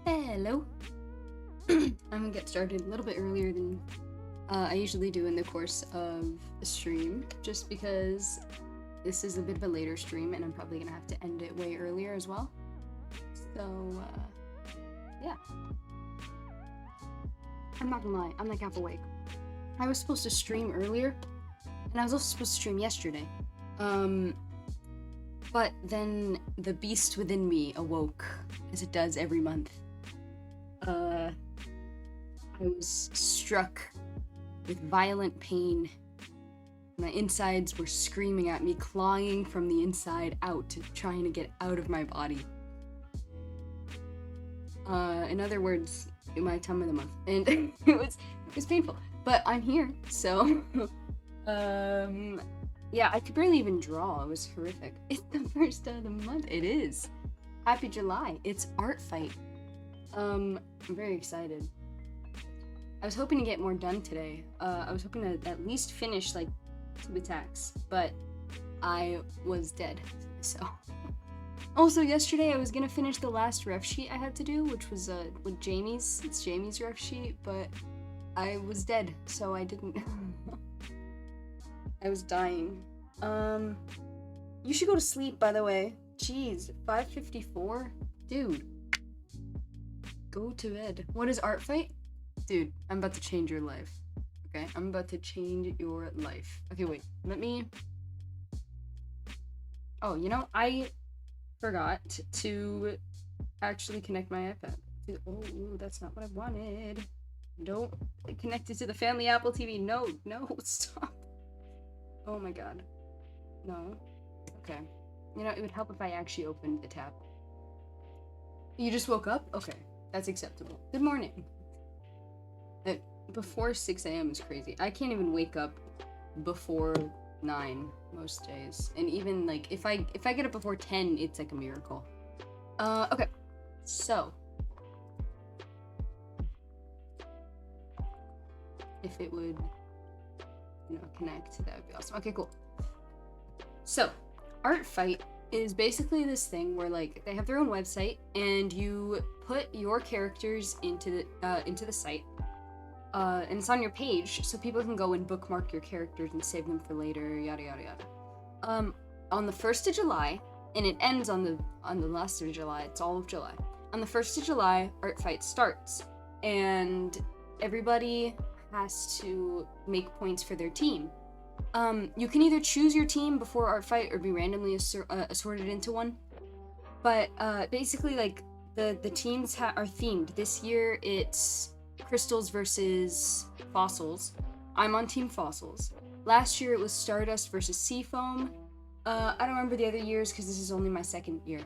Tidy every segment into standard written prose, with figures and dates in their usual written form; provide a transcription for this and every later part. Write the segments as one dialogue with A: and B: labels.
A: Hello. I'm gonna get started a little bit earlier than I usually do in the course of the stream, just because this is a bit of a later stream and I'm probably gonna have to end it way earlier as well. So, yeah. I'm not gonna lie, I'm like half awake. I was supposed to stream earlier, and I was also supposed to stream yesterday. But then the beast within me awoke, as it does every month. I was struck with violent pain. My insides were screaming at me, clawing from the inside out, trying to get out of my body. In other words, my time of the month. And it was painful. But I'm here, so yeah, I could barely even draw. It was horrific. It's the first of the month. It is. Happy July. It's art fight. I'm very excited. I was hoping to get more done today. I was hoping to at least finish like 2 attacks, but I was dead. So also yesterday I was gonna finish the last ref sheet I had to do, which was with Jamie's. It's Jamie's ref sheet, but I was dead, so I didn't. I was dying. You should go to sleep, by the way. Jeez, 5:54? Dude. Go to bed. What is art fight? Dude, I'm about to change your life. Okay? I'm about to change your life. Okay, wait. Let me... Oh, you know, I forgot to actually connect my iPad. Oh, that's not what I wanted. Don't connect it to the family Apple TV. No, stop. Oh my god. No. Okay. You know, it would help if I actually opened the tab. You just woke up? Okay. That's acceptable. Good morning. Before 6 a.m. is crazy. I can't even wake up before 9 most days. And even, like, if I get up before 10, it's like a miracle. Okay. So. If it would... connect, that would be awesome. Okay, cool. So, Art Fight is basically this thing where, like, they have their own website, and you put your characters into the site, and it's on your page, so people can go and bookmark your characters and save them for later, yada yada yada. On the 1st of July, and it ends on the last of July. It's all of July. On the 1st of July, Art Fight starts, and everybody has to make points for their team. You can either choose your team before Art Fight or be randomly assorted into one. But basically, like, the teams are themed. This year it's crystals versus fossils. I'm on Team Fossils. Last year it was Stardust versus Seafoam. I don't remember the other years because this is only my 2nd year.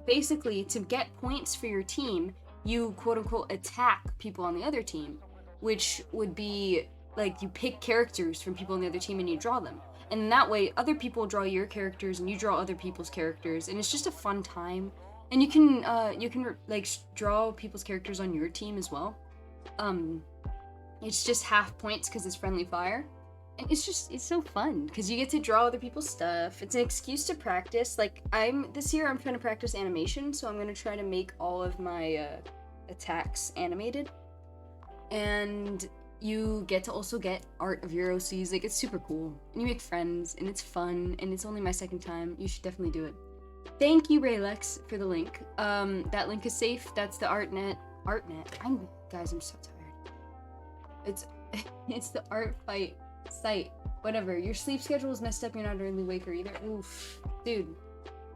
A: Basically, to get points for your team, you quote-unquote attack people on the other team, which would be, like, you pick characters from people on the other team and you draw them. And that way, other people draw your characters and you draw other people's characters, and it's just a fun time. And you can like, draw people's characters on your team as well. It's just half points because it's friendly fire. And it's so fun, because you get to draw other people's stuff. It's an excuse to practice. Like, this year I'm trying to practice animation, so I'm going to try to make all of my attacks animated. And you get to also get art of your OCs. Like, it's super cool. And you make friends, and it's fun, and it's only my 2nd time. You should definitely do it. Thank you, Raylex, for the link. That link is safe. That's the Artnet. Guys, I'm so tired. It's the Art Fight site. Whatever. Your sleep schedule is messed up. You're not an early waker either. Oof. Dude.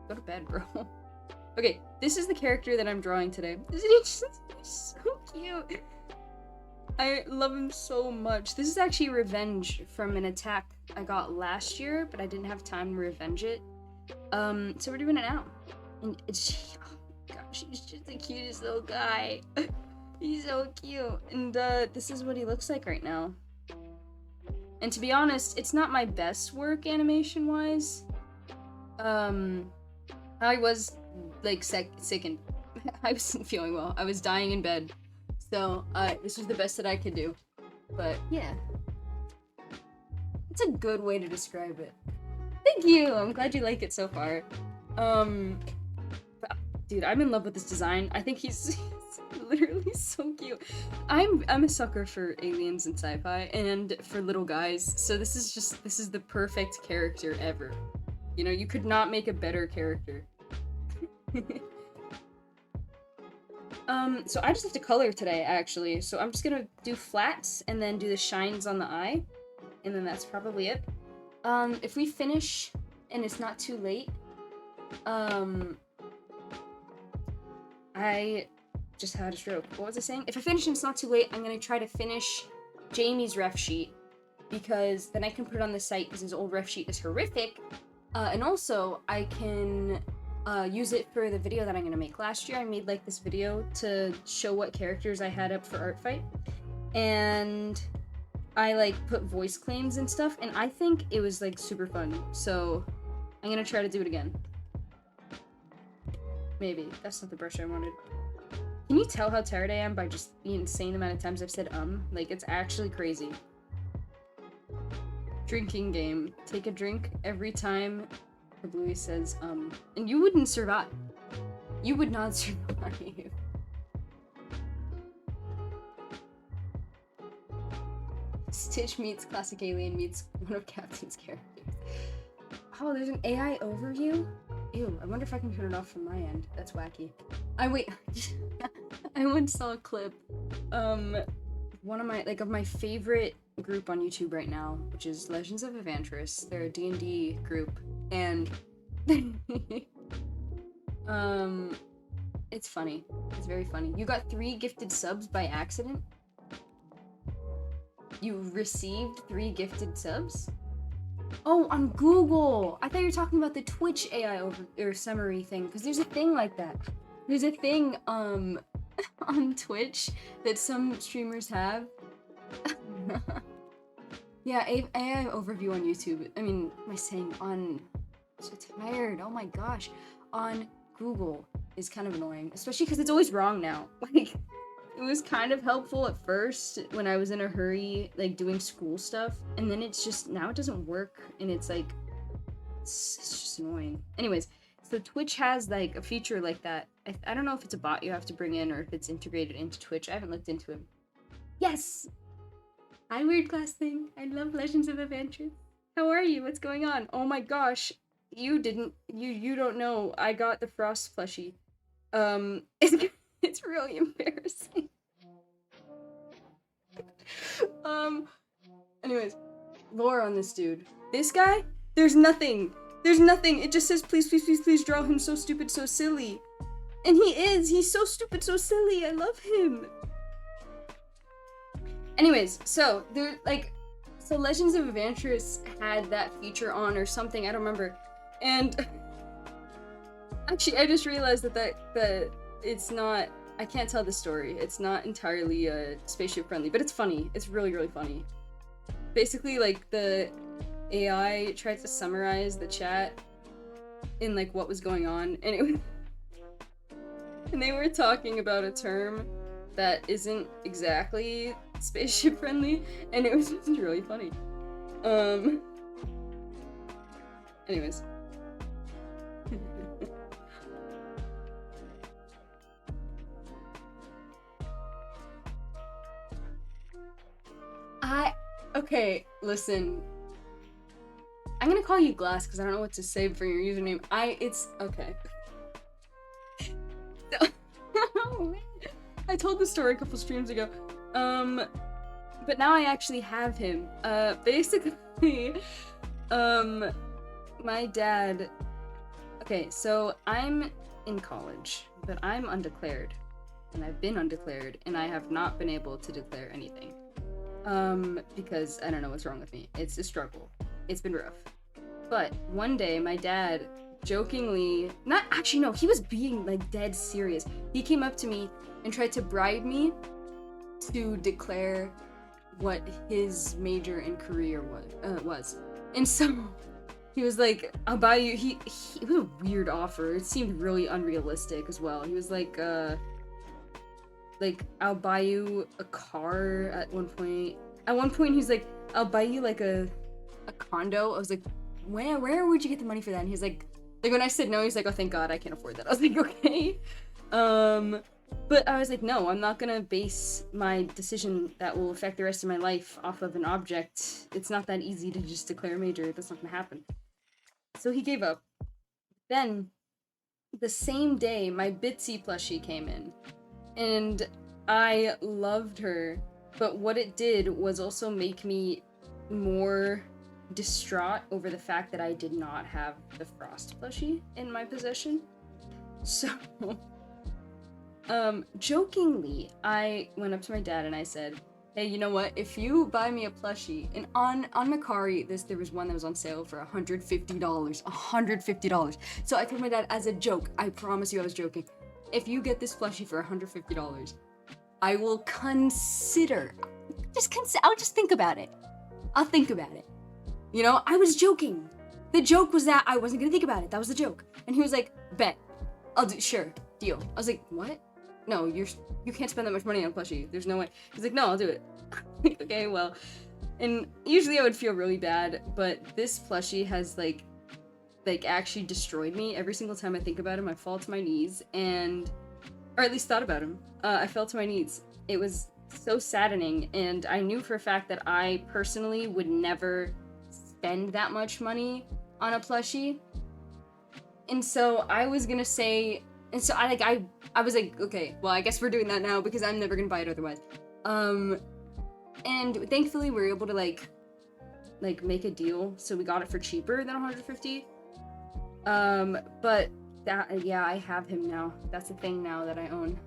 A: Go to bed, bro. Okay, this is the character that I'm drawing today. Isn't he just so cute? I love him so much. This is actually revenge from an attack I got last year, but I didn't have time to revenge it. So we're doing it now. And it's, oh gosh, he's just the cutest little guy. He's so cute. And this is what he looks like right now. And to be honest, it's not my best work animation-wise. I was, like, sickened. I wasn't feeling well. I was dying in bed. So, this was the best that I could do. But, yeah. It's a good way to describe it. Thank you! I'm glad you like it so far. Um, dude, I'm in love with this design. I think he's literally so cute. I'm a sucker for aliens and sci-fi and for little guys. So this is the perfect character ever. You know, you could not make a better character. So I just have to color today, actually. So I'm just gonna do flats and then do the shines on the eye. And then that's probably it. If we finish and it's not too late, I just had a stroke. What was I saying? If I finish and it's not too late, I'm gonna try to finish Jamie's ref sheet, because then I can put it on the site because his old ref sheet is horrific. And also, I can use it for the video that I'm gonna make. Last year, I made like this video to show what characters I had up for Art Fight, and I like put voice claims and stuff, and I think it was like super fun. So I'm gonna try to do it again. Maybe. That's not the brush I wanted. Can you tell how tired I am by just the insane amount of times I've said Like, it's actually crazy. Drinking game. Take a drink every time the Bluey says and you wouldn't survive. You would not survive. Stitch meets Classic Alien meets one of Captain's characters. Oh, there's an AI overview? Ew, I wonder if I can turn it off from my end. That's wacky. I once saw a clip. One of my favorite group on YouTube right now, which is Legends of Evantris. They're a D&D group, and it's funny. It's very funny. You got 3 gifted subs by accident? You received 3 gifted subs? Oh, on Google! I thought you were talking about the Twitch AI or summary thing, because there's a thing like that. There's a thing, on Twitch that some streamers have. Yeah, AI overview on YouTube. I mean, what am I saying? I'm so tired. Oh my gosh. On Google is kind of annoying, especially because it's always wrong now. Like, it was kind of helpful at first when I was in a hurry, like doing school stuff, and then it's just, now it doesn't work, and it's like, it's just annoying. Anyways, so Twitch has like a feature like that. I don't know if it's a bot you have to bring in or if it's integrated into Twitch. I haven't looked into it. Yes! Hi, Weird Class Thing. I love Legends of Evantris. How are you? What's going on? Oh my gosh. You don't know. I got the Frost plushie. It's really embarrassing. Anyways, lore on this dude. This guy, there's nothing. There's nothing. It just says, please, please, please, please draw him so stupid, so silly. And he is. He's so stupid, so silly. I love him. Anyways, so Legends of Evantris had that feature on or something. I don't remember. And actually, I just realized that it's not. I can't tell the story. It's not entirely spaceship friendly, but it's funny. It's really, really funny. Basically, like, the AI tried to summarize the chat in like what was going on, and it was and they were talking about a term that isn't exactly spaceship friendly, and it was just really funny. Anyways. Okay, listen. I'm gonna call you Glass because I don't know what to say for your username. It's okay. Oh, man. I told the story a couple streams ago. But now I actually have him. Basically, my dad. Okay, so I'm in college, but I'm undeclared, and I've been undeclared, and I have not been able to declare anything. Because I don't know what's wrong with me. It's a struggle. It's been rough. But one day, my dad jokingly, he was being like dead serious. He came up to me and tried to bribe me to declare what his major and career was. And so he was like, I'll buy you, it was a weird offer. It seemed really unrealistic as well. He was like, I'll buy you a car at one point. At one point, he's like, I'll buy you like a condo. I was like, where would you get the money for that? And he's like, Like, when I said no, he's like, oh, thank God, I can't afford that. I was like, okay. But I was like, no, I'm not gonna base my decision that will affect the rest of my life off of an object. It's not that easy to just declare a major. That's not gonna happen. So he gave up. Then, the same day, my Bitsy plushie came in. And I loved her. But what it did was also make me more distraught over the fact that I did not have the Frost plushie in my possession. So, jokingly, I went up to my dad and I said, hey, you know what? If you buy me a plushie, and on Mercari, there was one that was on sale for $150. $150. So I told my dad as a joke, I promise you I was joking, if you get this plushie for $150, I will consider, I'll just think about it. I'll think about it. You know, I was joking. The joke was that I wasn't gonna think about it. That was the joke. And he was like, bet. I'll do, sure, deal. I was like, what? No, you can't spend that much money on a plushie. There's no way. He's like, no, I'll do it. Okay, well. And usually I would feel really bad, but this plushie has like actually destroyed me. Every single time I think about him, I fall to my knees or at least thought about him. I fell to my knees. It was so saddening, and I knew for a fact that I personally would never spend that much money on a plushie. And so I was gonna say, and so I was like, okay, well, I guess we're doing that now because I'm never gonna buy it otherwise. And thankfully we were able to like make a deal, so we got it for cheaper than 150. But that, yeah, I have him now. That's the thing now that I own.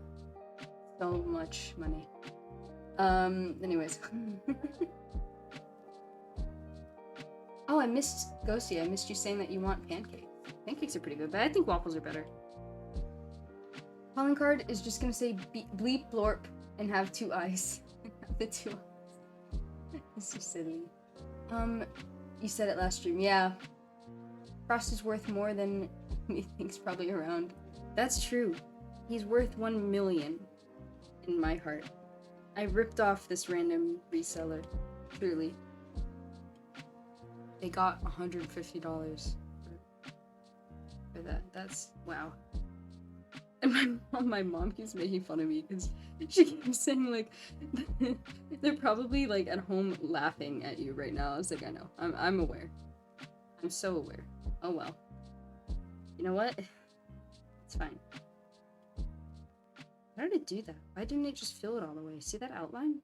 A: So much money. Anyways. Oh, I missed Ghosty. I missed you saying that you want pancakes. Pancakes are pretty good, but I think waffles are better. Calling card is just gonna say bleep blorp and have 2 eyes. The 2 eyes. It's so silly. You said it last stream. Yeah. Frost is worth more than he thinks probably around. That's true. He's worth 1 million in my heart. I ripped off this random reseller. Truly. They got $150 for that. That's wow. And my mom keeps making fun of me because she keeps saying like they're probably like at home laughing at you right now. I was like, I know. I'm aware. I'm so aware. Oh well. You know what? It's fine. How did it do that? Why didn't it just fill it all the way? See that outline?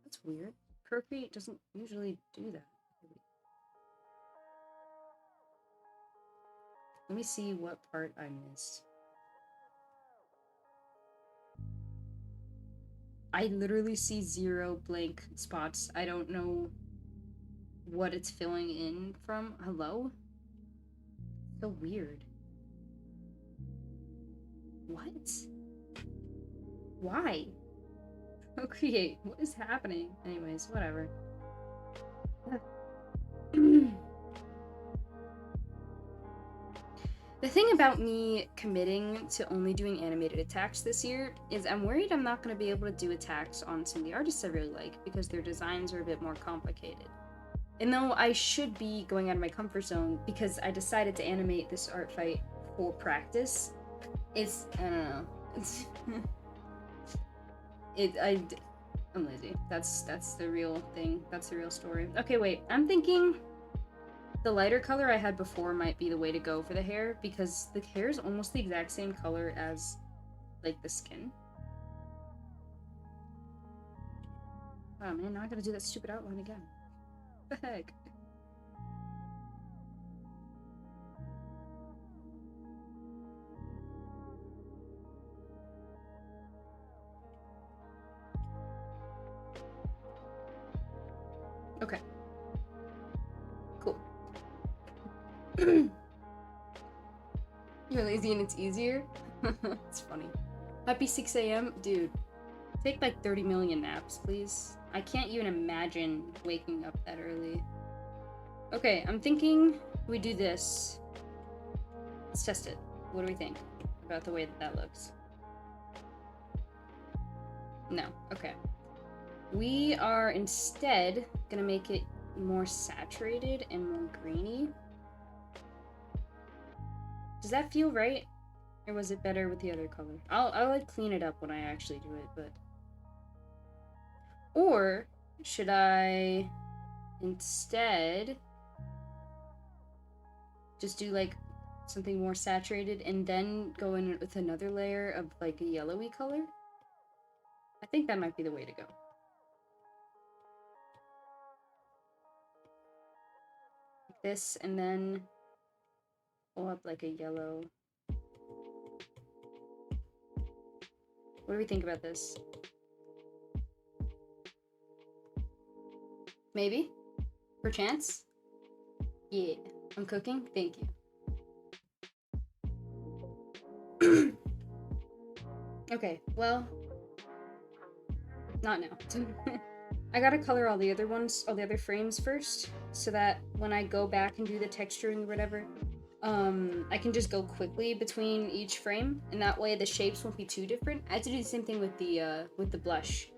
A: That's weird. Procreate doesn't usually do that. Let me see what part I missed. I literally see 0 blank spots. I don't know what it's filling in from. Hello? So weird. What? Why? Procreate. What is happening? Anyways, whatever. The thing about me committing to only doing animated attacks this year is I'm worried I'm not going to be able to do attacks on some of the artists I really like because their designs are a bit more complicated. And though I should be going out of my comfort zone because I decided to animate this art fight for practice, it's, I don't know. I'm lazy. That's the real thing. That's the real story. Okay, wait. I'm thinking the lighter color I had before might be the way to go for the hair because the hair is almost the exact same color as, like, the skin. Oh man, now I gotta do that stupid outline again. What the heck? Okay. Cool. You're lazy and it's easier? It's funny. Happy 6 a.m? Dude, take like 30 million naps, please. I can't even imagine waking up that early. Okay, I'm thinking we do this. Let's test it. What do we think about the way that looks? No, okay. We are instead gonna make it more saturated and more greeny. Does that feel right? Or was it better with the other color? I'll like clean it up when I actually do it, but... Or should I instead just do like something more saturated and then go in with another layer of like a yellowy color? I think that might be the way to go. Like this, and then pull up like a yellow. What do we think about this? Maybe? Perchance? Yeah. I'm cooking? Thank you. Okay, well... Not now. I gotta color all the other ones, all the other frames first, so that when I go back and do the texturing or whatever, I can just go quickly between each frame, and that way the shapes won't be too different. I have to do the same thing with the blush,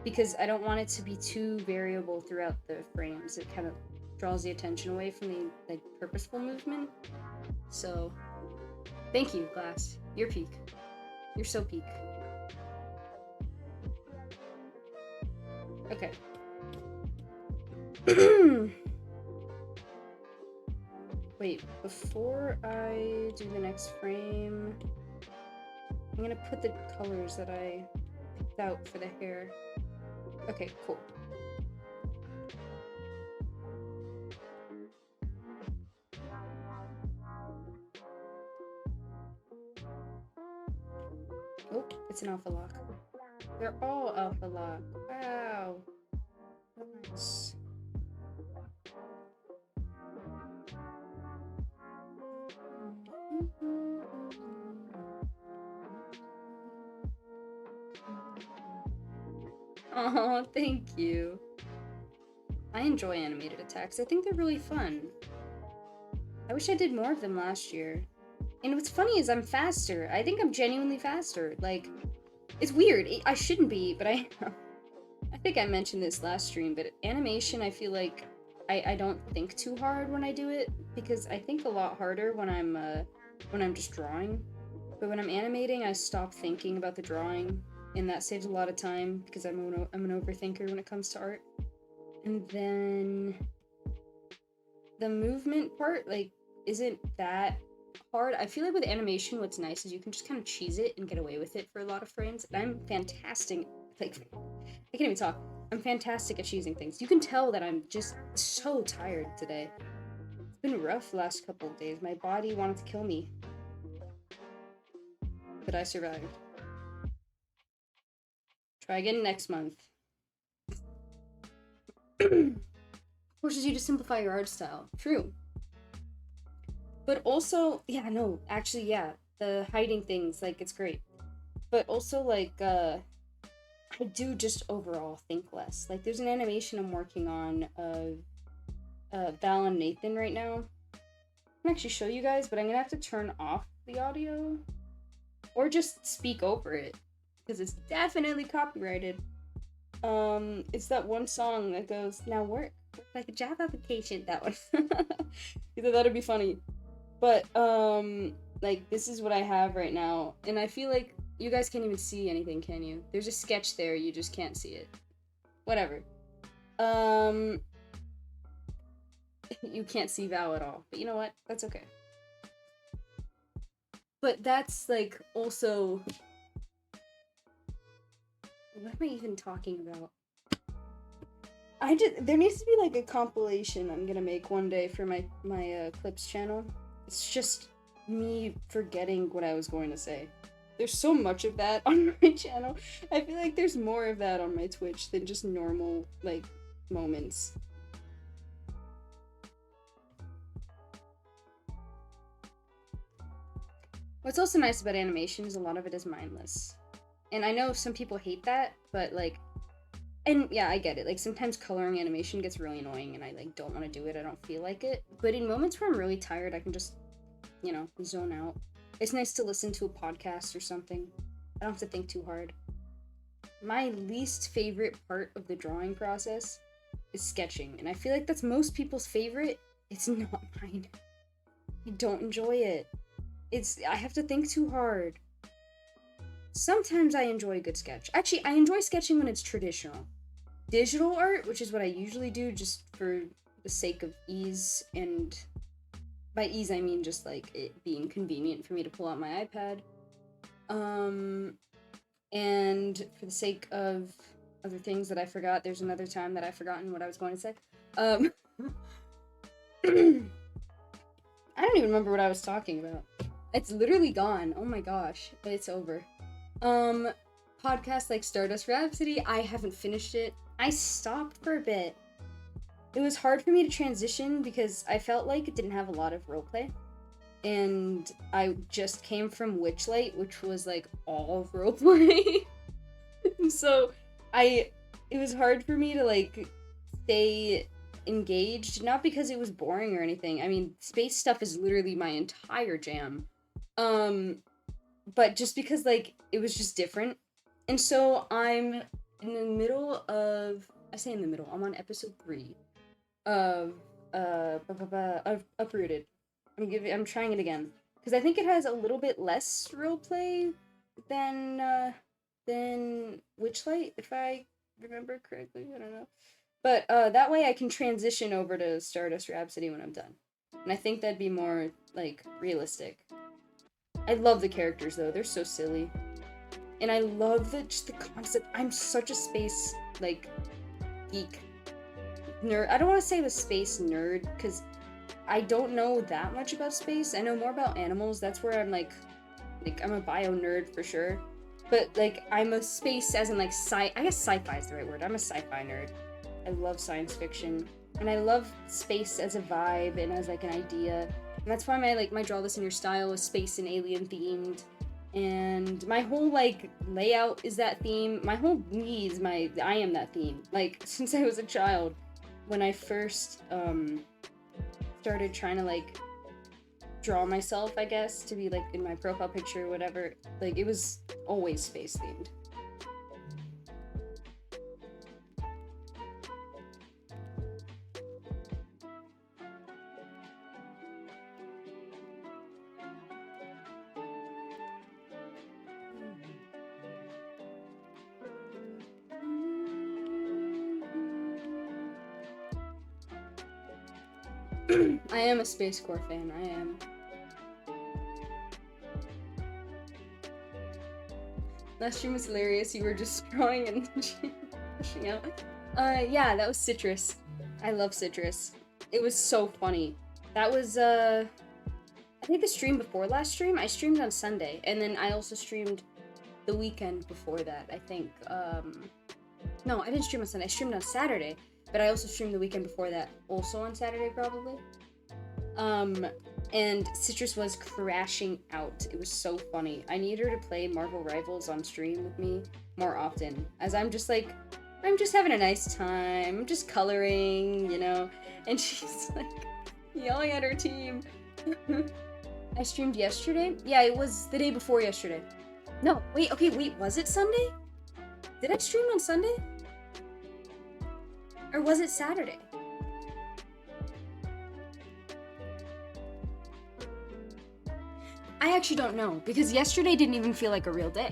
A: because I don't want it to be too variable throughout the frames. It kind of draws the attention away from the like purposeful movement. So, thank you, Glass. You're peak. You're so peak. Okay. Wait, before I do the next frame, I'm gonna put the colors that I picked out for the hair. Okay, cool. Oh, it's an alpha lock. They're all alpha lock. Wow. Nice. Oh, thank you. I enjoy animated attacks. I think they're really fun. I wish I did more of them last year. And what's funny is I'm faster. I think I'm genuinely faster. Like, it's weird. I shouldn't be, but I am. I think I mentioned this last stream, but animation, I feel like I don't think too hard when I do it, because I think a lot harder when I'm just drawing. But when I'm animating, I stop thinking about the drawing, and that saves a lot of time because I'm an overthinker when it comes to art. And then the movement part, like, isn't that hard. I feel like with animation, what's nice is you can just kind of cheese it and get away with it for a lot of frames. And I'm fantastic. Like, I can't even talk. I'm fantastic at cheesing things. You can tell that I'm just so tired today. It's been rough the last couple of days. My body wanted to kill me. But I survived. Try again next month. Forces you to simplify your art style. True. But also, yeah, no, actually, yeah. The hiding things, like, it's great. But also, like, I do just overall think less. Like, there's an animation I'm working on of Val and Nathan right now. I can actually show you guys, but I'm gonna have to turn off the audio. Or just speak over it. Because it's definitely copyrighted. It's that one song that goes, now work like a job application. That one. Either that'd be funny. But, like, this is what I have right now. And I feel like you guys can't even see anything, can you? There's a sketch there, you just can't see it. Whatever. You can't see Val at all. But you know what? That's okay. But that's, like, also... What am I even talking about? There needs to be, like, a compilation I'm gonna make one day for my Clips channel. It's just me forgetting what I was going to say. There's so much of that on my channel. I feel like there's more of that on my Twitch than just normal, like, moments. What's also nice about animation is a lot of it is mindless. And I know some people hate that, but, like, and yeah, I get it. Like, sometimes coloring animation gets really annoying and I, like, don't want to do it. I don't feel like it. But in moments where I'm really tired, I can just, you know, zone out. It's nice to listen to a podcast or something. I don't have to think too hard. My least favorite part of the drawing process is sketching. And I feel like that's most people's favorite. It's not mine. I don't enjoy it. I have to think too hard. Sometimes I enjoy a good sketch. Actually, I enjoy sketching when it's traditional. Digital art, which is what I usually do just for the sake of ease, and by ease I mean just like it being convenient for me to pull out my iPad. And for the sake of other things that I forgot, there's another time that I've forgotten what I was going to say. I don't even remember what I was talking about. It's literally gone. Oh my gosh, but it's over. Podcasts like Stardust Rhapsody, I haven't finished it. I stopped for a bit. It was hard for me to transition because I felt like it didn't have a lot of roleplay. And I just came from Witchlight, which was like all roleplay. So it was hard for me to like stay engaged, not because it was boring or anything. I mean, space stuff is literally my entire jam. But just because like it was just different. And so I'm in the middle of, I say in the middle, I'm on episode 3 of of Uprooted. I'm trying it again because I think it has a little bit less roleplay than Witchlight, if I remember correctly. I don't know, but that way I can transition over to Stardust Rhapsody when I'm done, and I think that'd be more like realistic. I love the characters though; they're so silly, and I love just the concept. I'm such a space like geek nerd. I don't want to say the space nerd because I don't know that much about space. I know more about animals. That's where I'm like I'm a bio nerd for sure. But like I'm a space as in like I guess sci-fi is the right word. I'm a sci-fi nerd. I love science fiction. And I love space as a vibe and as like an idea. And that's why my draw this in your style is space and alien themed. And my whole like layout is that theme. My whole me is I am that theme. Like since I was a child, when I first started trying to like draw myself, I guess, to be like in my profile picture or whatever, like it was always space themed. I am a Space Corps fan, I am. Last stream was hilarious, you were just drawing and pushing out. Yeah, that was Citrus. I love Citrus. It was so funny. That was, I think the stream before last stream, I streamed on Sunday, and then I also streamed the weekend before that, I think. No, I didn't stream on Sunday, I streamed on Saturday. But I also streamed the weekend before that, also on Saturday, probably. And Citrus was crashing out. It was so funny. I need her to play Marvel Rivals on stream with me more often, as I'm just like, I'm just having a nice time. I'm just coloring, you know? And she's like yelling at her team. I streamed yesterday? Yeah, it was the day before yesterday. No, wait, was it Sunday? Did I stream on Sunday? Or was it Saturday? I actually don't know, because yesterday didn't even feel like a real day.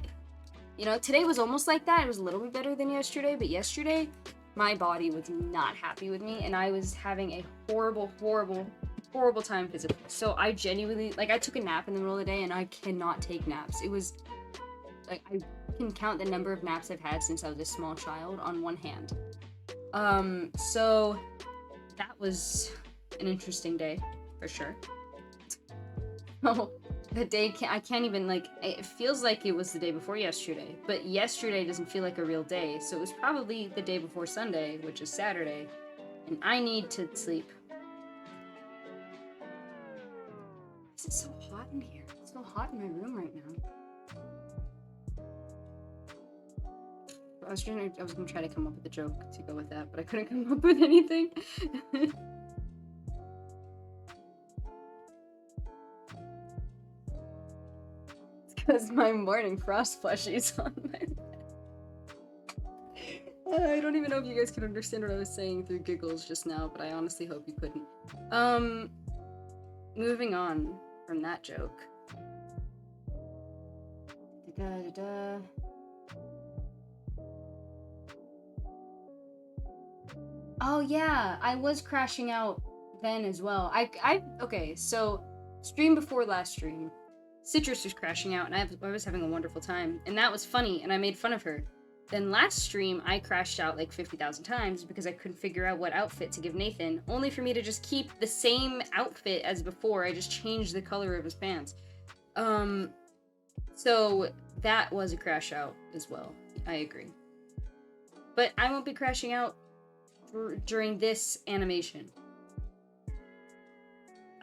A: You know, today was almost like that. It was a little bit better than yesterday, but yesterday, my body was not happy with me, and I was having a horrible, horrible, horrible time physically. So I genuinely, like, I took a nap in the middle of the day, and I cannot take naps. It was, like, I can count the number of naps I've had since I was a small child on one hand. So that was an interesting day, for sure. Oh, the day, I can't even, like, it feels like it was the day before yesterday, but yesterday doesn't feel like a real day, so it was probably the day before Sunday, which is Saturday, and I need to sleep. Is it so hot in here? It's so hot in my room right now. I was gonna try to come up with a joke to go with that, but I couldn't come up with anything. It's because my morning frost plushie's on my bed. I don't even know if you guys could understand what I was saying through giggles just now, but I honestly hope you couldn't. Moving on from that joke. Da-da-da. Oh yeah, I was crashing out then as well. Okay, so stream before last stream, Citrus was crashing out, and I was having a wonderful time, and that was funny, and I made fun of her. Then last stream, I crashed out like 50,000 times because I couldn't figure out what outfit to give Nathan, only for me to just keep the same outfit as before. I just changed the color of his pants. So that was a crash out as well. I agree. But I won't be crashing out during this animation.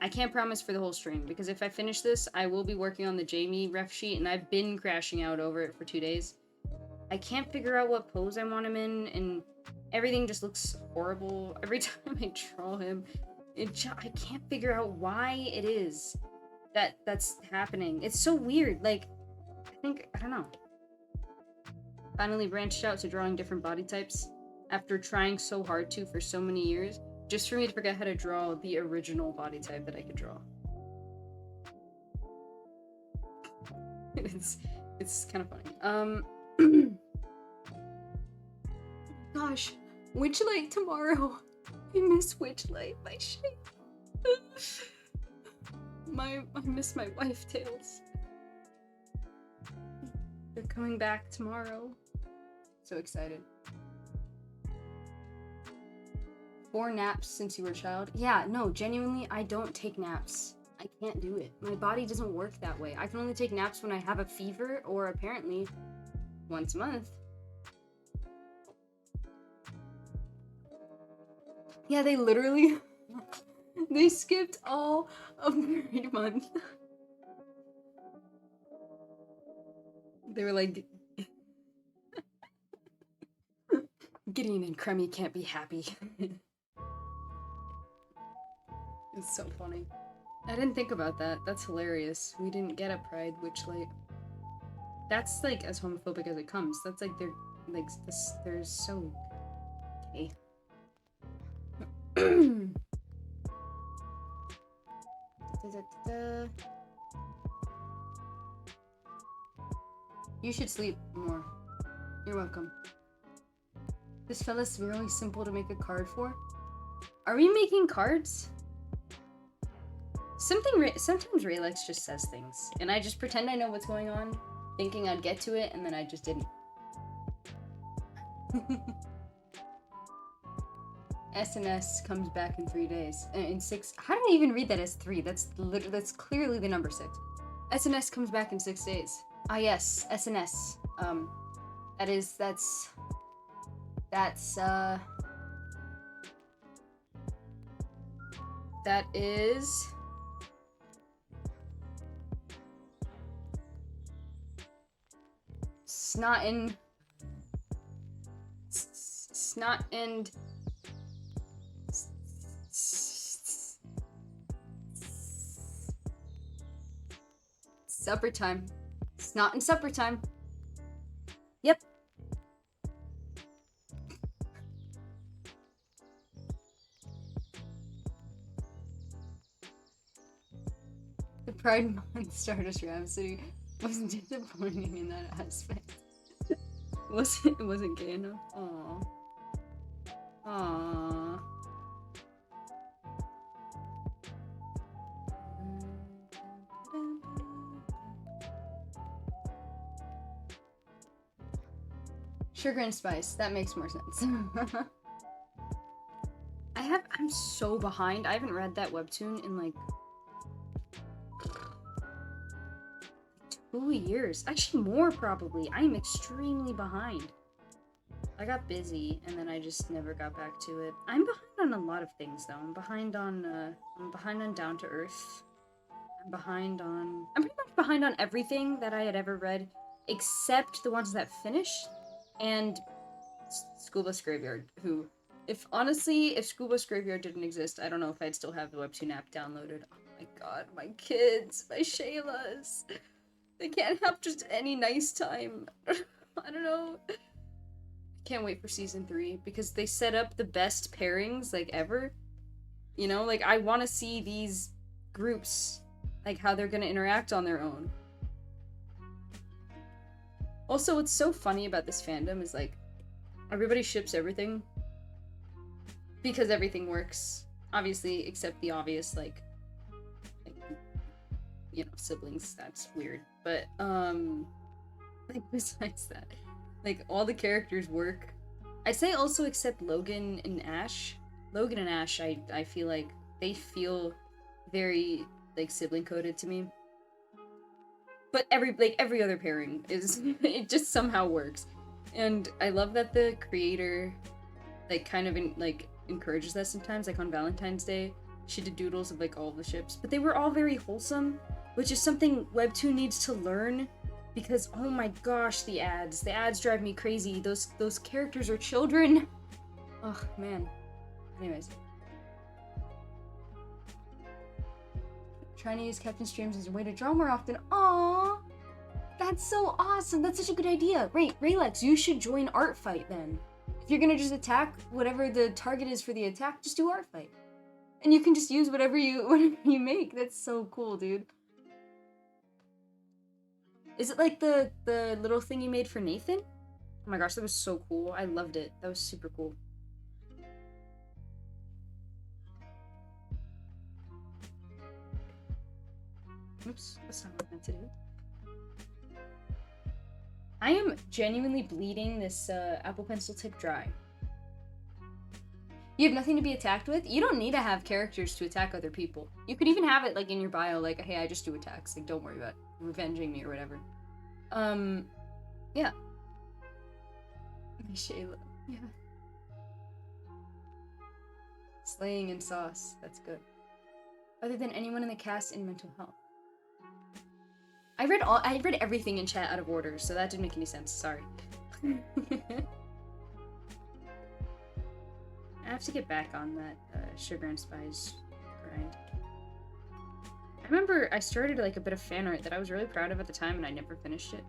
A: I can't promise for the whole stream, because if I finish this, I will be working on the Jamie ref sheet, and I've been crashing out over it for 2 days. I can't figure out what pose I want him in, and everything just looks horrible every time I draw him. I can't figure out why it is that's happening. It's so weird. Like, I don't know. Finally branched out to drawing different body types after trying so hard to for so many years, just for me to forget how to draw the original body type that I could draw. It's kind of funny. Gosh, Witchlight tomorrow. I miss Witchlight, my shape. I miss my wife tails. They're coming back tomorrow. So excited. 4 naps since you were a child? Yeah, no, genuinely, I don't take naps. I can't do it. My body doesn't work that way. I can only take naps when I have a fever, or apparently once a month. Yeah, they literally they skipped all of grade month. They were like, Gideon and Crummy can't be happy. It's so funny. I didn't think about that. That's hilarious. We didn't get a Pride Witchlight. That's like as homophobic as it comes. That's like they're so okay. You should sleep more. You're welcome. This fella's really simple to make a card for. Are we making cards? Sometimes Raylex just says things, and I just pretend I know what's going on, thinking I'd get to it, and then I just didn't. SNS comes back in 3 days. In 6. How did I even read that as 3? That's clearly the number 6. SNS comes back in 6 days. Ah yes, SNS. That is Snot and supper time. Snot and supper time. Yep. The Pride Month Stardust Rhapsody was disappointing in that aspect. It wasn't gay enough. Aww. Aww. Sugar and spice. That makes more sense. I'm so behind. I haven't read that webtoon in like 2 years. Actually, more probably. I am extremely behind. I got busy and then I just never got back to it. I'm behind on a lot of things though. I'm behind on Down to Earth. I'm pretty much behind on everything that I had ever read, except the ones that finished, and School Bus Graveyard, who, if School Bus Graveyard didn't exist, I don't know if I'd still have the webtoon app downloaded. Oh my god, my kids, my Shaylas. They can't have just any nice time. I don't know. Can't wait for season 3, because they set up the best pairings, like, ever. You know, like, I want to see these groups, like, how they're gonna interact on their own. Also, what's so funny about this fandom is like everybody ships everything because everything works. Obviously, except the obvious like you know, siblings. That's weird. But like besides that, like all the characters work. I say also except Logan and Ash. Logan and Ash, I feel like they feel very like sibling coded to me. But every other pairing is it just somehow works. And I love that the creator like kind of encourages that sometimes, like on Valentine's Day. She did doodles of like all the ships, but they were all very wholesome, which is something Webtoon needs to learn because oh my gosh, the ads drive me crazy. Those characters are children. Oh man. Anyways, trying to use Captain Streams as a way to draw more often. Aww, that's so awesome. That's such a good idea. Right, Raylex, you should join Art Fight then. If you're gonna just attack whatever the target is for the attack, just do Art Fight. And you can just use whatever you make. That's so cool, dude. Is it like the little thing you made for Nathan? Oh my gosh, that was so cool. I loved it. That was super cool. Oops, that's not what I meant to do. I am genuinely bleeding this Apple Pencil tip dry. You have nothing to be attacked with? You don't need to have characters to attack other people. You could even have it like in your bio, like, hey, I just do attacks. Like, don't worry about revenging me or whatever. Yeah. Shayla. Yeah. Slaying and sauce. That's good. Other than anyone in the cast in mental health. I read everything in chat out of order, so that didn't make any sense. Sorry. I have to get back on that Sugar and Spice grind. I remember I started like a bit of fan art that I was really proud of at the time, and I never finished it.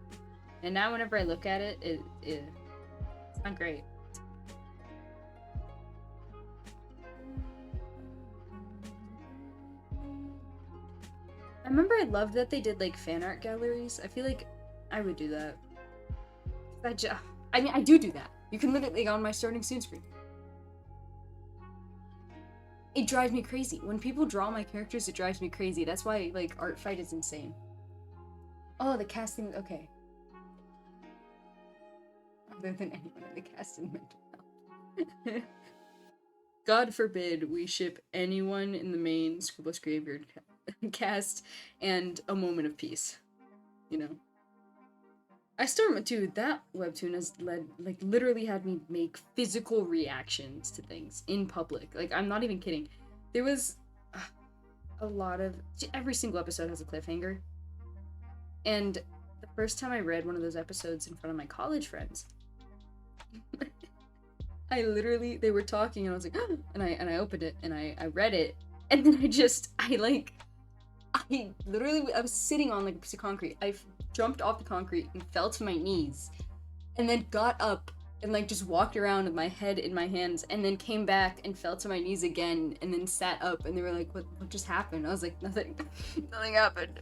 A: And now whenever I look at it, it's not great. I remember I loved that they did like fan art galleries. I feel like I would do that. I mean, I do that. You can literally on my starting soon screen. It drives me crazy. When people draw my characters, it drives me crazy. That's why, like, Art Fight is insane. Oh, the casting, okay. Other than anyone in the cast in mental health. God forbid we ship anyone in the main Scribblers Graveyard cast and A Moment of Peace. You know? I still remember, dude, that webtoon has literally had me make physical reactions to things in public. Like, I'm not even kidding. There was a lot of... Every single episode has a cliffhanger. And the first time I read one of those episodes in front of my college friends, I literally... They were talking and I was like, and I opened it and I read it. And then I was sitting on like a piece of concrete. I jumped off the concrete and fell to my knees and then got up and like just walked around with my head in my hands and then came back and fell to my knees again and then sat up and they were like, what just happened? I was like, nothing happened.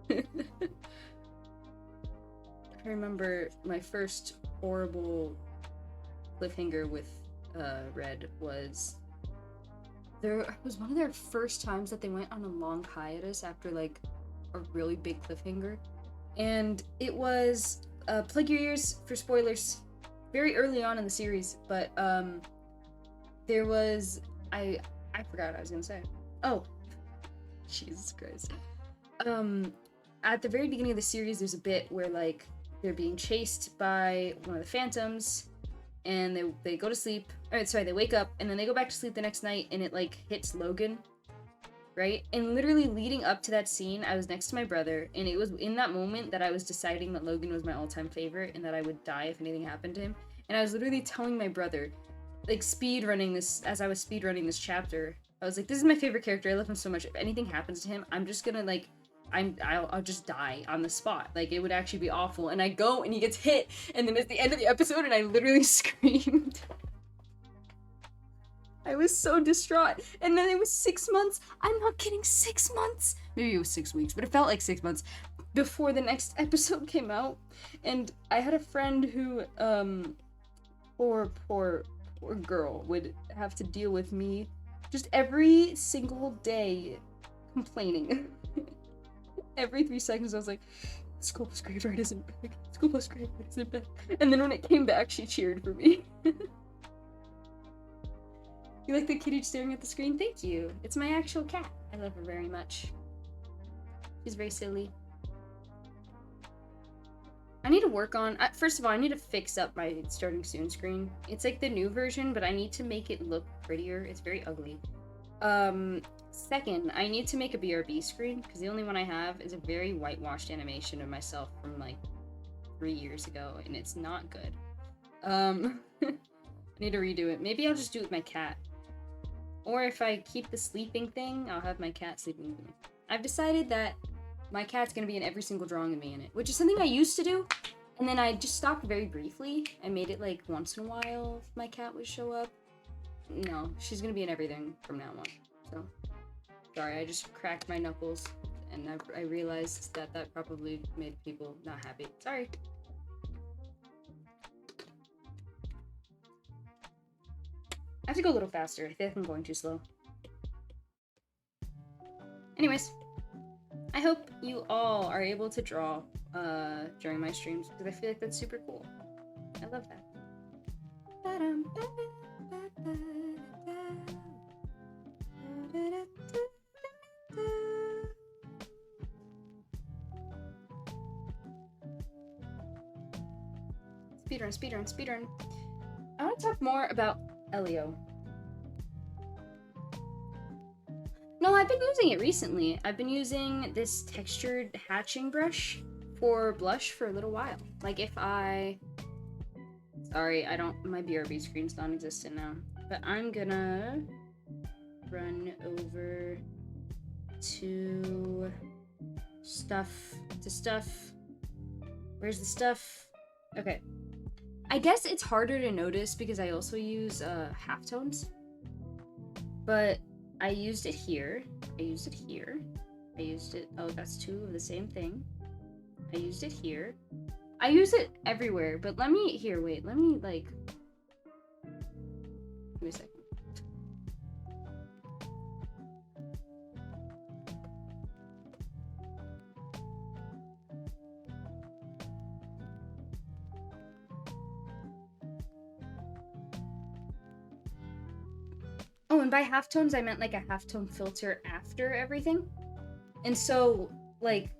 A: I remember my first horrible cliffhanger with Red was there was one of their first times that they went on a long hiatus after like a really big cliffhanger, and it was plug your ears for spoilers very early on in the series, but there was I forgot what I was gonna say. Oh, Jesus Christ. At the very beginning of the series there's a bit where like they're being chased by one of the phantoms and they go to sleep. They wake up and then they go back to sleep the next night and it like hits Logan, right? And literally leading up to that scene, I was next to my brother and it was in that moment that I was deciding that Logan was my all-time favorite and that I would die if anything happened to him. And I was literally telling my brother, like speedrunning this, as I was speedrunning this chapter, I was like, this is my favorite character, I love him so much, if anything happens to him, I'm just gonna like, I'll just die on the spot. Like, it would actually be awful. And I go, and he gets hit, and then it's the end of the episode, and I literally screamed. I was so distraught. And then it was 6 months. I'm not kidding, 6 months. Maybe it was 6 weeks, but it felt like 6 months. before the next episode came out, and I had a friend who, poor girl would have to deal with me just every single day complaining. Every 3 seconds I was like, School Plus Graveyard isn't back. School Plus Graveyard isn't back. And then when it came back, she cheered for me. You like the kitty staring at the screen? Thank you. It's my actual cat. I love her very much. She's very silly. I need to work on... first of all, I need to fix up my starting soon screen. It's like the new version, but I need to make it look prettier. It's very ugly. Second, I need to make a BRB screen, because the only one I have is a very whitewashed animation of myself from, like, 3 years ago, and it's not good. I need to redo it. Maybe I'll just do it with my cat. Or if I keep the sleeping thing, I'll have my cat sleeping with me. I've decided that my cat's gonna be in every single drawing of me in it, which is something I used to do, and then I just stopped very briefly. I made it, like, once in a while if my cat would show up. No, she's gonna be in everything from now on, so... Sorry, I just cracked my knuckles, and I realized that that probably made people not happy. Sorry. I have to go a little faster. I feel like I'm going too slow. Anyways, I hope you all are able to draw during my streams, because I feel like that's super cool. I love that. Speedrun. I want to talk more about Elio. No, I've been using it recently. I've been using this textured hatching brush for blush for a little while. Like if I... Sorry, my BRB screen's non-existent now. But I'm gonna run over to stuff. Where's the stuff? Okay. I guess it's harder to notice because I also use halftones. But I used it here. Oh, that's 2 of the same thing. I used it here. I use it everywhere, but let me, like... Give me a second. Oh, and by halftones, I meant like a halftone filter after everything. And so, like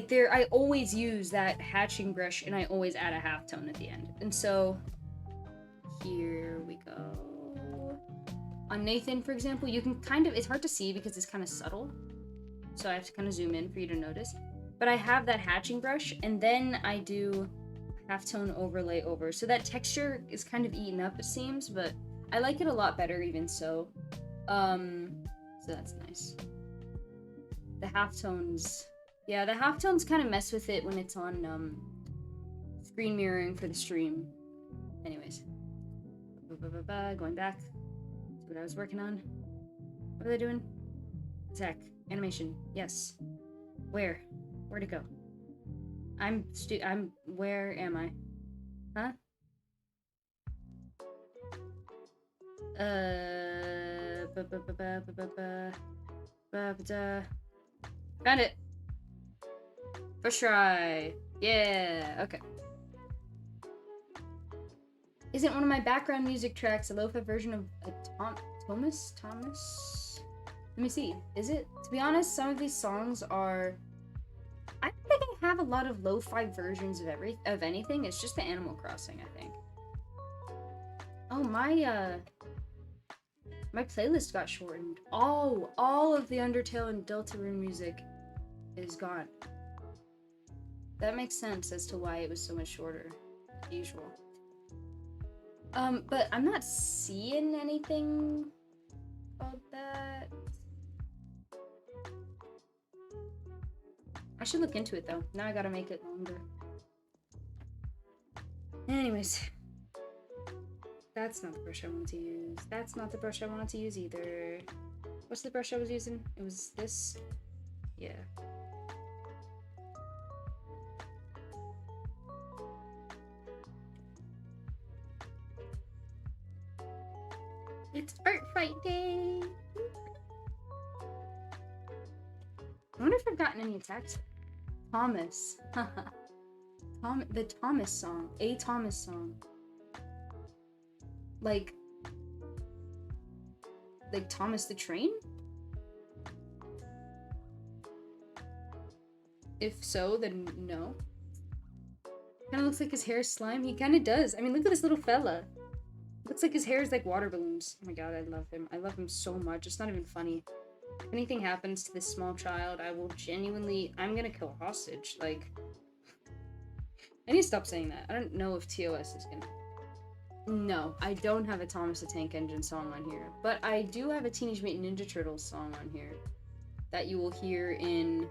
A: there, I always use that hatching brush, and I always add a halftone at the end. And so, here we go. On Nathan, for example, you can kind of, it's hard to see because it's kind of subtle. So I have to kind of zoom in for you to notice. But I have that hatching brush, and then I do halftone overlay over. So that texture is kind of eaten up, it seems, but I like it a lot better even so. So that's nice. The halftones... Yeah, the halftones kind of mess with it when it's on screen mirroring for the stream. Anyways. Going back to what I was working on. What are they doing? Attack. Animation. Yes. Where? Where'd it go? Where am I? Huh? Found it! First try! Yeah! Okay. Isn't one of my background music tracks a lo-fi version of a Thomas? Let me see. Is it? To be honest, some of these songs are... I don't think I have a lot of lo-fi versions of anything. It's just the Animal Crossing, I think. Oh, my playlist got shortened. Oh, all of the Undertale and Deltarune music is gone. That makes sense as to why it was so much shorter than usual. But I'm not seeing anything about that. I should look into it though. Now I gotta make it longer. Anyways. That's not the brush I wanted to use. That's not the brush I wanted to use either. What's the brush I was using? It was this. Yeah. It's art fight day! I wonder if I've gotten any attacks. Thomas. The Thomas song. A Thomas song. Like Thomas the Train? If so, then no. Kinda looks like his hair is slime. He kinda does. I mean, look at this little fella. Looks like his hair is like water balloons. Oh my god, I love him. I love him so much. It's not even funny. If anything happens to this small child, I will genuinely... I'm gonna kill a hostage. Like... I need to stop saying that. I don't know if TOS is gonna... No, I don't have a Thomas the Tank Engine song on here. But I do have a Teenage Mutant Ninja Turtles song on here. That you will hear in...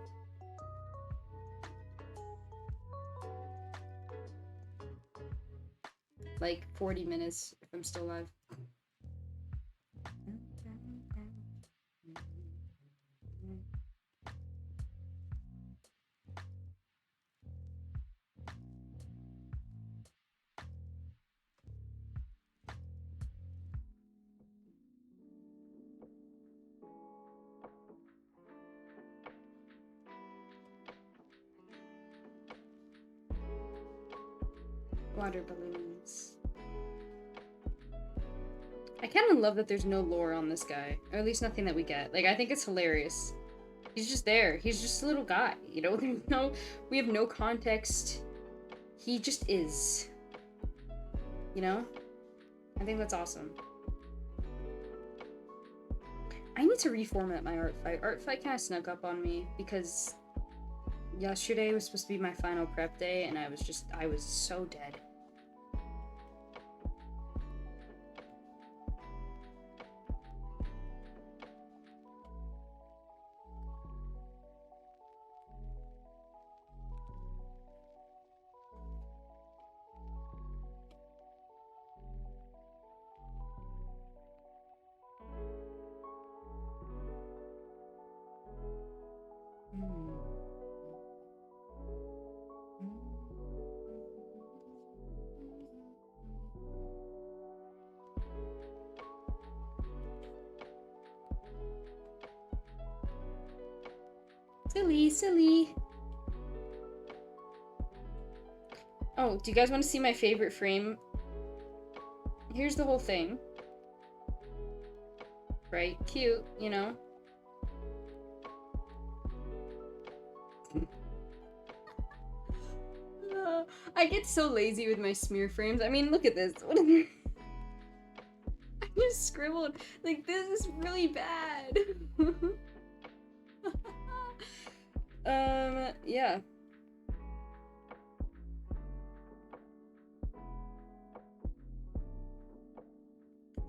A: like 40 minutes if I'm still alive. Water balloons. I kind of love that there's no lore on this guy. Or at least nothing that we get. Like, I think it's hilarious. He's just there. He's just a little guy. You know, we have no context. He just is. You know? I think that's awesome. I need to reformat my art fight. Art fight kind of snuck up on me because yesterday was supposed to be my final prep day and I was so dead. Silly. Oh, do you guys want to see my favorite frame? Here's the whole thing. Right? Cute, you know? I get so lazy with my smear frames. I mean, look at this. What is I just scribbled. Like, this is really bad. Yeah.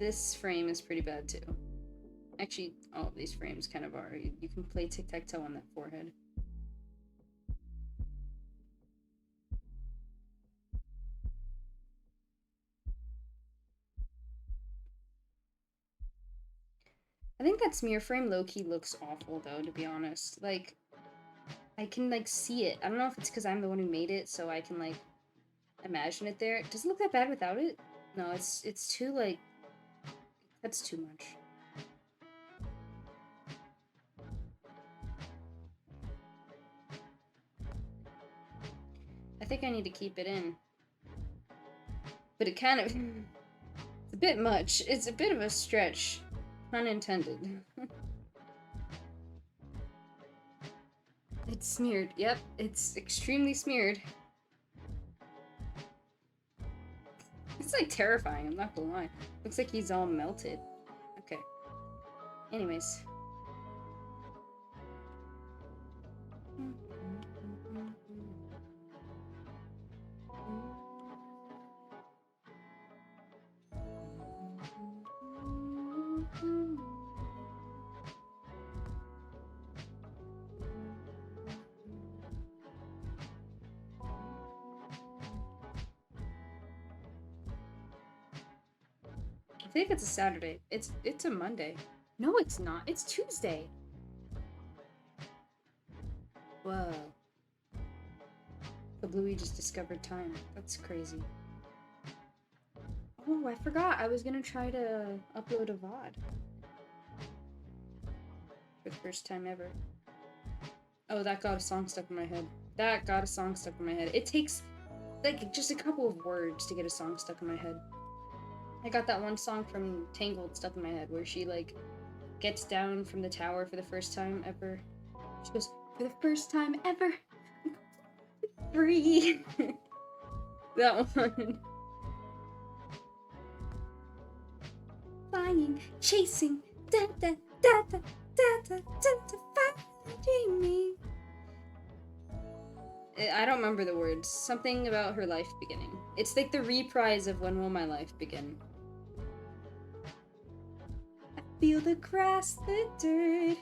A: This frame is pretty bad too. Actually, all of these frames kind of are. You can play tic-tac-toe on that forehead. I think that smear frame low-key looks awful though, to be honest. Like, I can like see it. I don't know if it's because I'm the one who made it, so I can like imagine it there. Does it look that bad without it? No, it's too like, that's too much. I think I need to keep it in. But it kind of, it's a bit much. It's a bit of a stretch. Pun intended. It's smeared. Yep, it's extremely smeared. It's like terrifying, I'm not gonna lie. Looks like he's all melted. Okay. Anyways. I think it's a Saturday. It's a Monday. No, it's not. It's Tuesday. Whoa. The Bluey just discovered time. That's crazy. Oh Oh, I forgot. I was gonna try to upload a VOD. For the first time ever. Oh, that got a song stuck in my head. That got a song stuck in my head. It takes, like, just a couple of words to get a song stuck in my head. I got that one song from Tangled stuck in my head where she, like, gets down from the tower for the first time ever. She goes, for the first time ever, I'm free. That one. Flying, chasing, da da da da da da da, finding me. I don't remember the words. Something about her life beginning. It's like the reprise of When Will My Life Begin. I feel the grass, the dirt,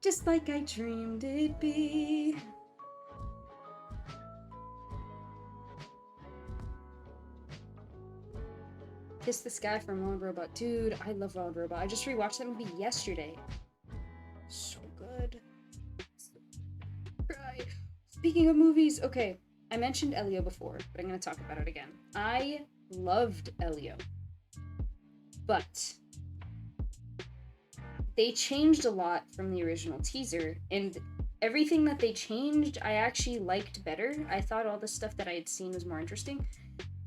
A: just like I dreamed it'd be. Kiss the Sky from Wild Robot. Dude, I love Wild Robot. I just rewatched that movie yesterday. So good. Cry. Speaking of movies, okay, I mentioned Elio before, but I'm gonna talk about it again. I loved Elio. But they changed a lot from the original teaser, and everything that they changed, I actually liked better. I thought all the stuff that I had seen was more interesting.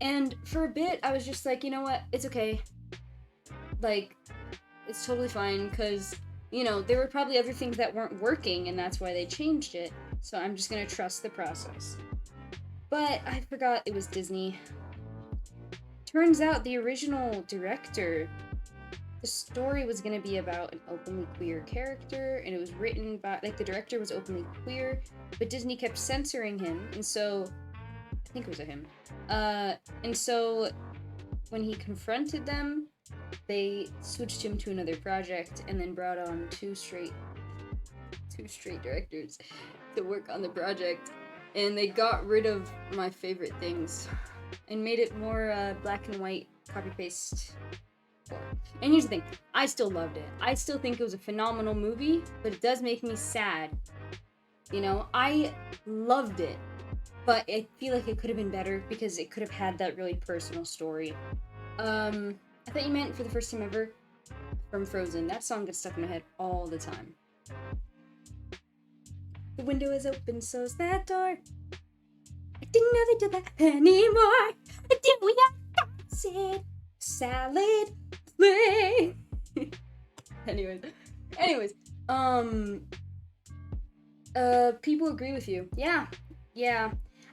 A: And for a bit, I was just like, you know what? It's okay. Like, it's totally fine, because, you know, there were probably other things that weren't working, and that's why they changed it. So I'm just gonna trust the process. But I forgot it was Disney. Turns out the original director, the story was gonna be about an openly queer character, and it was written by, like, the director was openly queer, but Disney kept censoring him, and so, I think it was a him. And so when he confronted them, they switched him to another project and then brought on two straight directors to work on the project, and they got rid of my favorite things and made it more black and white copy paste. And here's the thing, I still loved it. I still think it was a phenomenal movie, but it does make me sad. You know, I loved it, but I feel like it could have been better because it could have had that really personal story. I thought you meant For the First Time Ever from Frozen. That song gets stuck in my head all the time. The window is open, so's that door. I didn't know they did that anymore. I didn't we have acid salad play. Anyways, people agree with you. Yeah.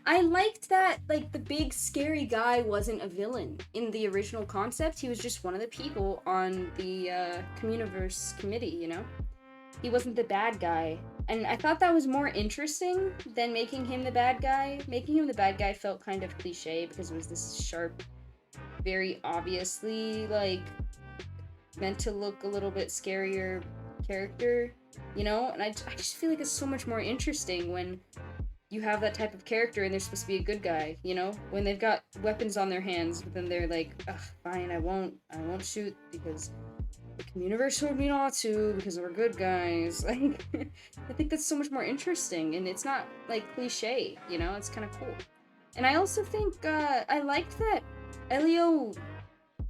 A: I liked that, like, the big scary guy wasn't a villain in the original concept. He was just one of the people on the Communiverse committee, you know? He wasn't the bad guy. And I thought that was more interesting than making him the bad guy. Making him the bad guy felt kind of cliche because it was this sharp, very obviously, like, meant to look a little bit scarier character, you know? And I just feel like it's so much more interesting when you have that type of character and they're supposed to be a good guy, you know? When they've got weapons on their hands, but then they're like, ugh, fine, I won't shoot because the Communiverse told me not to because we're good guys. Like, I think that's so much more interesting, and it's not, like, cliche, you know? It's kind of cool. And I also think, I liked that Elio,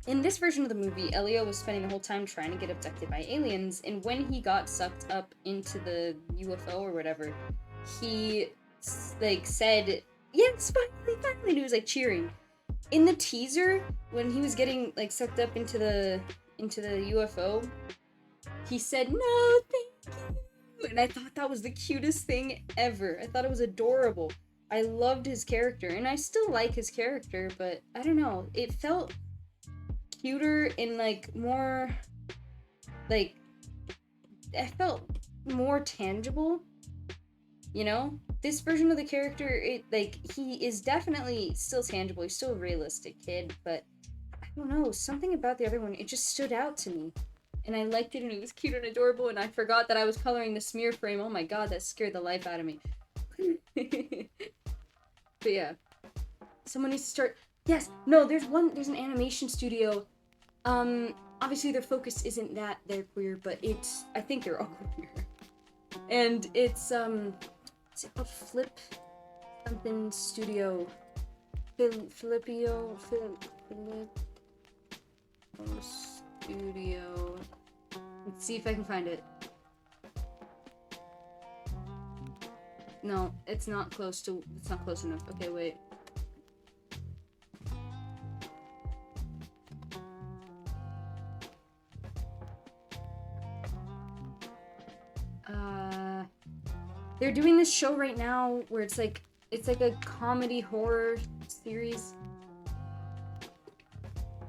A: in this version of the movie, Elio was spending the whole time trying to get abducted by aliens, and when he got sucked up into the UFO or whatever, he, like, said, yes, finally, and he was, like, cheering. In the teaser, when he was getting, like, sucked up into the UFO, he said, no, thank you, and I thought that was the cutest thing ever. I thought it was adorable. I loved his character, and I still like his character, but I don't know, it felt cuter and, like, more, like, I felt more tangible, you know? This version of the character, it, like, he is definitely still tangible, he's still a realistic kid, but I don't know, something about the other one, it just stood out to me. And I liked it, and it was cute and adorable, and I forgot that I was coloring the smear frame. Oh my god, that scared the life out of me. But yeah. Someone needs to start... Yes! No, there's an animation studio. Obviously their focus isn't that they're queer, but it's... I think they're all queer. And it's, is it called Flip? Something Studio. Philippio... Studio. Let's see if I can find it. No, it's not close enough. Okay, wait. They're doing this show right now where it's like a comedy horror series.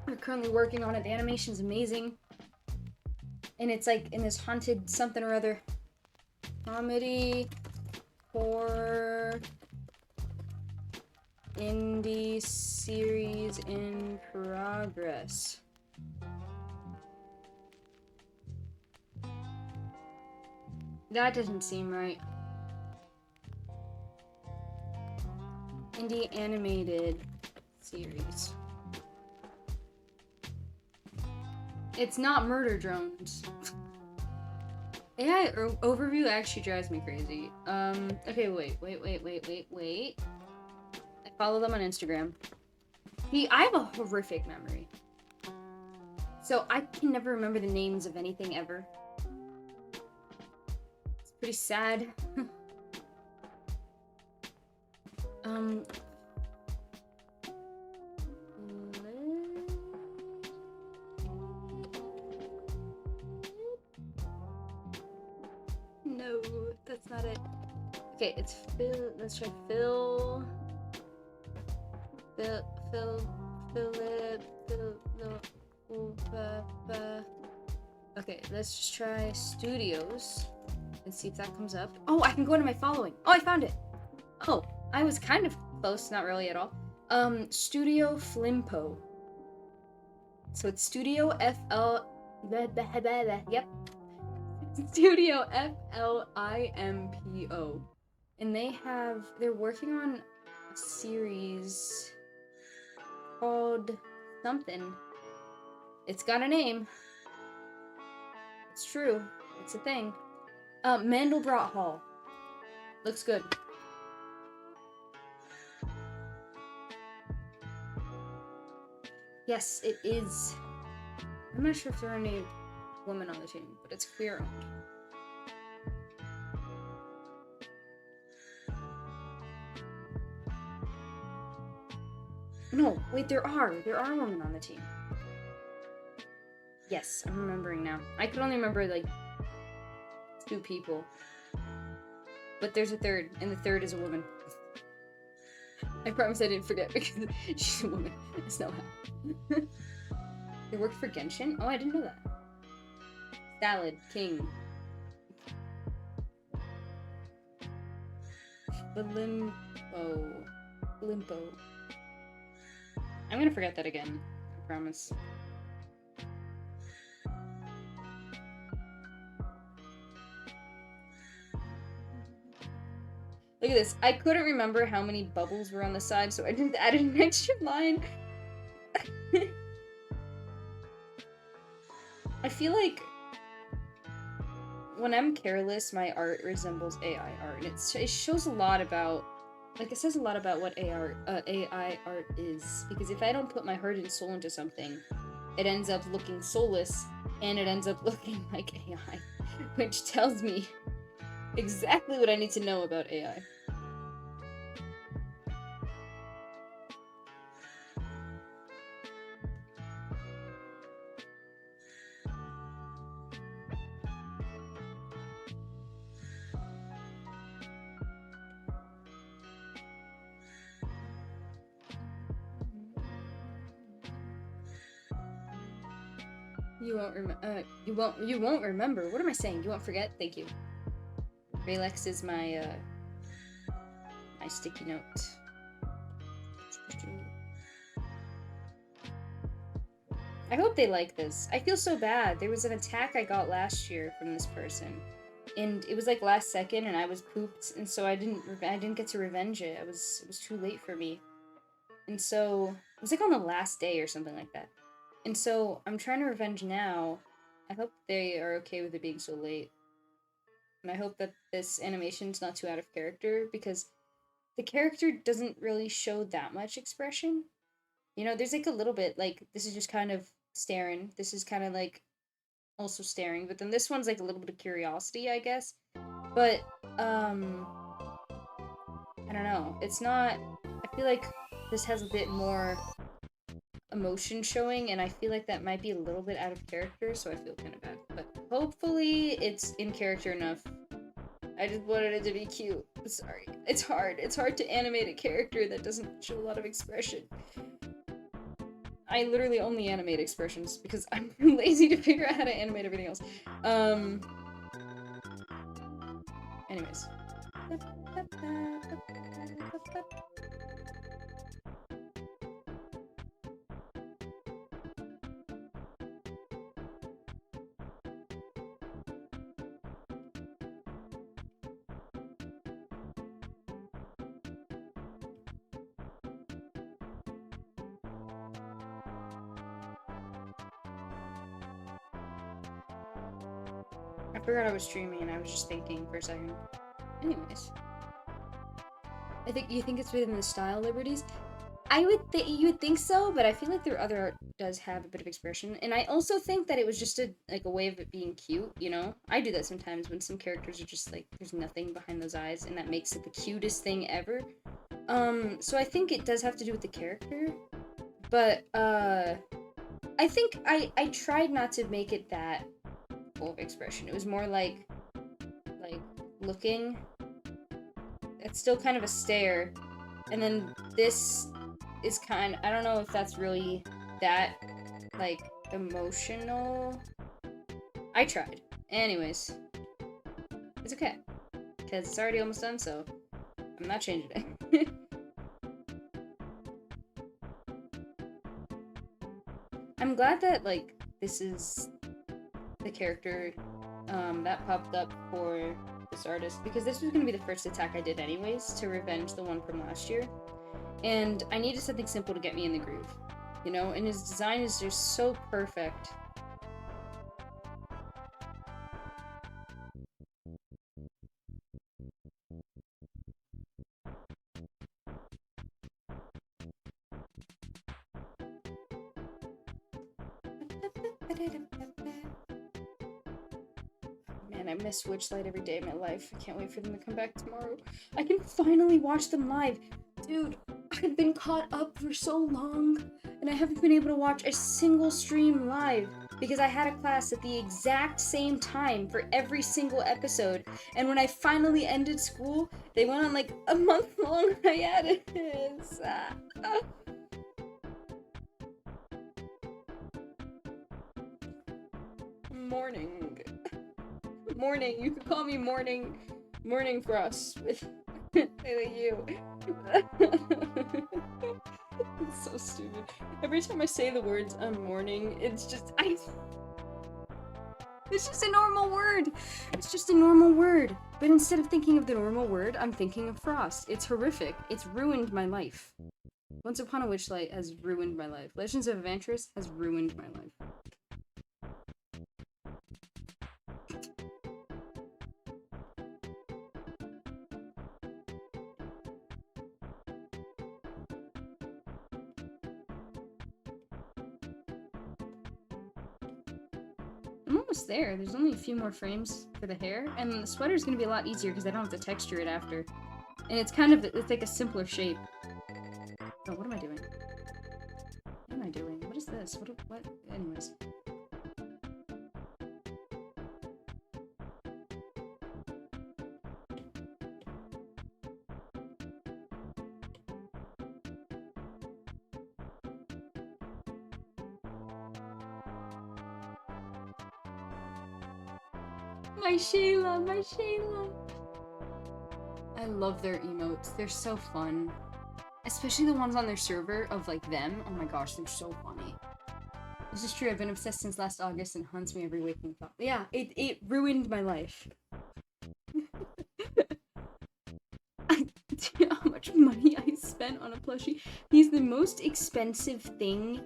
A: We're currently working on it. The animation's amazing. And it's like in this haunted something or other. Comedy horror indie series in progress. That doesn't seem right. Indie animated series. It's not Murder Drones. AI overview actually drives me crazy. Okay, wait. I follow them on Instagram. See, I have a horrific memory. So I can never remember the names of anything ever. It's pretty sad. No, that's not it. Okay, it's Phil. Let's try Phil. Okay, let's just try studios and see if that comes up. Oh, I can go into my following. Oh, I found it. Oh, I was kind of close, not really at all. Studio Flimpo. So it's Studio FL. Yep. Studio FLIMPO. And they're working on a series called something. It's got a name. It's true. It's a thing. Mandelbrot Hall. Looks good. Yes, it is. I'm not sure if there are any women on the team, but it's queer owned. No, wait, there are women on the team. Yes, I'm remembering now. I could only remember like 2 people. But there's a third, and the third is a woman. I promise I didn't forget because she's a woman. It's no how. They worked for Genshin? Oh, I didn't know that. Salad King. Limpo. I'm gonna forget that again. I promise. Look at this. I couldn't remember how many bubbles were on the side, so I just added an extra line. I feel like when I'm careless, my art resembles AI art. It shows a lot about, like, it says a lot about what AI art is. Because if I don't put my heart and soul into something, it ends up looking soulless, and it ends up looking like AI, which tells me exactly what I need to know about AI. You won't remember. What am I saying? You won't forget? Thank you. Raylex is my my sticky note. I hope they like this. I feel so bad. There was an attack I got last year from this person, and it was like last second, and I was pooped, and so I didn't get to revenge it. It was too late for me, and so it was like on the last day or something like that. And so I'm trying to revenge now. I hope they are okay with it being so late. And I hope that this animation's not too out of character, because the character doesn't really show that much expression. You know, there's like a little bit, like, this is just kind of staring. This is kind of like also staring, but then this one's like a little bit of curiosity, I guess. But I don't know. It's not. I feel like this has a bit more emotion showing, and I feel like that might be a little bit out of character, so I feel kind of bad. But hopefully, it's in character enough. I just wanted it to be cute. Sorry. It's hard. It's hard to animate a character that doesn't show a lot of expression. I literally only animate expressions because I'm lazy to figure out how to animate everything else. Anyways. I forgot I was streaming and I was just thinking for a second. Anyways. You think it's within the style liberties? You would think so, but I feel like their other art does have a bit of expression, and I also think that it was just a way of it being cute. You know, I do that sometimes when some characters are just like there's nothing behind those eyes, and that makes it the cutest thing ever. So I think it does have to do with the character, but I think I tried not to make it that full of expression. It was more like looking. It's still kind of a stare, and then this is I don't know if that's really that, like, emotional. I tried. Anyways. It's okay. Because it's already almost done, so I'm not changing it. I'm glad that, like, this is the character that popped up for this artist, because this was going to be the first attack I did anyways, to revenge the one from last year. And I needed something simple to get me in the groove, you know? And his design is just so perfect. Man, I miss Witchlight every day of my life. I can't wait for them to come back tomorrow. I can finally watch them live. Dude, I've been caught up for so long, and I haven't been able to watch a single stream live because I had a class at the exact same time for every single episode. And when I finally ended school, they went on like a month-long hiatus. Morning. You could call me Morning Frost with you. It's so stupid. Every time I say the words mourning, it's just it's just a normal word. It's just a normal word. But instead of thinking of the normal word, I'm thinking of Frost. It's horrific. It's ruined my life. Once Upon a Witchlight has ruined my life. Legends of Evantris has ruined my life. I'm almost there. There's only a few more frames for the hair, and the sweater's gonna be a lot easier because I don't have to texture it after. And it's it's like a simpler shape. Oh, what am I doing? What am I doing? What is this? What? Anyways. My Shayla. I love their emotes. They're so fun. Especially the ones on their server of, like, them. Oh my gosh, they're so funny. This is true. I've been obsessed since last August and haunts me every waking thought. Yeah, it ruined my life. Do you know how much money I spent on a plushie? He's the most expensive thing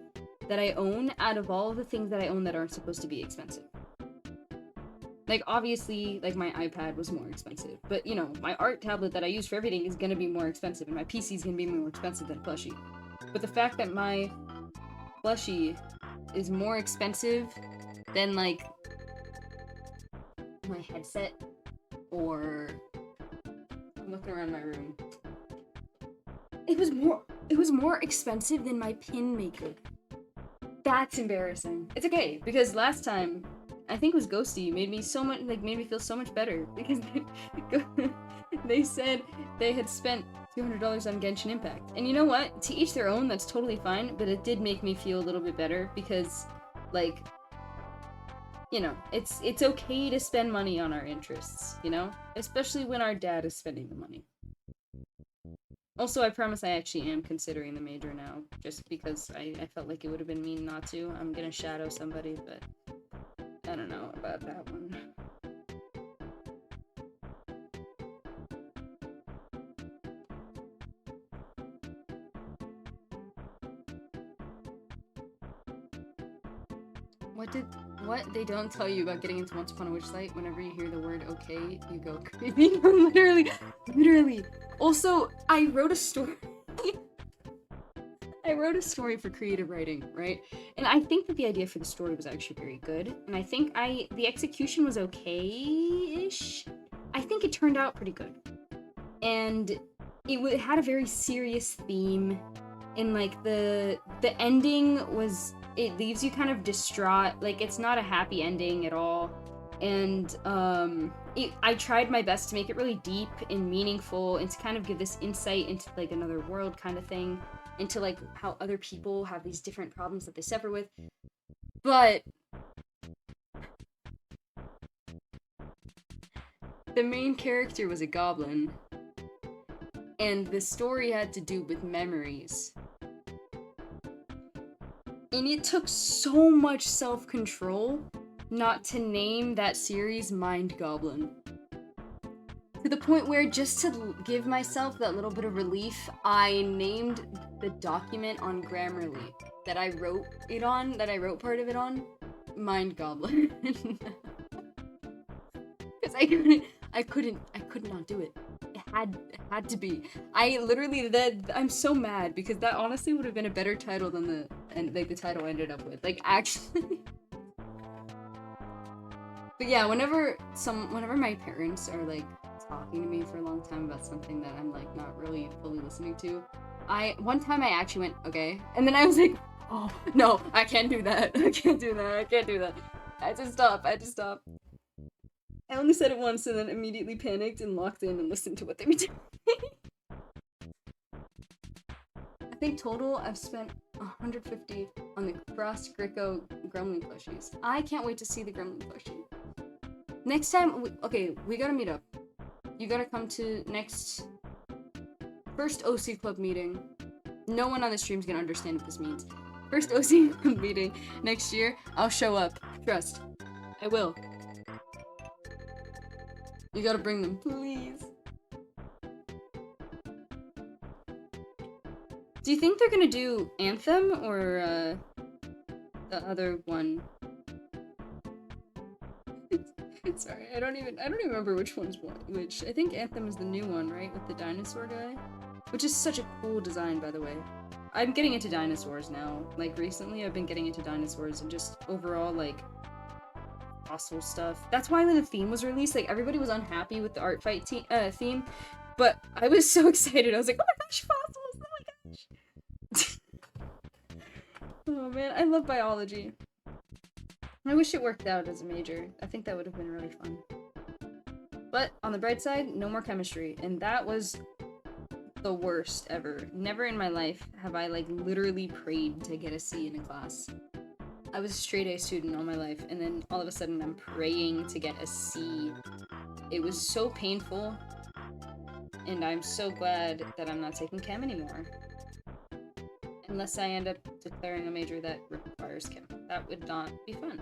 A: that I own out of all of the things that I own that aren't supposed to be expensive. Like, obviously, like, my iPad was more expensive. But, you know, my art tablet that I use for everything is gonna be more expensive, and my PC is gonna be more expensive than a plushie. But the fact that my plushie is more expensive than, like, my headset, or... I'm looking around my room. It was more expensive than my pin maker. That's embarrassing. It's okay, because last time, I think it was Ghosty, made me feel so much better, because they said they had spent $200 on Genshin Impact. And you know what? To each their own, that's totally fine, but it did make me feel a little bit better, because, like, you know, it's okay to spend money on our interests, you know? Especially when our dad is spending the money. Also, I promise I actually am considering the major now, just because I felt like it would have been mean not to. I'm gonna shadow somebody, but I don't know about that one. What they don't tell you about getting into Once Upon a Witch Site, whenever you hear the word okay, you go crazy. Literally. Also, I wrote a story. I wrote a story for creative writing, right? And I think that the idea for the story was actually very good. And I think the execution was okay-ish. I think it turned out pretty good. And it had a very serious theme. And, like, the ending was... It leaves you kind of distraught. Like, it's not a happy ending at all. And, I tried my best to make it really deep and meaningful and to kind of give this insight into, like, another world kind of thing. Into, like, how other people have these different problems that they suffer with. But the main character was a goblin. And the story had to do with memories. And it took so much self-control not to name that series Mind Goblin. To the point where, just to give myself that little bit of relief, I named the document on Grammarly that I wrote part of it on, Mind Goblin. Because I could not do it. It had to be. I'm so mad, because that honestly would have been a better title than the title I ended up with. Like, actually. But yeah, whenever my parents are, like, talking to me for a long time about something that I'm, like, not really fully listening to, one time I actually went, okay, and then I was like, oh, no, I can't do that. I can't do that. I had to stop. I only said it once and then immediately panicked and locked in and listened to what they were doing. I think total I've spent $150 on the Frost Gricko Gremlin plushies. I can't wait to see the Gremlin plushie. Next time, we gotta meet up. You gotta come to first OC Club meeting. No one on the stream's gonna understand what this means. First OC Club meeting next year, I'll show up. Trust. I will. You gotta bring them, please. Do you think they're gonna do Anthem or the other one? Sorry, I don't even remember which one's which. I think Anthem is the new one, right? With the dinosaur guy? Which is such a cool design, by the way. I'm getting into dinosaurs now. Like, recently I've been getting into dinosaurs and just overall, like, fossil stuff. That's why when the theme was released, like, everybody was unhappy with the art fight theme, but I was so excited. I was like, oh my gosh, fossils! Oh my gosh! Oh man, I love biology. I wish it worked out as a major. I think that would have been really fun. But on the bright side, no more chemistry, and that was the worst ever. Never in my life have I, like, literally prayed to get a C in a class. I was a straight A student all my life, and then all of a sudden I'm praying to get a C. It was so painful, and I'm so glad that I'm not taking chem anymore. Unless I end up declaring a major that requires chem. That would not be fun.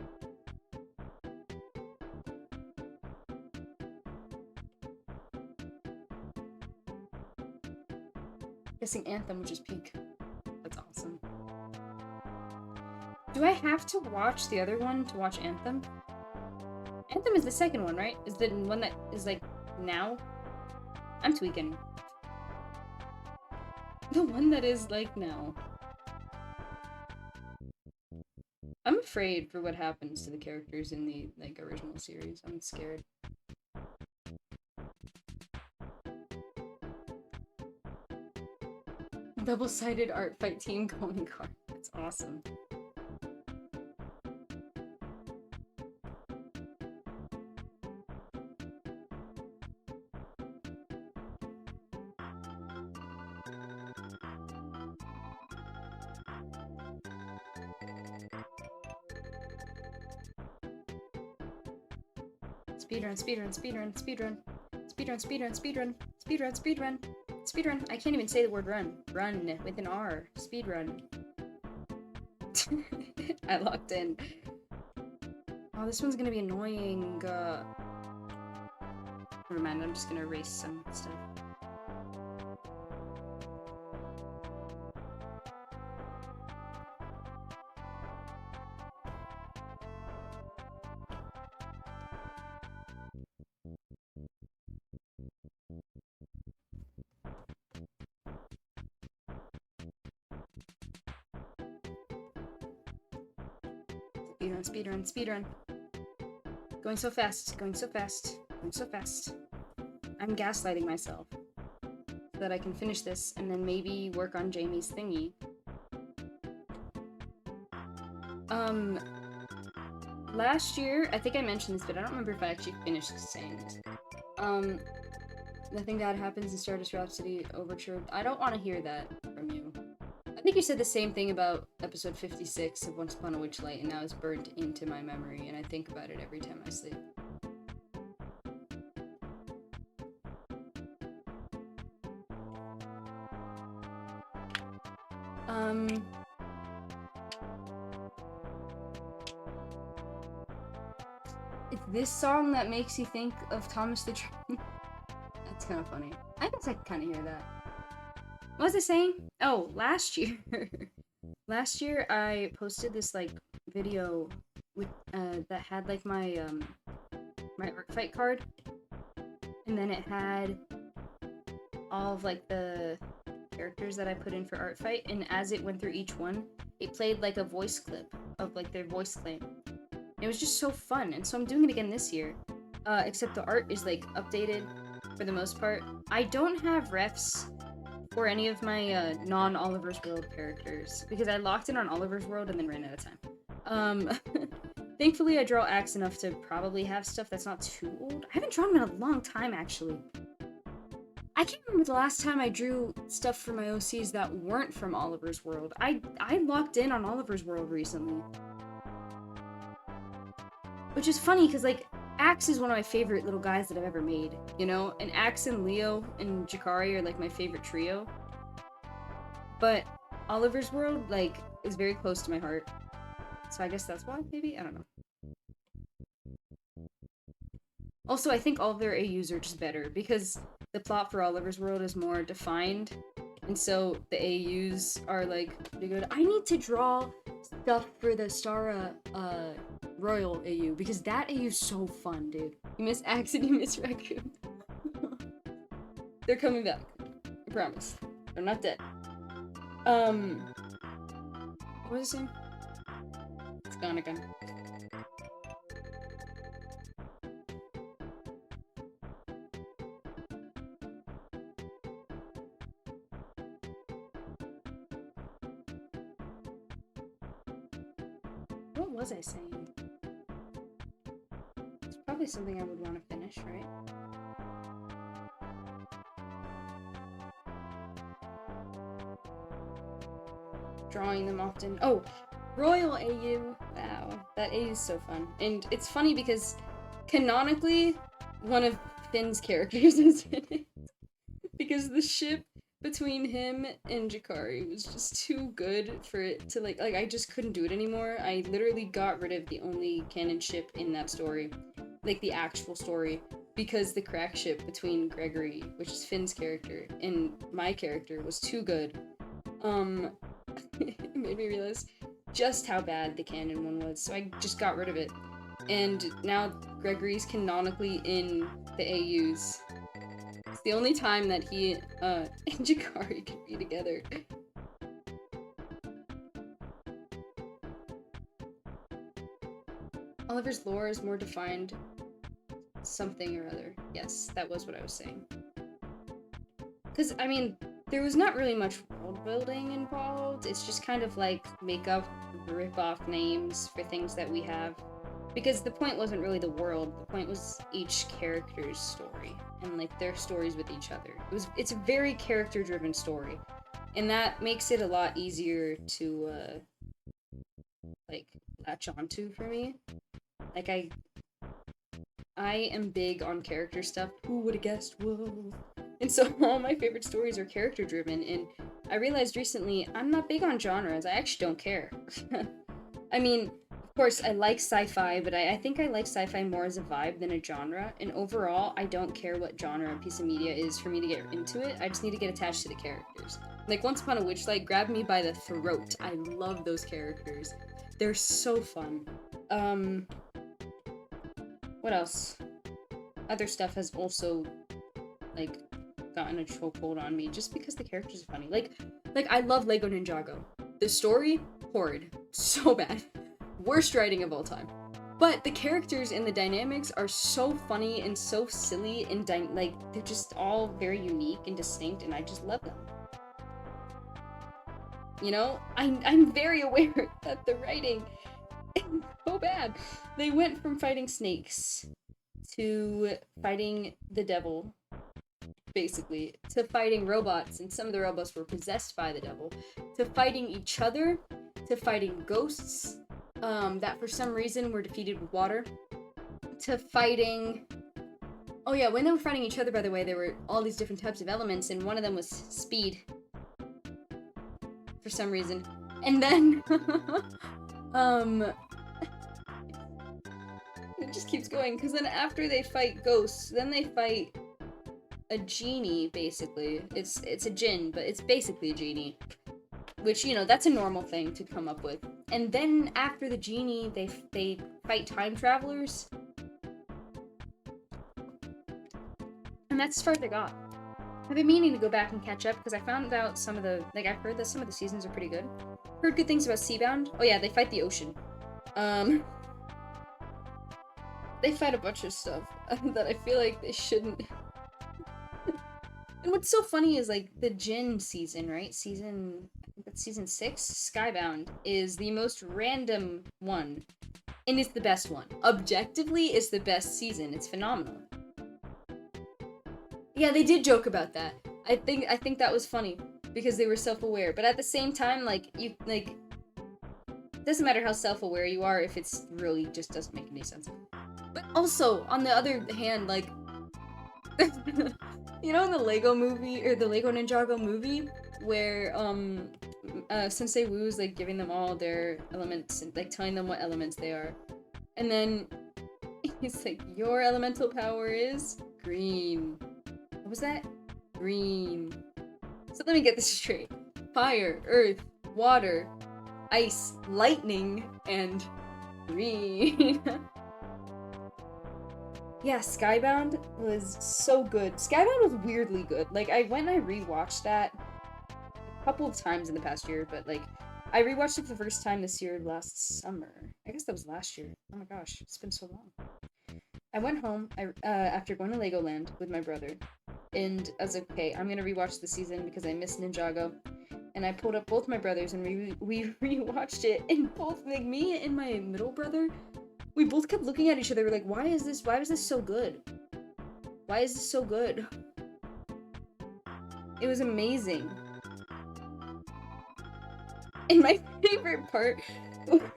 A: Guessing Anthem, which is peak. That's awesome. Do I have to watch the other one to watch Anthem? Anthem is the second one, right? Is the one that is, like, now? I'm tweaking. The one that is, like, now. I'm afraid for what happens to the characters in the like original series. I'm scared. Double-sided art fight team going card. That's awesome. Speedrun, speedrun, speedrun, speedrun. Speedrun, speedrun, speedrun, speedrun, speedrun. Speedrun. I can't even say the word run. Run with an R. Speedrun. I locked in. Oh, this one's gonna be annoying. Never mind, I'm just gonna erase some stuff. Speedrun, speedrun, speedrun. Going so fast, going so fast, going so fast. I'm gaslighting myself so that I can finish this and then maybe work on Jamie's thingy. Last year, I think I mentioned this, but I don't remember if I actually finished saying this. Nothing bad happens in Stardust Rhapsody Overture. I don't want to hear that from you. I think you said the same thing about episode 56 of Once Upon a Witchlight, and now it's burnt into my memory, and I think about it every time I sleep. It's this song that makes you think of Thomas the Train. That's kind of funny. I guess I can kind of hear that. What was I saying? Oh, last year. Last year I posted this like video with that had like my my art fight card, and then it had all of like the characters that I put in for art fight, and as it went through each one, it played like a voice clip of like their voice claim. It was just so fun, and so I'm doing it again this year. Except the art is like updated for the most part. I don't have refs for any of my non-Oliver's World characters because I locked in on Oliver's World and then ran out of time. Thankfully I draw Axe enough to probably have stuff that's not too old. I haven't drawn them in a long time actually. I can't remember the last time I drew stuff for my OCs that weren't from Oliver's World. I locked in on Oliver's World recently. Which is funny because like Axe is one of my favorite little guys that I've ever made, you know? And Axe and Leo and Jakari are like my favorite trio. But Oliver's World, like, is very close to my heart. So I guess that's why, maybe? I don't know. Also, I think all of their AUs are just better because the plot for Oliver's World is more defined. And so the AUs are like pretty good. I need to draw stuff for the Stara Royal AU because that AU is so fun, dude. You miss Axe and you miss Raccoon. They're coming back. I promise. They're not dead. What was it saying? It's gone again. What was I saying? It's probably something I would want to finish, right? Drawing them often. Oh, Royal AU. Wow, that AU is so fun. And it's funny because canonically, one of Finn's characters is in it. Because the ship between him and Jakari was just too good for it to like I just couldn't do it anymore. I literally got rid of the only canon ship in that story, like the actual story, because the crack ship between Gregory, which is Finn's character, and my character was too good. It made me realize just how bad the canon one was, so I just got rid of it. And now Gregory's canonically in the AUs. It's the only time that he and Jakari can be together. Oliver's lore is more defined something or other. Yes, that was what I was saying. Because, I mean, there was not really much world building involved. It's just kind of like make up, rip off names for things that we have. Because the point wasn't really the world, the point was each character's story and like their stories with each other. It's a very character driven story. And that makes it a lot easier to like latch onto for me. Like I am big on character stuff. Who would have guessed? Whoa. And so all my favorite stories are character driven, and I realized recently I'm not big on genres. I actually don't care. I mean, of course, I like sci-fi, but I think I like sci-fi more as a vibe than a genre. And overall, I don't care what genre a piece of media is for me to get into it. I just need to get attached to the characters. Like, Once Upon a Witchlight grabbed me by the throat. I love those characters. They're so fun. What else? Other stuff has also, like, gotten a chokehold on me just because the characters are funny. Like I love Lego Ninjago. The story, horrid. So bad. Worst writing of all time. But the characters and the dynamics are so funny and so silly and like they're just all very unique and distinct, and I just love them. You know, I'm very aware that the writing is so bad. They went from fighting snakes to fighting the devil, basically, to fighting robots, and some of the robots were possessed by the devil, to fighting each other, to fighting ghosts, that for some reason were defeated with water, to fighting... Oh yeah, when they were fighting each other, by the way, there were all these different types of elements, and one of them was speed. For some reason. And then... it just keeps going, because then after they fight ghosts, then they fight a genie, basically. It's a djinn, but it's basically a genie. Which, you know, that's a normal thing to come up with. And then after the genie, they fight time travelers. And that's as far as they got. I've been meaning to go back and catch up because I found out some of the, like, I've heard that some of the seasons are pretty good. Heard good things about Seabound. Oh yeah, they fight the ocean. They fight a bunch of stuff that I feel like they shouldn't. And what's so funny is, like, the Jin season, right? I think that's season 6? Skybound is the most random one. And it's the best one. Objectively, it's the best season. It's phenomenal. Yeah, they did joke about that. I think that was funny. Because they were self-aware. But at the same time, like, it doesn't matter how self-aware you are if it's really just doesn't make any sense. But also, on the other hand, like... you know in the Lego movie, or the Lego Ninjago movie, where, Sensei Wu's, like, giving them all their elements, and, like, telling them what elements they are. And then, he's like, your elemental power is green. What was that? Green. So let me get this straight. Fire, earth, water, ice, lightning, and green. Yeah, Skybound was so good. Skybound was weirdly good. Like, I went and I rewatched that a couple of times in the past year, but, like, I rewatched it for the first time this year last summer. I guess that was last year. Oh my gosh, it's been so long. I went home after going to Legoland with my brother, and I was like, okay, I'm gonna rewatch the season because I miss Ninjago. And I pulled up both my brothers and we rewatched it, and both, like, me and my middle brother, we both kept looking at each other, we're like, why is this so good? Why is this so good? It was amazing. And my favorite part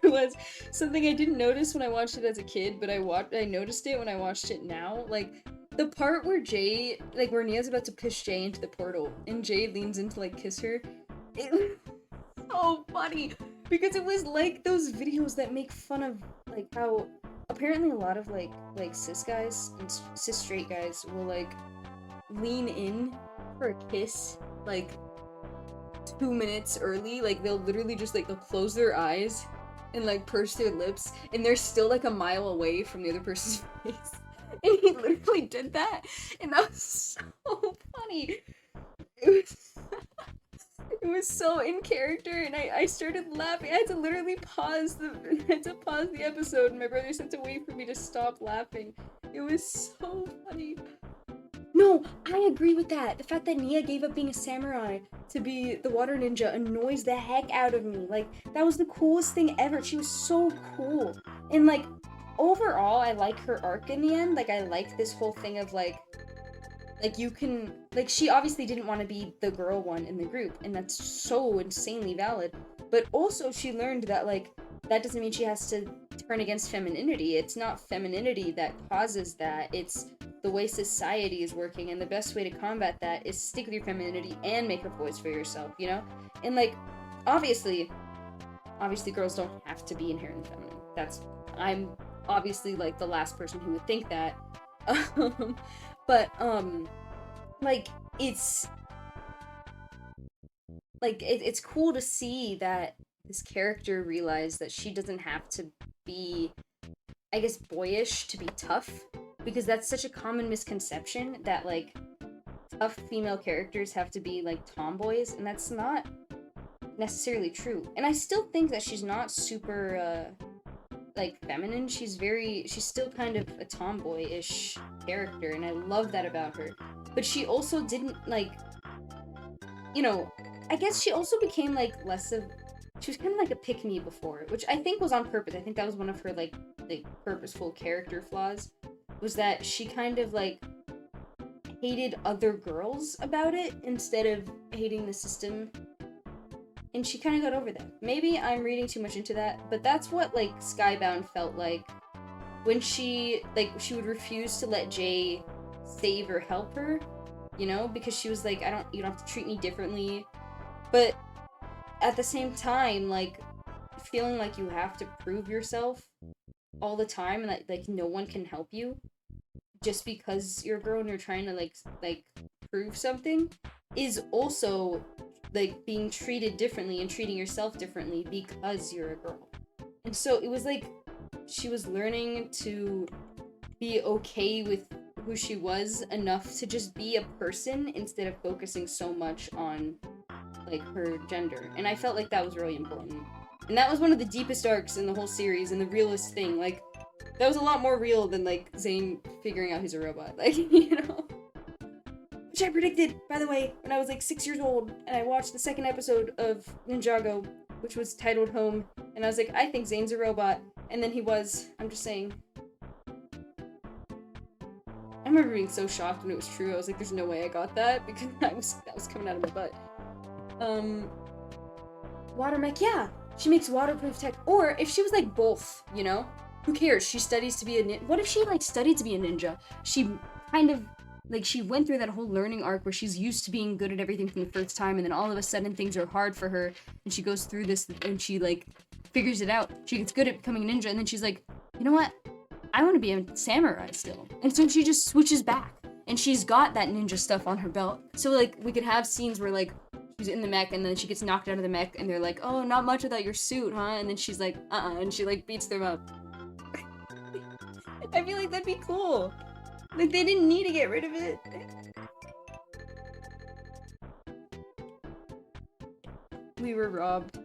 A: was something I didn't notice when I watched it as a kid, but I noticed it when I watched it now. Like, the part where Jay, like, where Nia's about to push Jay into the portal, and Jay leans in to, like, kiss her. It was so funny, because it was like those videos that make fun of, like, how apparently a lot of, like cis guys and cis straight guys will, like, lean in for a kiss, like, 2 minutes early. Like, they'll literally just, like, they'll close their eyes and, like, purse their lips, and they're still, like, a mile away from the other person's face. And he literally did that, and that was so funny. It It was so in character, and I started laughing. I had to literally pause the I had to pause the episode, and my brothers had to wait for me to stop laughing. It was so funny. No, I agree with that. The fact that Nia gave up being a samurai to be the water ninja annoys the heck out of me. Like, that was the coolest thing ever. She was so cool. And, like, overall, I like her arc in the end. Like, I like this whole thing of, like, you can, like, she obviously didn't want to be the girl one in the group, and that's so insanely valid. But also, she learned that, like, that doesn't mean she has to turn against femininity. It's not femininity that causes that. It's the way society is working, and the best way to combat that is stick with your femininity and make a voice for yourself, you know? And, like, obviously girls don't have to be inherently feminine. I'm obviously, like, the last person who would think that. But, like, it's cool to see that this character realized that she doesn't have to be, I guess, boyish to be tough, because that's such a common misconception that, like, tough female characters have to be, like, tomboys, and that's not necessarily true. And I still think that she's not super, like, feminine. She's still kind of a tomboy-ish character, and I love that about her. But she also didn't, like, you know, I guess she also became, like, she was kind of like a pick-me before, which I think was on purpose. I think that was one of her, like purposeful character flaws, was that she kind of, like, hated other girls about it instead of hating the system. And she kind of got over that. Maybe I'm reading too much into that, but that's what, like, Skybound felt like. When she would refuse to let Jay save or help her, you know, because she was like, you don't have to treat me differently. But at the same time, like, feeling like you have to prove yourself all the time, and that, like, no one can help you just because you're a girl and you're trying to, like prove something, is also, like, being treated differently and treating yourself differently because you're a girl. And so it was like she was learning to be okay with who she was enough to just be a person instead of focusing so much on, like, her gender. And I felt like that was really important. And that was one of the deepest arcs in the whole series, and the realest thing. Like, that was a lot more real than, like, Zane figuring out he's a robot. Like, you know? Which I predicted, by the way, when I was, like, 6 years old, and I watched the second episode of Ninjago, which was titled Home, and I was like, I think Zane's a robot. And then he was. I'm just saying. I remember being so shocked when it was true. I was like, there's no way I got that, because that was coming out of my butt. Water mech, yeah. She makes waterproof tech. Or if she was, like, both, you know? Who cares? She studies to be a ninja. What if she, like, studied to be a ninja? She kind of, like, she went through that whole learning arc where she's used to being good at everything from the first time, and then all of a sudden things are hard for her, and she goes through this, and she, like, figures it out. She gets good at becoming a ninja, and then she's like, you know what? I want to be a samurai still. And so she just switches back. And she's got that ninja stuff on her belt. So, like, we could have scenes where, like, she's in the mech, and then she gets knocked out of the mech, and they're like, oh, not much without your suit, huh? And then she's like, and she, like, beats them up. I feel like that'd be cool. Like, they didn't need to get rid of it. We were robbed.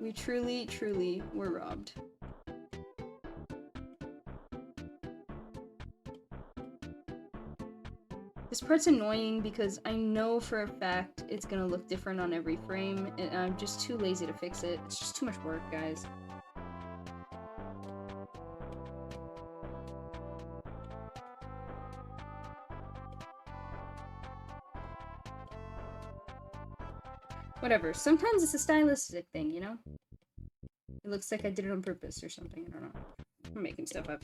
A: We truly, truly were robbed. This part's annoying because I know for a fact it's gonna look different on every frame, and I'm just too lazy to fix it. It's just too much work, guys. Whatever. Sometimes it's a stylistic thing, you know? It looks like I did it on purpose or something. I don't know. I'm making stuff up.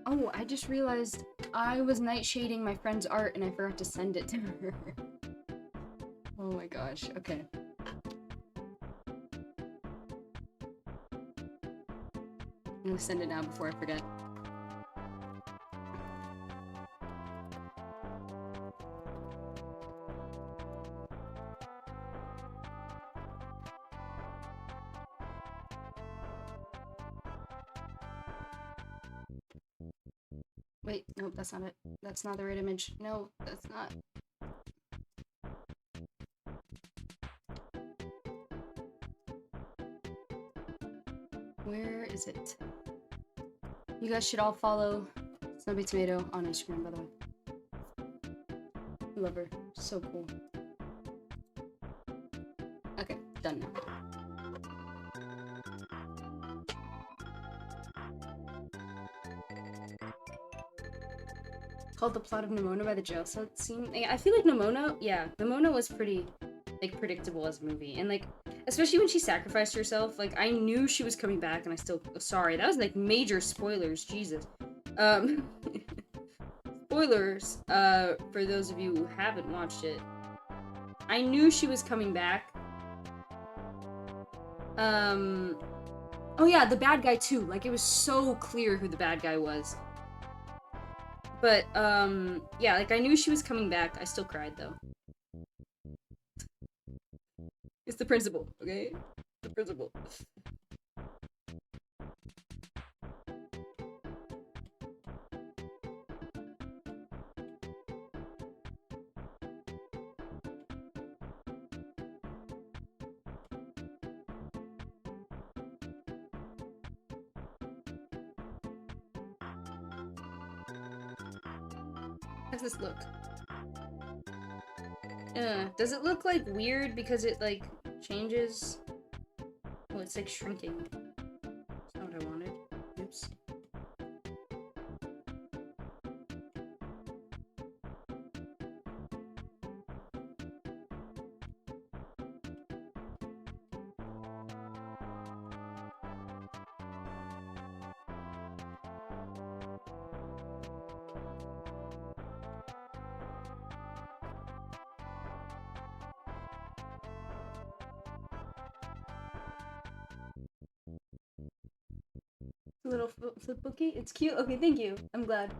A: Oh, I just realized I was nightshading my friend's art and I forgot to send it to her. Oh my gosh, okay. I'm gonna send it now before I forget. Wait, nope, that's not it. That's not the right image. No, that's not. Where is it? You guys should all follow Snubby Tomato on Instagram, by the way. Love her. So cool. Okay, done now. Called The Plot of Nimona by the jail cell scene. I feel like Nimona was pretty, like, predictable as a movie. And, like, especially when she sacrificed herself, like, I knew she was coming back, and I still, sorry, that was, like, major spoilers, Jesus. Spoilers, for those of you who haven't watched it. I knew she was coming back. Oh yeah, the bad guy too, like, it was so clear who the bad guy was. But, yeah, like, I knew she was coming back. I still cried, though. It's the principal, okay? The principal. How does this look? Does it look, like, weird because it, like, changes? Oh, it's, like, shrinking. That's not what I wanted. Oops. Little flip bookie? It's cute. Okay, thank you. I'm glad.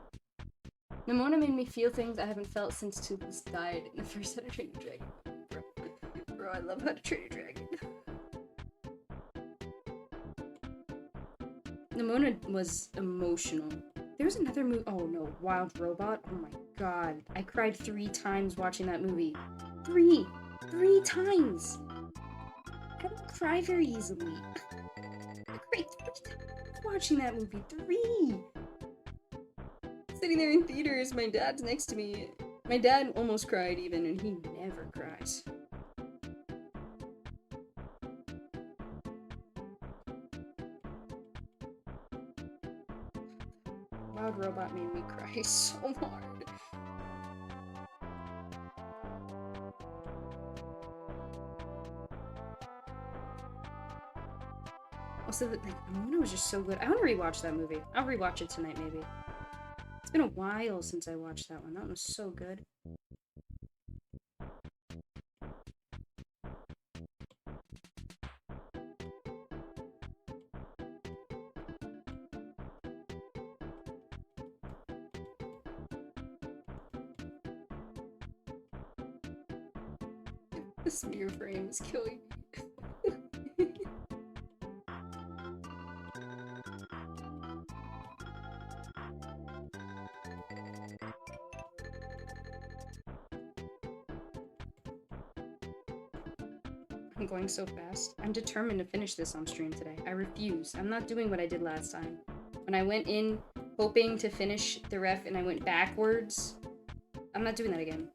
A: Nimona made me feel things I haven't felt since Toothless died in the first How to Train Your Dragon. Bro, I love How to Train Your Dragon. Nimona was emotional. There was another movie. Oh no, Wild Robot. Oh my god. I cried 3 times watching that movie. 3 times! I don't cry very easily. I cried 3 times watching that movie. 3! Sitting there in theaters, my dad's next to me. My dad almost cried even, and he never cries. Wild Robot made me cry so hard. Also, like, Nimona was just so good. I want to rewatch that movie. I'll rewatch it tonight, maybe. It's been a while since I watched that one. That one was so good. This mirror frame is killing me. I'm going so fast. I'm determined to finish this on stream today. I refuse. I'm not doing what I did last time. When I went in hoping to finish the ref and I went backwards, I'm not doing that again.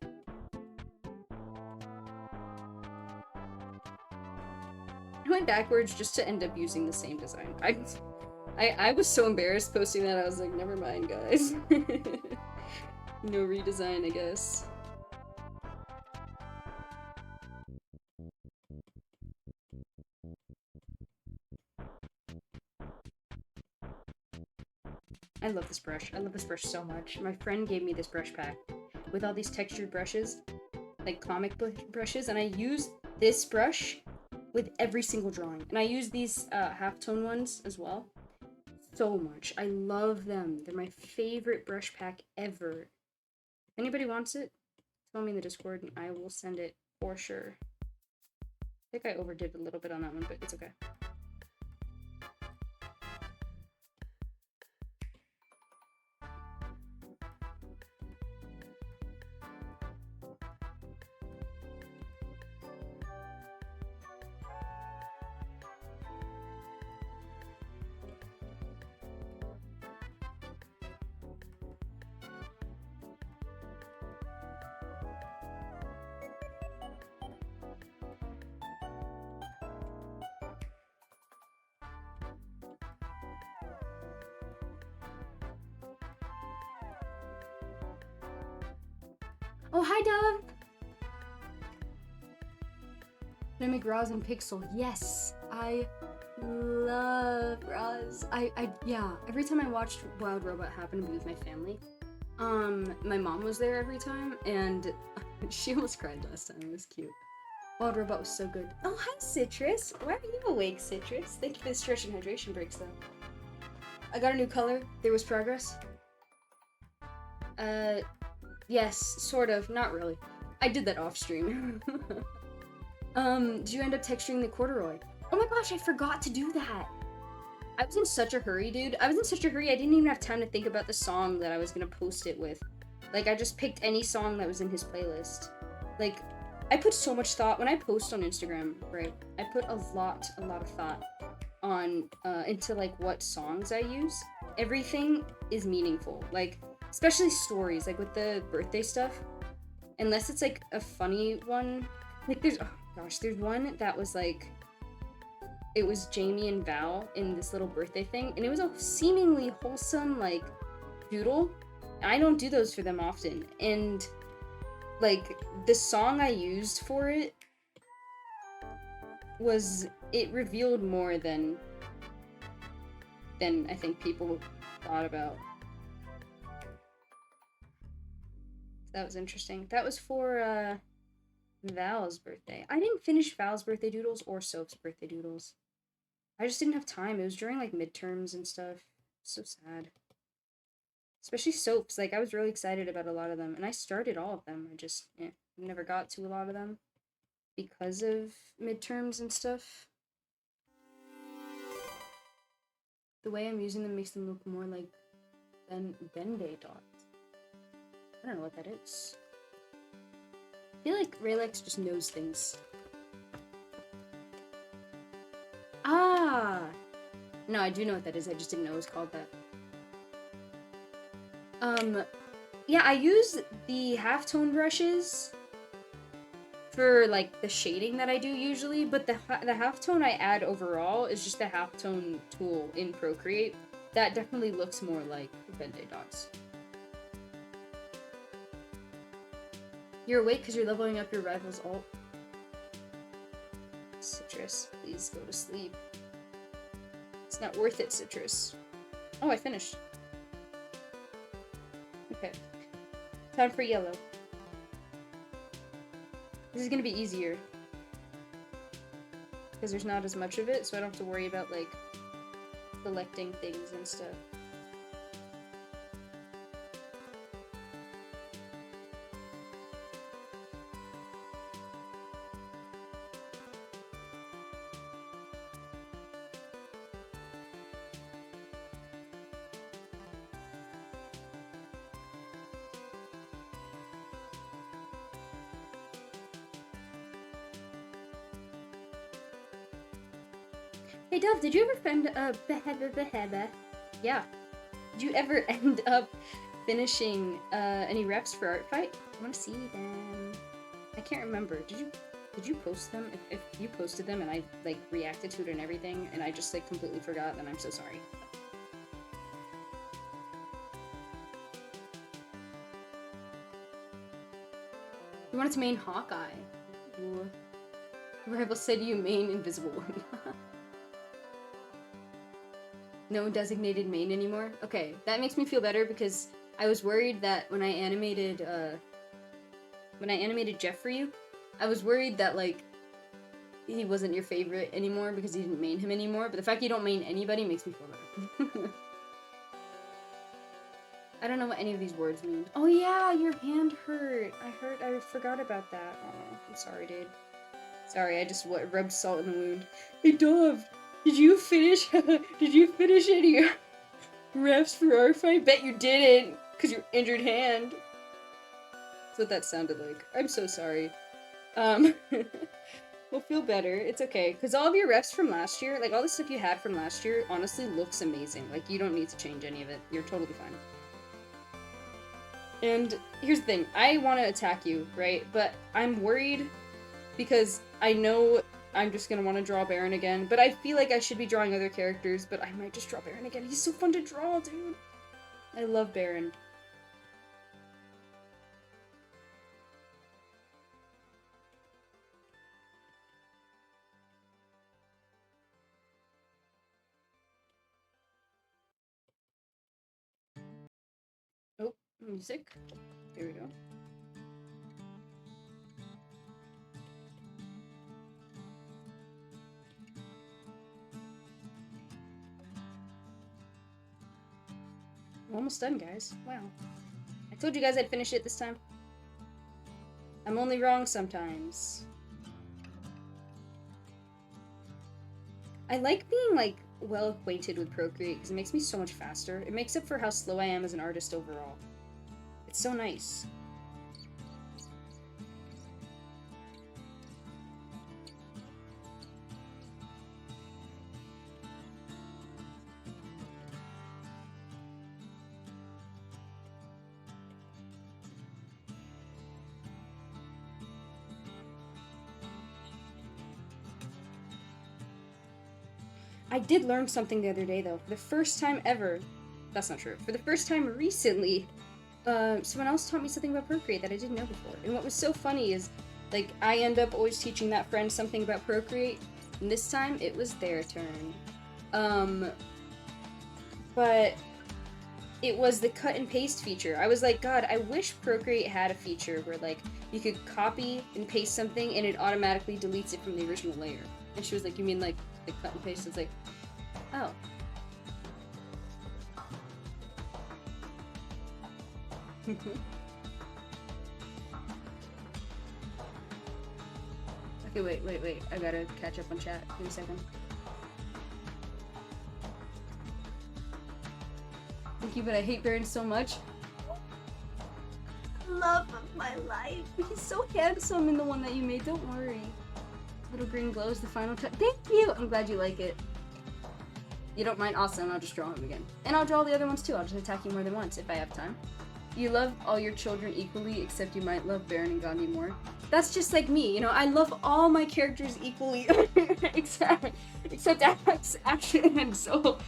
A: I went backwards just to end up using the same design. I was so embarrassed posting that. I was like, never mind, guys. No redesign, I guess. I love this brush. I love this brush so much. My friend gave me this brush pack with all these textured brushes, like comic book brushes, and I use this brush with every single drawing. And I use these halftone ones as well. so much. I love them. They're my favorite brush pack ever. If anybody wants it, tell me in the Discord and I will send it for sure. I think I overdid a little bit on that one, but it's okay. Oh, hi, Dove! Can I make Roz and Pixel? Yes! I love Roz. Yeah, every time I watched Wild Robot happen to be with my family, my mom was there every time, and she almost cried last time. It was cute. Wild Robot was so good. Oh, hi, Citrus! Why are you awake, Citrus? Thank you for the stretch and hydration breaks, though. I got a new color. There was progress. Yes, sort of. Not really. I did that off stream. Did you end up texturing the corduroy? Oh my gosh, I forgot to do that. I was in such a hurry, dude. I was in such a hurry, I didn't even have time to think about the song that I was gonna post it with. Like, I just picked any song that was in his playlist. Like, I put so much thought, when I post on Instagram, right, I put a lot of thought on, into, like, what songs I use. Everything is meaningful. Like, especially stories, like with the birthday stuff. Unless it's like a funny one. Like there's, oh gosh, there's one that was like, it was Jamie and Val in this little birthday thing. And it was a seemingly wholesome, like, doodle. I don't do those for them often. And like, the song I used for it it revealed more than I think people thought about. That was interesting. That was for, Val's birthday. I didn't finish Val's birthday doodles or Soap's birthday doodles. I just didn't have time. It was during, like, midterms and stuff. So sad. Especially Soap's. Like, I was really excited about a lot of them. And I started all of them. I just, never got to a lot of them. Because of midterms and stuff. The way I'm using them makes them look more like Ben-Day dots. I don't know what that is. I feel like Raylex just knows things. Ah! No, I do know what that is. I just didn't know it was called that. Yeah, I use the halftone brushes for, like, the shading that I do usually, but the halftone I add overall is just the halftone tool in Procreate. That definitely looks more like Ben-Day dots. You're awake because you're leveling up your rival's ult. Citrus, please go to sleep. It's not worth it, Citrus. Oh, I finished. Okay. Time for yellow. This is gonna be easier. Because there's not as much of it, so I don't have to worry about, like, selecting things and stuff. Hey Dove, did you ever yeah. Did you ever end up finishing any reps for Art Fight? I want to see them. I can't remember. Did you post them? If you posted them and I, like, reacted to it and everything and I just, like, completely forgot, then I'm so sorry. You wanted to main Hawkeye. Ooh. Rival said you main Invisible Woman. No designated main anymore? Okay, that makes me feel better because I was worried that when I animated Jeff for you, I was worried that, like, he wasn't your favorite anymore because you didn't main him anymore, but the fact you don't main anybody makes me feel better. I don't know what any of these words mean. Oh yeah, your hand hurt. I forgot about that. Oh, I'm sorry, dude. Sorry, I just rubbed salt in the wound. Hey, Dove, did you finish? Did you finish any refs for our fight? Bet you didn't, cause your injured hand. That's what that sounded like. I'm so sorry. We'll feel better. It's okay, cause all of your refs from last year, like all the stuff you had from last year, honestly looks amazing. Like you don't need to change any of it. You're totally fine. And here's the thing, I want to attack you, right? But I'm worried because I know I'm just gonna want to draw Baron again, but I feel like I should be drawing other characters, but I might just draw Baron again. He's so fun to draw, dude. I love Baron. Oh, music. Here we go. I'm almost done, guys. Wow. I told you guys I'd finish it this time. I'm only wrong sometimes. I like being, like, well acquainted with Procreate because it makes me so much faster. It makes up for how slow I am as an artist overall. It's so nice. I did learn something the other day, though. For the first time ever, that's not true. For the first time recently, someone else taught me something about Procreate that I didn't know before. And what was so funny is, like, I end up always teaching that friend something about Procreate, and this time it was their turn. But it was the cut and paste feature. I was like, God, I wish Procreate had a feature where, like, you could copy and paste something and it automatically deletes it from the original layer. And she was like, you mean, like, the cut and paste? It's like, oh. Okay, wait. I gotta catch up on chat. Give me a second. Thank you, but I hate Baron so much. Love of my life. He's so handsome in the one that you made, don't worry. Little green glow is the final touch. Thank you! I'm glad you like it. You don't mind? Awesome, I'll just draw him again. And I'll draw the other ones too. I'll just attack you more than once if I have time. You love all your children equally, except you might love Baron and Gandhi more. That's just like me, you know, I love all my characters equally, except Alex, Action, and Soul,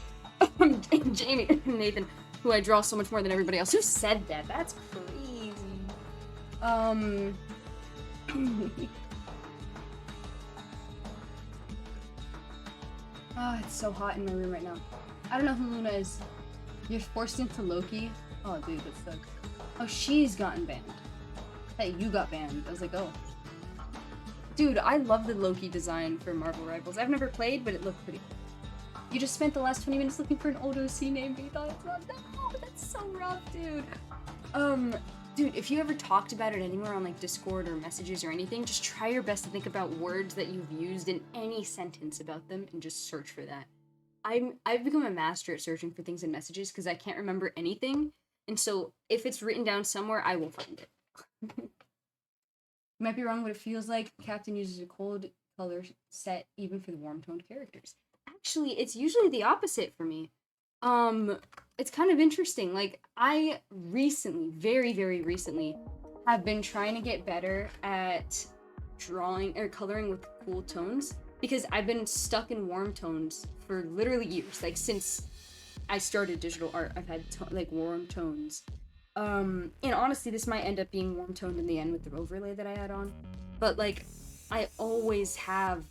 A: and Jamie, and Nathan, who I draw so much more than everybody else. Who said that? That's crazy. Oh, it's so hot in my room right now. I don't know who Luna is. You're forced into Loki? Oh, dude, that sucks. Oh, she's gotten banned. Hey, you got banned. I was like, oh. Dude, I love the Loki design for Marvel Rivals. I've never played, but it looked pretty cool. You just spent the last 20 minutes looking for an old OC name, but you thought it's not that. Oh, that's so rough, dude. Dude, if you ever talked about it anywhere on, like, Discord or messages or anything, just try your best to think about words that you've used in any sentence about them and just search for that. I've become a master at searching for things in messages because I can't remember anything, and so if it's written down somewhere, I will find it. You might be wrong, but it feels like Captain uses a cold color set even for the warm-toned characters. Actually, it's usually the opposite for me. It's kind of interesting. Like, I recently, very, very recently, have been trying to get better at drawing or coloring with cool tones because I've been stuck in warm tones for literally years. Like, since I started digital art, I've had like warm tones. And honestly, this might end up being warm toned in the end with the overlay that I had on. But like, I always have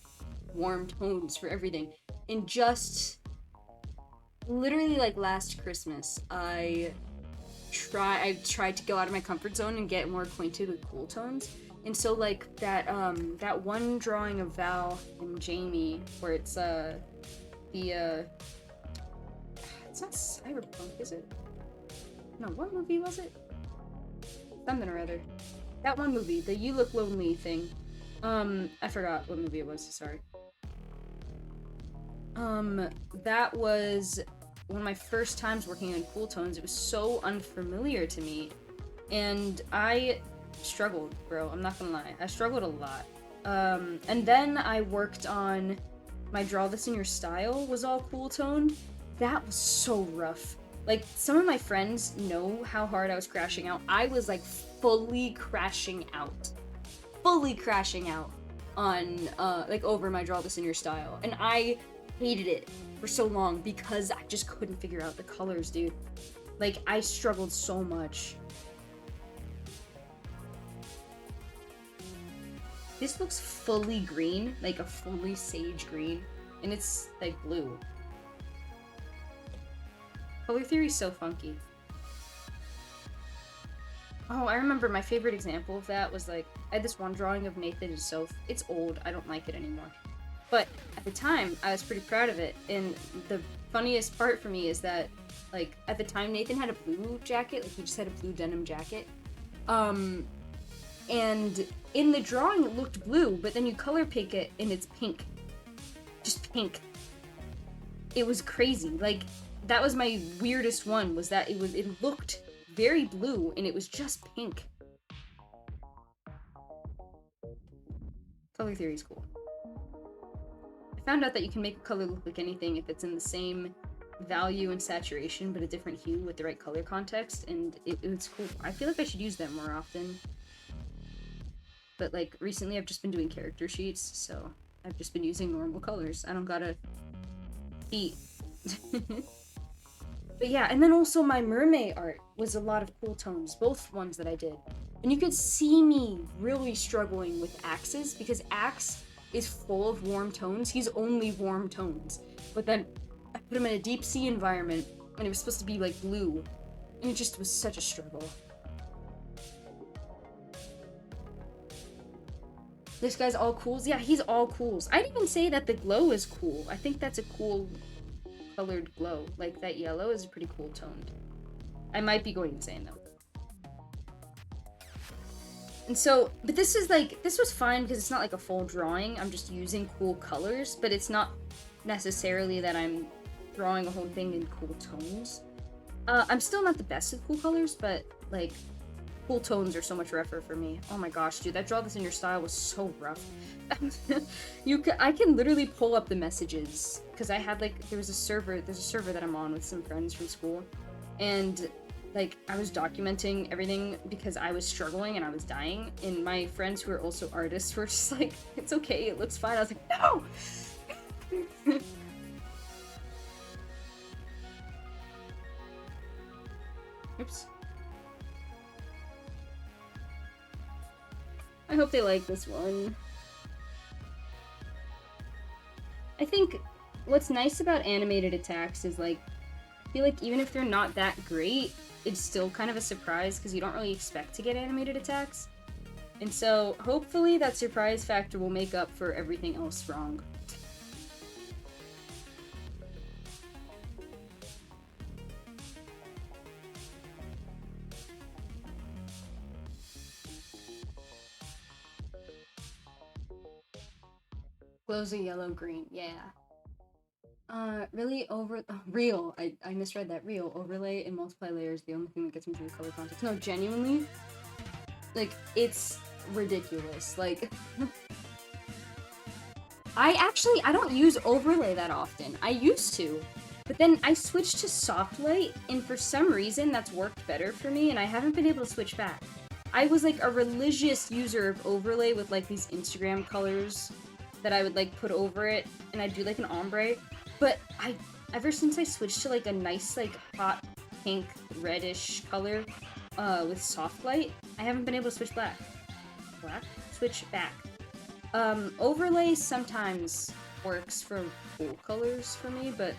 A: warm tones for everything. And just literally like last Christmas, I tried to go out of my comfort zone and get more acquainted with cool tones. And so like that one drawing of Val and Jamie where it's it's not cyberpunk, is it? No, what movie was it? Something or other. That one movie, the You Look Lonely thing. I forgot what movie it was, sorry. That was one of my first times working on cool tones. It was so unfamiliar to me. And I struggled, bro. I'm not gonna lie. I struggled a lot. And then I worked on my Draw This in Your Style was all cool toned. That was so rough. Like, some of my friends know how hard I was crashing out. I was like fully crashing out. Fully crashing out on like over my Draw This in Your Style. And I hated it for so long because I just couldn't figure out the colors, dude. Like, I struggled so much. This looks fully green, like a fully sage green, and it's like blue. Color theory's so funky. Oh, I remember my favorite example of that was like, I had this one drawing of Nathan and Soph. It's old, I don't like it anymore. But at the time, I was pretty proud of it, and the funniest part for me is that, like, at the time Nathan had a blue jacket, like he just had a blue denim jacket. And in the drawing it looked blue, but then you color pick it and it's pink. Just pink. It was crazy. Like, that was my weirdest one, was that it looked very blue and it was just pink. Color theory is cool. I found out that you can make a color look like anything if it's in the same value and saturation but a different hue with the right color context, and it's cool. I feel like I should use that more often. But, like, recently I've just been doing character sheets, so I've just been using normal colors. I don't gotta cheat. But yeah, and then also my mermaid art was a lot of cool tones, both ones that I did. And you could see me really struggling with Axe's, because Axe is full of warm tones. He's only warm tones. But then I put him in a deep sea environment, and it was supposed to be, like, blue. And it just was such a struggle. This guy's all cools? Yeah, he's all cools. I'd even say that the glow is cool. I think that's a cool colored glow. Like, that yellow is pretty cool toned. I might be going insane, though. And so, but this is like, this was fine because it's not like a full drawing. I'm just using cool colors, but it's not necessarily that I'm drawing a whole thing in cool tones. I'm still not the best at cool colors, but, like, cool tones are so much rougher for me. Oh my gosh, dude, that Draw This in Your Style was so rough. I can literally pull up the messages, because I had, like, there's a server that I'm on with some friends from school, and, like, I was documenting everything because I was struggling and I was dying, and my friends who are also artists were just like, it's okay, it looks fine. I was like, no! Oops. I hope they like this one. I think what's nice about animated attacks is, like, I feel like even if they're not that great, it's still kind of a surprise because you don't really expect to get animated attacks. And so hopefully that surprise factor will make up for everything else wrong. Glows a yellow green, yeah. Really real. I misread that. Real overlay and multiply layers, the only thing that gets me through the color context. No, genuinely, like, it's ridiculous. Like, I don't use overlay that often. I used to, but then I switched to soft light, and for some reason that's worked better for me, and I haven't been able to switch back. I was like a religious user of overlay with, like, these Instagram colors that I would, like, put over it, and I'd do, like, an ombre, but ever since I switched to, like, a nice, like, hot pink reddish color with soft light, I haven't been able to switch switch back. Overlay sometimes works for cool colors for me, but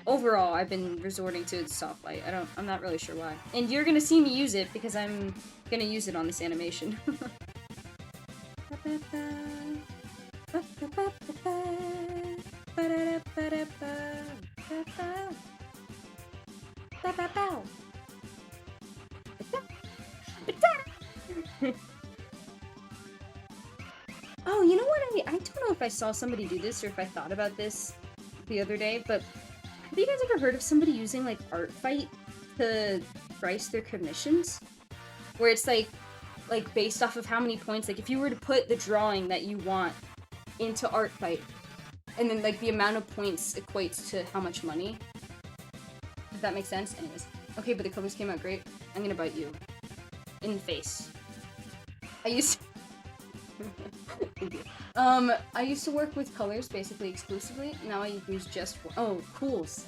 A: overall I've been resorting to soft light. I'm not really sure why. And you're gonna see me use it because I'm gonna use it on this animation. if I saw somebody do this or if I thought about this the other day, but have you guys ever heard of somebody using, like, ArtFight to price their commissions? Where it's, like, based off of how many points, like, if you were to put the drawing that you want into ArtFight, and then, like, the amount of points equates to how much money. If that makes sense? Anyways. Okay, but the colors came out great. I'm gonna bite you. In the face. I used I used to work with colors basically exclusively. Now I use just cools.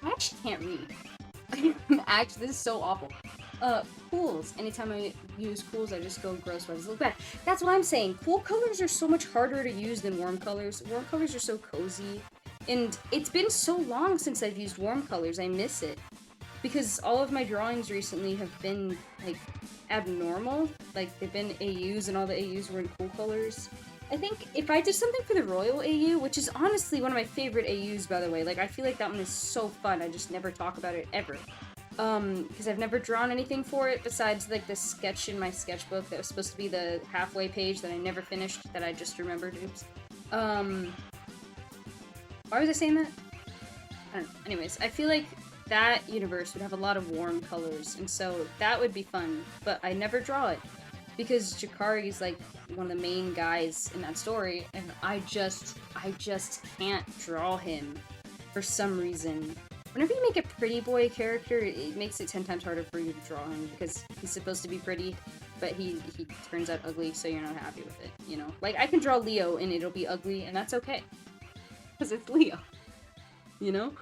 A: I actually can't read. Actually, this is so awful. Cools. Anytime I use cools, I just go gross vibes. Look bad. That's what I'm saying. Cool colors are so much harder to use than warm colors. Warm colors are so cozy. And it's been so long since I've used warm colors. I miss it. Because all of my drawings recently have been, like, abnormal. Like, they've been AUs, and all the AUs were in cool colors. I think if I did something for the Royal AU, which is honestly one of my favorite AUs, by the way, like, I feel like that one is so fun, I just never talk about it, ever. Because I've never drawn anything for it besides, like, the sketch in my sketchbook that was supposed to be the halfway page that I never finished, that I just remembered. Oops. Why was I saying that? I don't know. Anyways, I feel like that universe would have a lot of warm colors, and so that would be fun, but I never draw it, because Jakari is, like, one of the main guys in that story, and I just can't draw him for some reason. Whenever you make a pretty boy character, it makes it 10 times harder for you to draw him, because he's supposed to be pretty, but he turns out ugly, so you're not happy with it, you know? Like, I can draw Leo, and it'll be ugly, and that's okay. Because it's Leo. You know?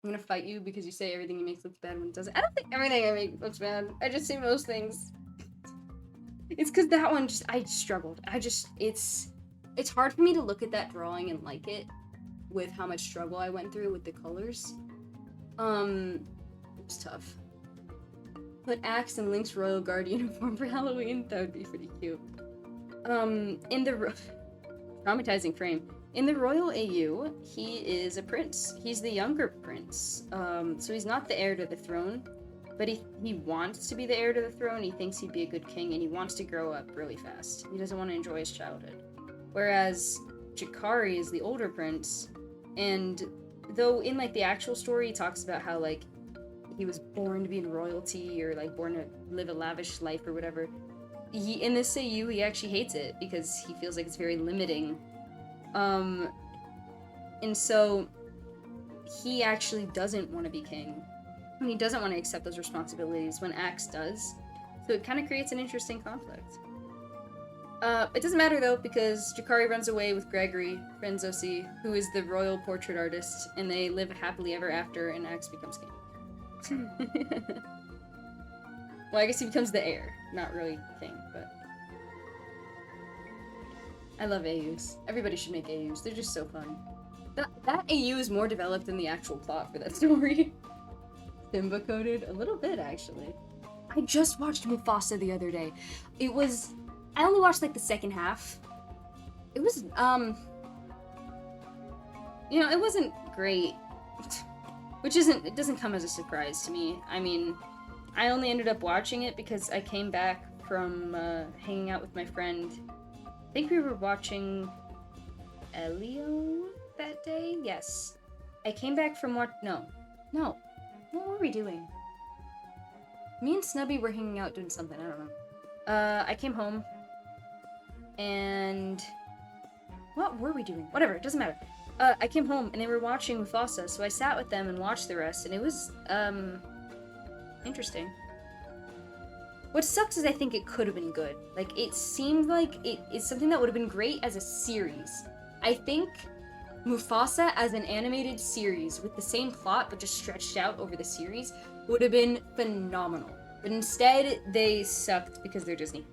A: I'm gonna fight you because you say everything you make looks bad when it doesn't. I don't think everything I make looks bad. I just say most things. It's because that one I struggled. It's hard for me to look at that drawing and like it with how much struggle I went through with the colors. It's tough. Put Axe in Link's Royal Guard uniform for Halloween. That would be pretty cute. In the traumatizing frame. In the Royal AU, he is a prince. He's the younger prince. So he's not the heir to the throne, but he wants to be the heir to the throne. He thinks he'd be a good king, and he wants to grow up really fast. He doesn't want to enjoy his childhood. Whereas Jakari is the older prince, and though in, like, the actual story, he talks about how, like, he was born to be in royalty, or, like, born to live a lavish life or whatever. In this AU, he actually hates it because he feels like it's very limiting. And so he actually doesn't want to be king. And he doesn't want to accept those responsibilities when Axe does. So it kind of creates an interesting conflict. It doesn't matter though, because Jakari runs away with Gregory, Renzosi, who is the royal portrait artist, and they live happily ever after, and Axe becomes king. Well, I guess he becomes the heir, not really king, but... I love AUs. Everybody should make AUs. They're just so fun. That AU is more developed than the actual plot for that story. Simba coded? A little bit, actually. I just watched Mufasa the other day. It was... I only watched, like, the second half. It was, you know, it wasn't great. Which it doesn't come as a surprise to me. I mean, I only ended up watching it because I came back from, hanging out with my friend. I think we were watching Elio that day? Yes. I came back from No. What were we doing? Me and Snubby were hanging out doing something, I don't know. I came home, and... What were we doing? Whatever, it doesn't matter. I came home, and they were watching Mufasa, so I sat with them and watched the rest, and it was, interesting. What sucks is I think it could have been good. Like, it seemed like it's something that would have been great as a series. I think Mufasa as an animated series with the same plot but just stretched out over the series would have been phenomenal. But instead, they sucked because they're Disney.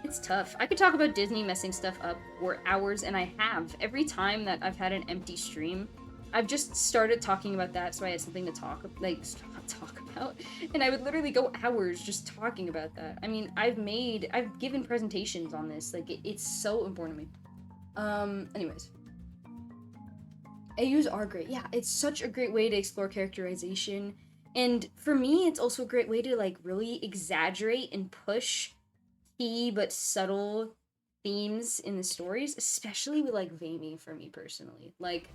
A: It's tough. I could talk about Disney messing stuff up for hours, and I have. Every time that I've had an empty stream, I've just started talking about that so I had something to talk about. And I would literally go hours just talking about that. I mean, I've given presentations on this. Like, it's so important to me. Anyways. AUs are great. Yeah, it's such a great way to explore characterization. And for me, it's also a great way to like really exaggerate and push key but subtle themes in the stories, especially with like Vamy for me personally. Like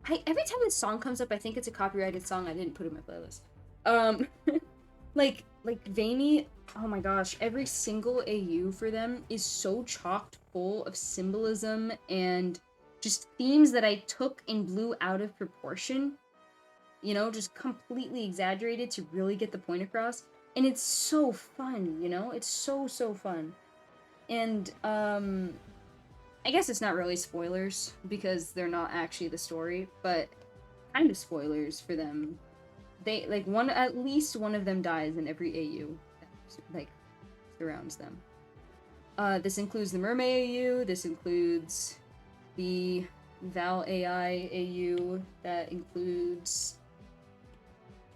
A: every time this song comes up, I think it's a copyrighted song I didn't put in my playlist. Um like Vamy, oh my gosh, every single AU for them is so chocked full of symbolism and just themes that I took and blew out of proportion, you know, just completely exaggerated to really get the point across. And it's so fun, you know? It's so fun. And I guess it's not really spoilers because they're not actually the story, but kind of spoilers for them. They like one at least one of them dies in every AU that like surrounds them. This includes the Mermaid AU. This includes the Val AI AU. That includes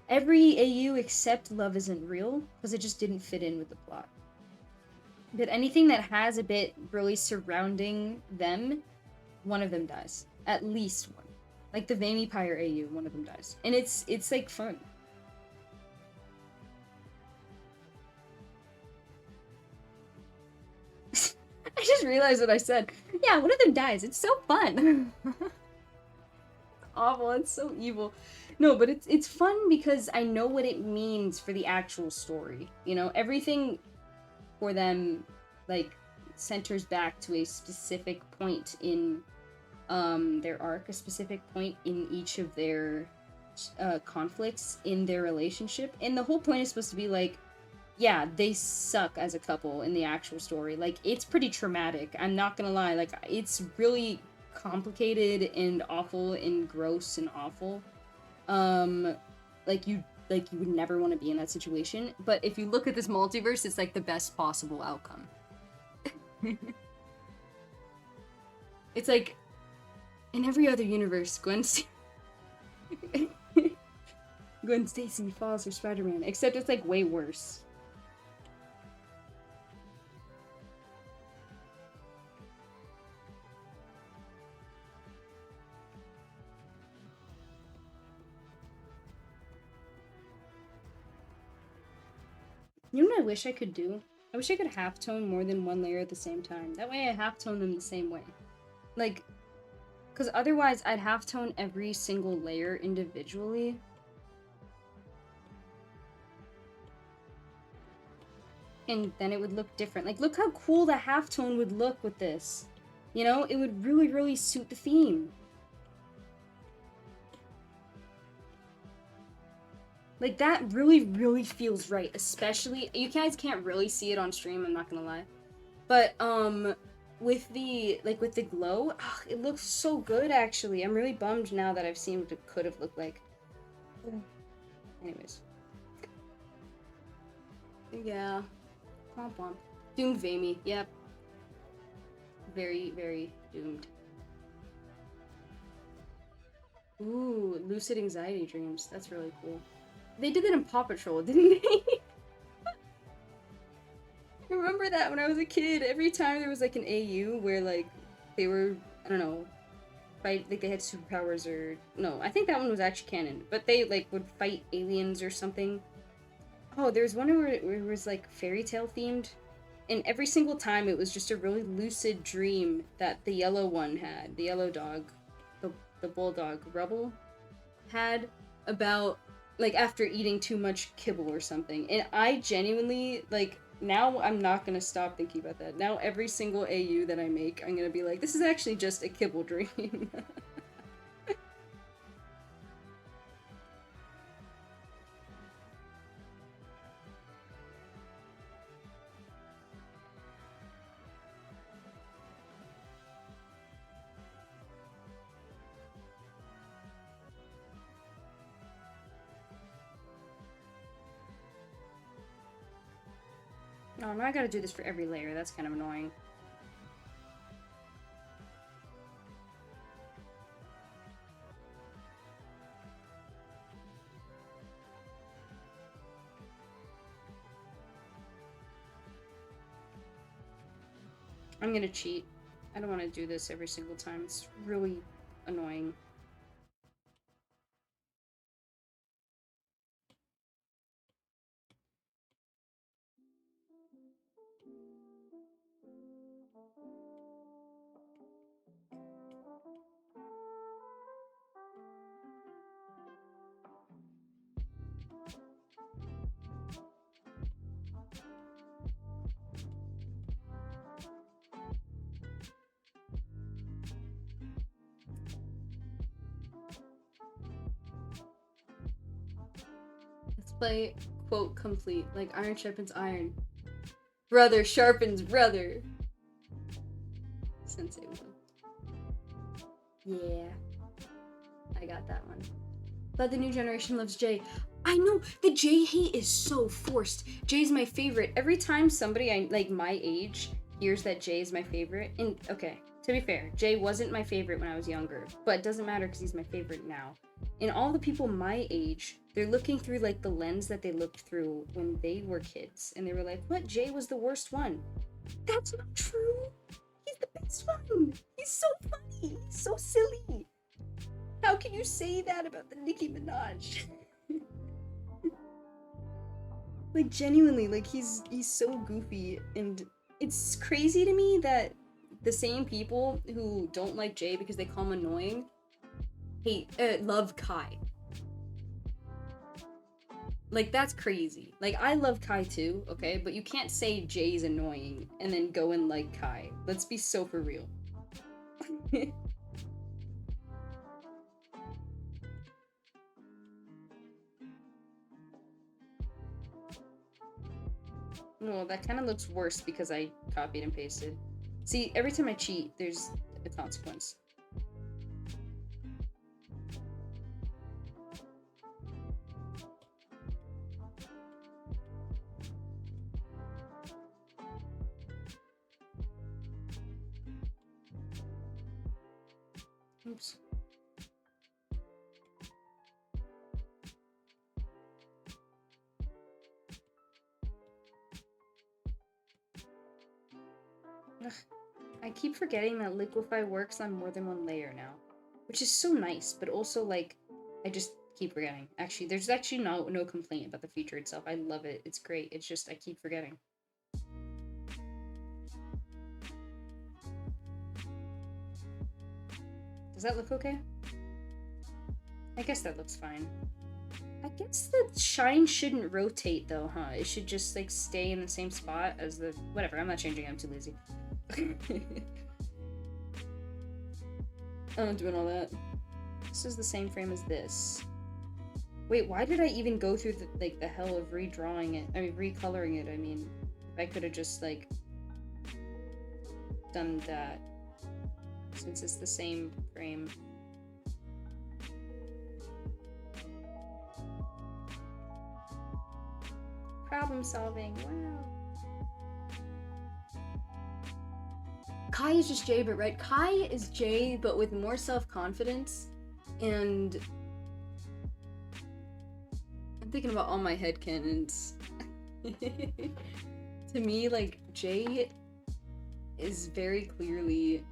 A: every AU except Love Isn't Real because it just didn't fit in with the plot. But anything that has a bit really surrounding them, one of them dies. At least one. Like the Vampire AU, one of them dies. And it's like fun. I just realized what I said. Yeah, one of them dies. It's so fun. Awful. It's so evil. No, but it's fun because I know what it means for the actual story. You know, everything for them like centers back to a specific point in their arc, a specific point in each of their conflicts in their relationship. And the whole point is supposed to be like, yeah, they suck as a couple in the actual story. Like, it's pretty traumatic. I'm not gonna lie. Like, it's really complicated and awful and gross and awful. Um, like you would never want to be in that situation. But if you look at this multiverse, it's like the best possible outcome. It's like in every other universe, Gwen Stacy falls for Spider-Man, except it's like way worse. You know what I wish I could do? I wish I could halftone more than one layer at the same time. That way I halftone them the same way. Like, because otherwise I'd halftone every single layer individually. And then it would look different. Like, look how cool the halftone would look with this. You know, it would really, really suit the theme. Like, that really, really feels right. Especially, you guys can't really see it on stream, I'm not gonna lie. But, with the, like, with the glow, it looks so good, actually. I'm really bummed now that I've seen what it could have looked like. Anyways. Yeah. Womp womp. Doomed Vamy, yep. Very, very doomed. Ooh, lucid anxiety dreams. That's really cool. They did that in Paw Patrol, didn't they? I remember that when I was a kid. Every time there was like an AU where like they were, I don't know, fight, like they had superpowers or no, I think that one was actually canon. But they like would fight aliens or something. Oh, there's one where it was like fairy tale themed, and every single time it was just a really lucid dream that the yellow one had, the yellow dog, the bulldog Rubble had about like after eating too much kibble or something. And I genuinely like now I'm not gonna stop thinking about that. Now every single AU that I make, I'm gonna be like, this is actually just a kibble dream. Oh, now I gotta do this for every layer. That's kind of annoying. I'm gonna cheat. I don't want to do this every single time. It's really annoying. Let's play quote complete, like iron sharpens iron. Brother sharpens brother. Sensei one. Yeah. I got that one. But the new generation loves Jay. I know, the Jay hate is so forced. Jay's my favorite. Every time somebody like my age hears that Jay is my favorite, and okay, to be fair, Jay wasn't my favorite when I was younger, but it doesn't matter because he's my favorite now. And all the people my age, they're looking through like the lens that they looked through when they were kids, and they were like, what, Jay was the worst one? That's not true. He's the best one. He's so funny. He's so silly. How can you say that about the Nicki Minaj? Like, genuinely, like, he's so goofy, and it's crazy to me that the same people who don't like Jay because they call him annoying love Kai. Like, that's crazy. Like, I love Kai too, okay? But you can't say Jay's annoying and then go and like Kai. Let's be so for real. Well, that kind of looks worse because I copied and pasted. See, every time I cheat, there's a consequence. Oops. Ugh. I keep forgetting that Liquify works on more than one layer now, which is so nice, but also, like, I just keep forgetting. Actually, there's actually no complaint about the feature itself. I love it. It's great. It's just I keep forgetting. Does that look okay? I guess that looks fine. I guess the shine shouldn't rotate though, huh? It should just like stay in the same spot as the... Whatever, I'm not changing it, I'm too lazy. I'm not doing all that. This is the same frame as this. Wait, why did I even go through the hell of redrawing it? I mean, recoloring it, I mean. If I could have just, like, done that. Since it's the same frame. Problem solving, wow. Kai is just Jay, but right? Kai is Jay, but with more self-confidence, and I'm thinking about all my headcanons. To me, like, Jay is very clearly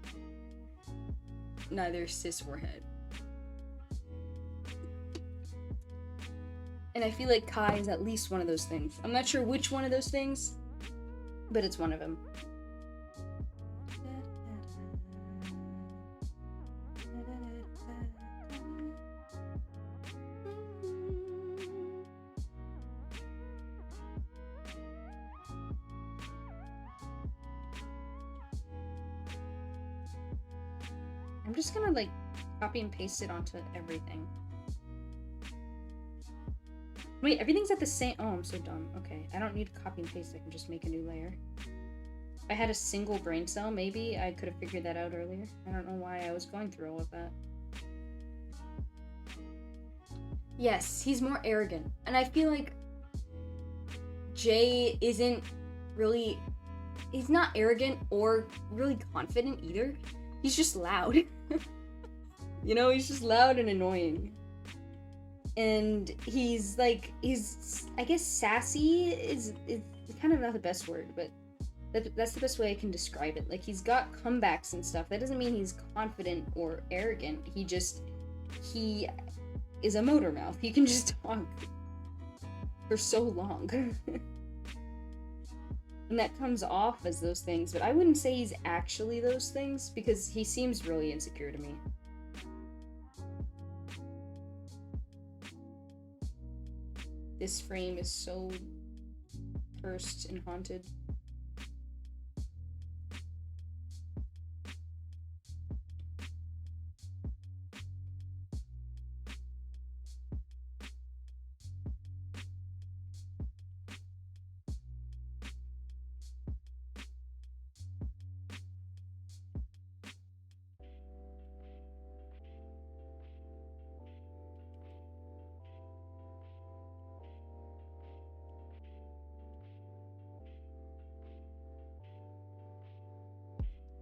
A: neither cis or het. And I feel like Kai is at least one of those things. I'm not sure which one of those things, but it's one of them. I'm just gonna, like, copy and paste it onto everything. Wait, everything's at the same... Oh, I'm so dumb. Okay, I don't need to copy and paste. I can just make a new layer. If I had a single brain cell, maybe I could have figured that out earlier. I don't know why I was going through all of that. Yes, he's more arrogant. And I feel like Jay isn't really... He's not arrogant or really confident either. He's just loud. You know, he's just loud and annoying. And he's like, I guess sassy is kind of not the best word, but That's the best way I can describe it. Like, he's got comebacks and stuff. That doesn't mean he's confident or arrogant. He is a motor mouth. He can just talk for so long. And that comes off as those things, but I wouldn't say he's actually those things because he seems really insecure to me. This frame is so cursed and haunted.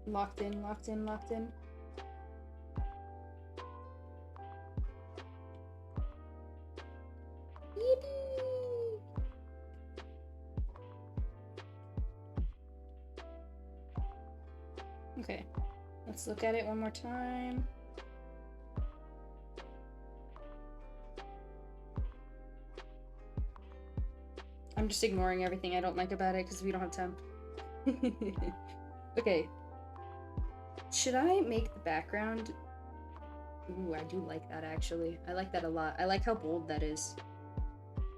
A: Locked in, locked in, locked in. Yippee! Okay, let's look at it one more time. I'm just ignoring everything I don't like about it because we don't have time. Okay. Should I make the background? Ooh, I do like that actually. I like that a lot. I like how bold that is.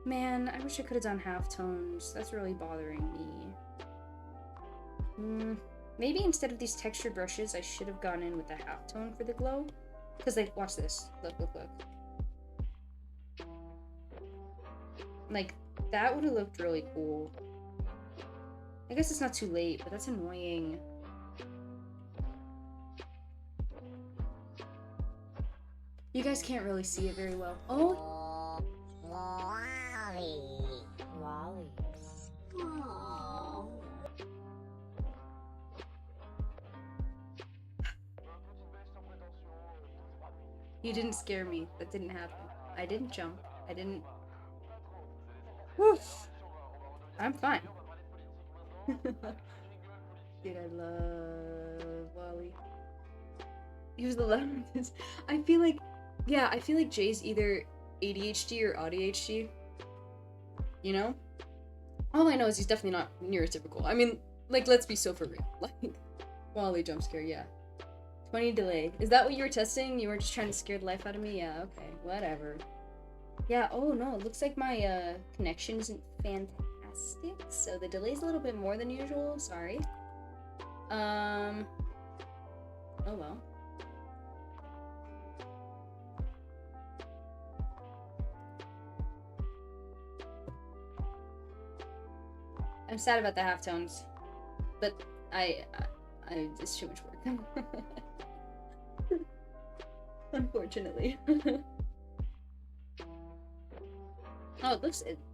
A: Man, I wish I could have done halftones. That's really bothering me. Maybe instead of these textured brushes, I should have gone in with the halftone for the glow. Because, like, watch this. Look, look, look. Like, that would have looked really cool. I guess it's not too late, but that's annoying. You guys can't really see it very well. Oh!
B: Wally. Wally.
A: You didn't scare me. That didn't happen. I didn't jump. I didn't... Whew. I'm fine. Dude, I love Wally. He was the loudest. I feel like Jay's either ADHD or ADHD. You know? All I know is he's definitely not neurotypical. I mean, like, let's be so for real. Like, Wally jump scare, yeah. 20 delay. Is that what you were testing? You were just trying to scare the life out of me? Yeah, okay. Whatever. Yeah, oh no, it looks like my connection isn't fantastic, so the delay's a little bit more than usual. Sorry. Oh well. I'm sad about the halftones, but it's too much work. Unfortunately. Oh,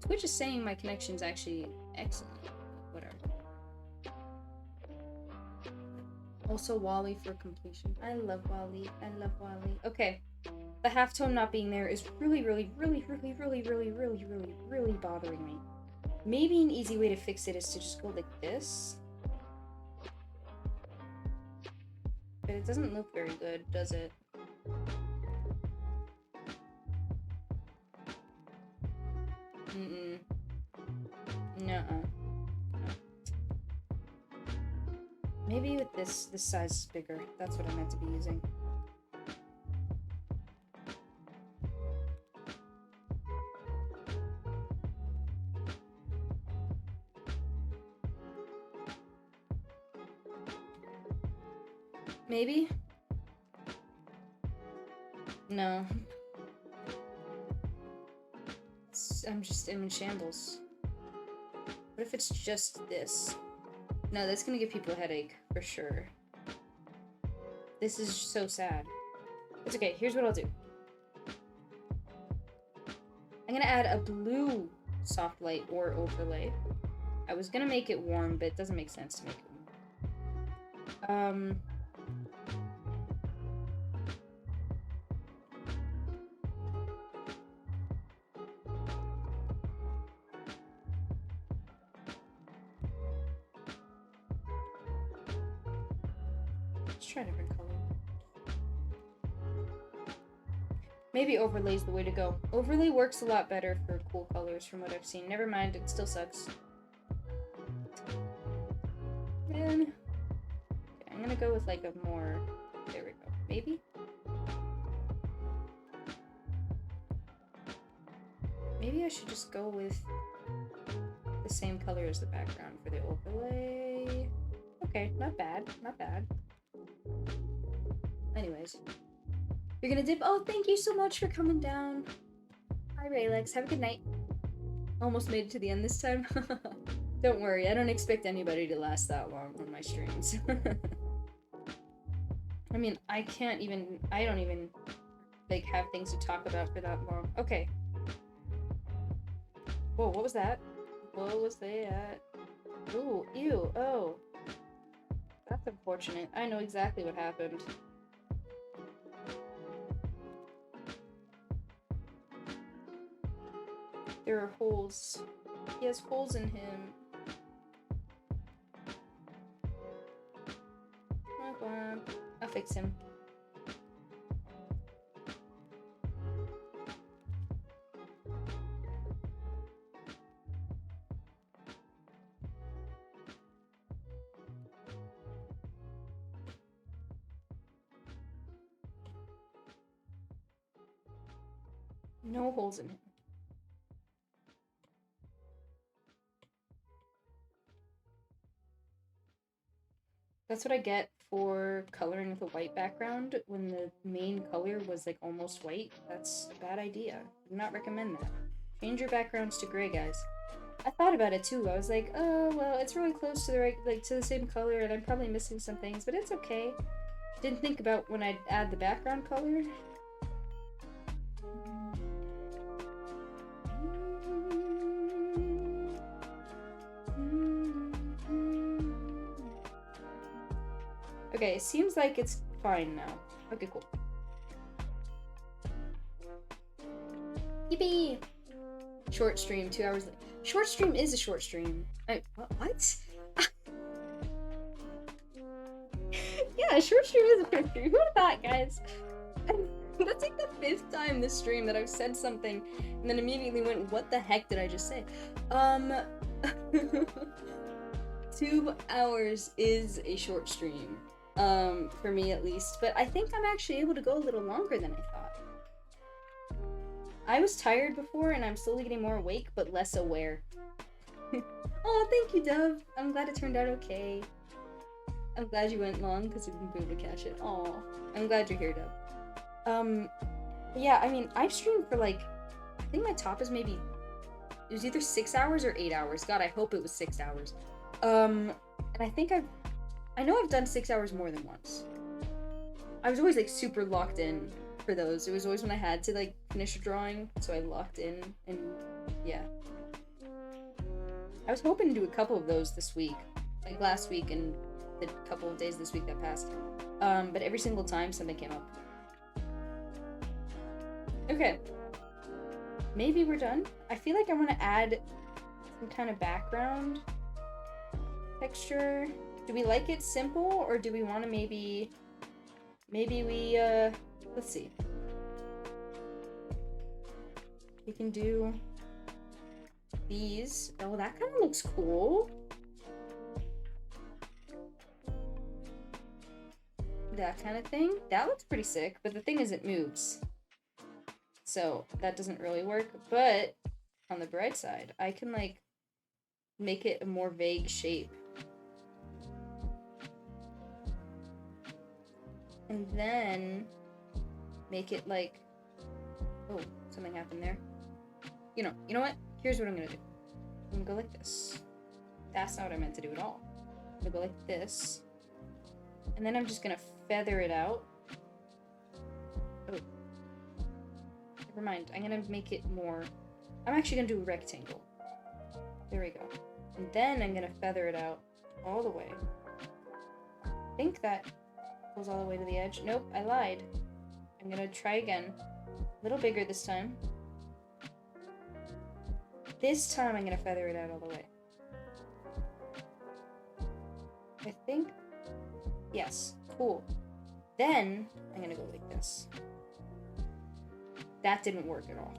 A: Twitch is saying my connection's actually excellent. Whatever. Also Wally for completion. I love Wally. I love Wally. Okay. The halftone not being there is really bothering me. Maybe an easy way to fix it is to just go like this. But it doesn't look very good, does it? Nuh-uh. Maybe with this size is bigger. That's what I meant to be using. Maybe? No. I'm in shambles. What if it's just this? No, that's gonna give people a headache, for sure. This is so sad. It's okay, here's what I'll do. I'm gonna add a blue soft light or overlay. I was gonna make it warm, but it doesn't make sense to make it warm. Let's try a different color. Maybe overlay's the way to go. Overlay works a lot better for cool colors from what I've seen. Never mind, it still sucks. Man. Okay, I'm gonna go with like a more... There we go. Maybe? Maybe I should just go with the same color as the background for the overlay. Okay, not bad, not bad. Anyways. You're gonna dip? Oh, thank you so much for coming down. Hi, Raylex. Have a good night. Almost made it to the end this time. Don't worry, I don't expect anybody to last that long on my streams. I mean, I don't even, like, have things to talk about for that long. Okay. Whoa, what was that? What was that? Ooh, ew, oh. That's unfortunate. I know exactly what happened. There are holes. He has holes in him. I'll fix him. No holes in him. That's what I get for coloring with a white background when the main color was like almost white. That's a bad idea. I do not recommend that. Change your backgrounds to gray, guys. I thought about it too. I was like, oh well, it's really close to the right, like to the same color, and I'm probably missing some things, but it's okay. Didn't think about when I'd add the background color. Okay, it seems like it's fine now. Okay, cool. Yippee! Short stream, 2 hours late. Short stream is a short stream. What? Yeah, short stream is a short stream. Who would have thought, guys? That's like the 5th time this stream that I've said something and then immediately went, what the heck did I just say? 2 hours is a short stream. For me at least, but I think I'm actually able to go a little longer than I thought. I was tired before and I'm slowly getting more awake, but less aware. Oh, thank you, Dove. I'm glad it turned out okay. I'm glad you went long because you didn't be able to catch it. Oh, I'm glad you're here, Dove. Yeah, I mean, I've streamed for like, I think my top is maybe, it was either 6 hours or 8 hours. God, I hope it was 6 hours. And I know I've done 6 hours more than once. I was always like super locked in for those. It was always when I had to like finish a drawing, so I locked in and yeah. I was hoping to do a couple of those this week, like last week and the couple of days this week that passed. But every single time something came up. Okay. Maybe we're done. I feel like I want to add some kind of background texture. Do we like it simple, or do we want to maybe we, let's see. We can do these. Oh, that kind of looks cool. That kind of thing. That looks pretty sick, but the thing is it moves. So that doesn't really work, but on the bright side, I can like make it a more vague shape. And then make it like, oh, something happened there. You know what? Here's what I'm gonna do. I'm gonna go like this. That's not what I meant to do at all. I'm gonna go like this. And then I'm just gonna feather it out. Oh. Never mind. I'm gonna make it more, I'm actually gonna do a rectangle. There we go. And then I'm gonna feather it out all the way. I think that goes all the way to the edge. Nope, I lied. I'm gonna try again. A little bigger this time. This time I'm gonna feather it out all the way. I think Yes, cool. Then I'm gonna go like this. That didn't work at all.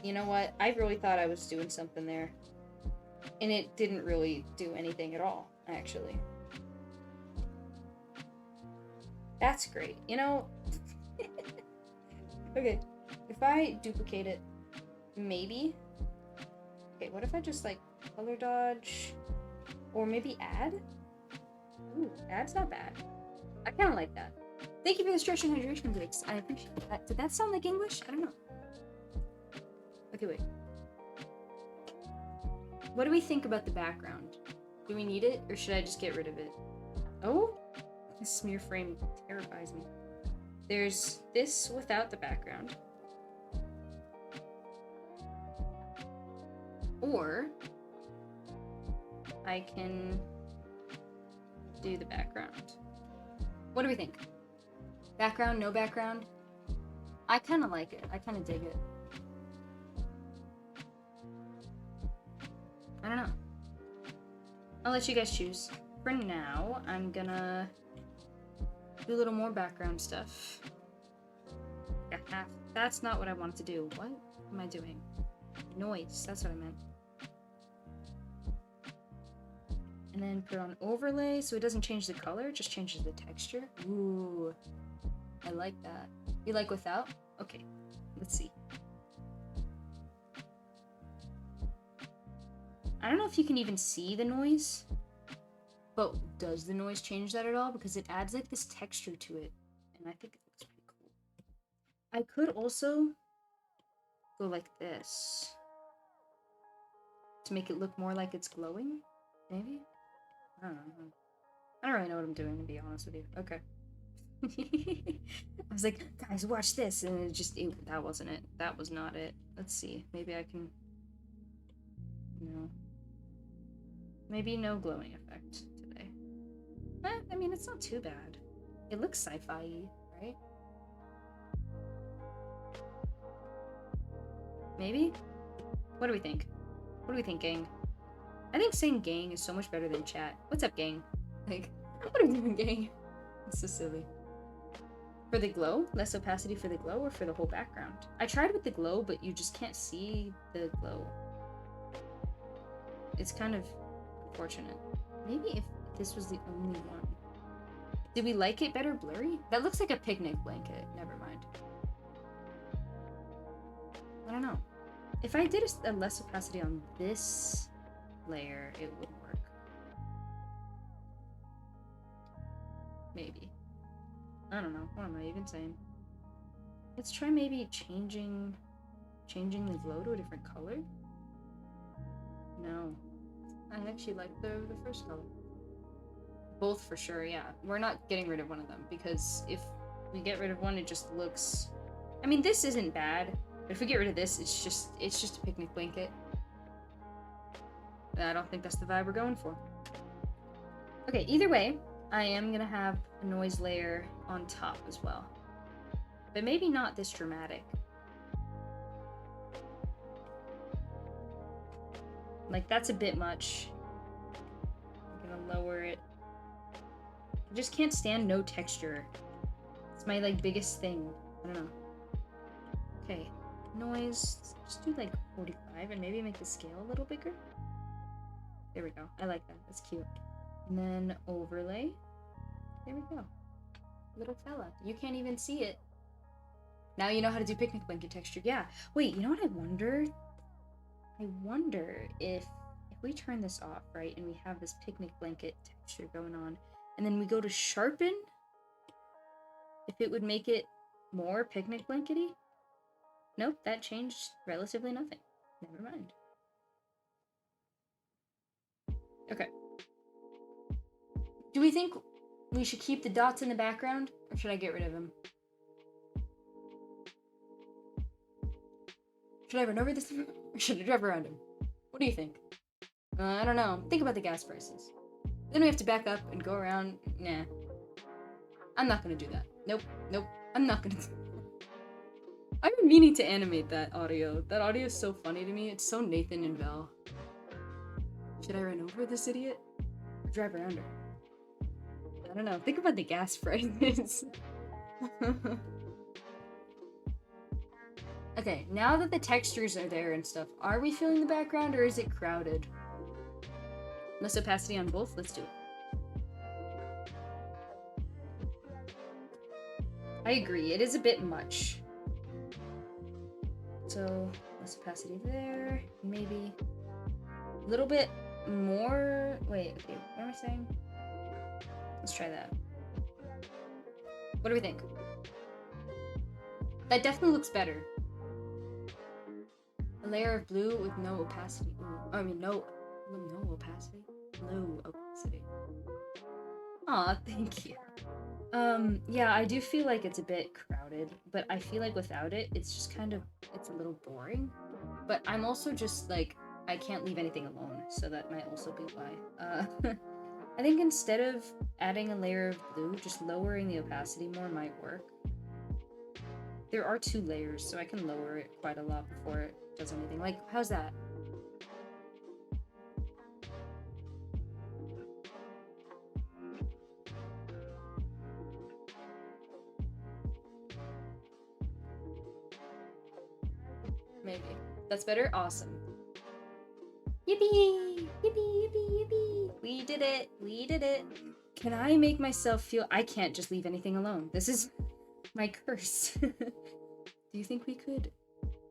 A: You know what? I really thought I was doing something there. And it didn't really do anything at all, actually. That's great. You know, okay, if I duplicate it, maybe. Okay, what if I just like color dodge or maybe add? Ooh, add's not bad. I kind of like that. Thank you for the stretch and hydration breaks. I appreciate that. Did that sound like English? I don't know. Okay, wait. What do we think about the background? Do we need it or should I just get rid of it? Oh, this smear frame terrifies me. There's this without the background. Or I can do the background. What do we think? Background, no background? I kind of like it. I kind of dig it. I don't know. I'll let you guys choose. For now, I'm gonna do a little more background stuff. That's not what I wanted to do. What am I doing? Noise, that's what I meant. And then put on overlay so it doesn't change the color, it just changes the texture. Ooh, I like that. You like without? Okay, let's see. I don't know if you can even see the noise, but does the noise change that at all? Because it adds like this texture to it, and I think it looks pretty cool. I could also go like this to make it look more like it's glowing, maybe? I don't know. I don't really know what I'm doing, to be honest with you. Okay. I was like, guys, watch this, and that wasn't it. That was not it. Let's see. Maybe I can... No. Maybe no glowing effect today. I mean, it's not too bad. It looks sci-fi-y, right? Maybe? What do we think? What do we think, gang? I think saying gang is so much better than chat. What's up, gang? Like, what are we doing, gang? It's so silly. For the glow? Less opacity for the glow or for the whole background? I tried with the glow, but you just can't see the glow. It's kind of unfortunate. Maybe if this was the only one. Did we like it better blurry? That looks like a picnic blanket. Never mind. I don't know. If I did a less opacity on this layer, it would work. Maybe. I don't know. What am I even saying? Let's try maybe changing the glow to a different color. No. I actually like the first color. Both for sure, yeah. We're not getting rid of one of them because if we get rid of one, it just looks... I mean, this isn't bad, but if we get rid of this, it's just a picnic blanket. I don't think that's the vibe we're going for. Okay, either way, I am gonna have a noise layer on top as well. But maybe not this dramatic. Like, that's a bit much. I'm gonna lower it. I just can't stand no texture. It's my, like, biggest thing. I don't know. Okay, noise. Just do, like, 45 and maybe make the scale a little bigger. There we go. I like that. That's cute. And then overlay. There we go. Little fella. You can't even see it. Now you know how to do picnic blanket texture. Yeah. Wait, you know what I wonder? I wonder if we turn this off, right, and we have this picnic blanket texture going on, and then we go to sharpen, if it would make it more picnic blankety? Nope, that changed relatively nothing. Never mind. Okay. Do we think we should keep the dots in the background, or should I get rid of them? Should I run over this, or should I drive around him? What do you think? I don't know. Think about the gas prices. Then we have to back up and go around. Nah. I'm not gonna do that. Nope. Nope. I'm not gonna do that. I've been meaning to animate that audio. That audio is so funny to me. It's so Nathan and Belle. Should I run over this idiot? Or drive around her? I don't know. Think about the gas prices. Okay, now that the textures are there and stuff, are we feeling the background or is it crowded? Less opacity on both? Let's do it. I agree, it is a bit much. So, less opacity there. Maybe a little bit more. Wait, okay, what am I saying? Let's try that. What do we think? That definitely looks better. A layer of blue with no opacity. Ooh, I mean, no opacity. Low opacity. Aw, thank you. Yeah, I do feel like it's a bit crowded, but I feel like without it, it's just kind of, it's a little boring. But I'm also just like, I can't leave anything alone, so that might also be why. I think instead of adding a layer of blue, just lowering the opacity more might work. There are 2 layers, so I can lower it quite a lot before it does anything. Like, how's that? Maybe. That's better? Awesome. Yippee! Yippee, yippee, yippee! We did it! We did it! Can I make myself feel... I can't just leave anything alone. This is my curse. Do you think we could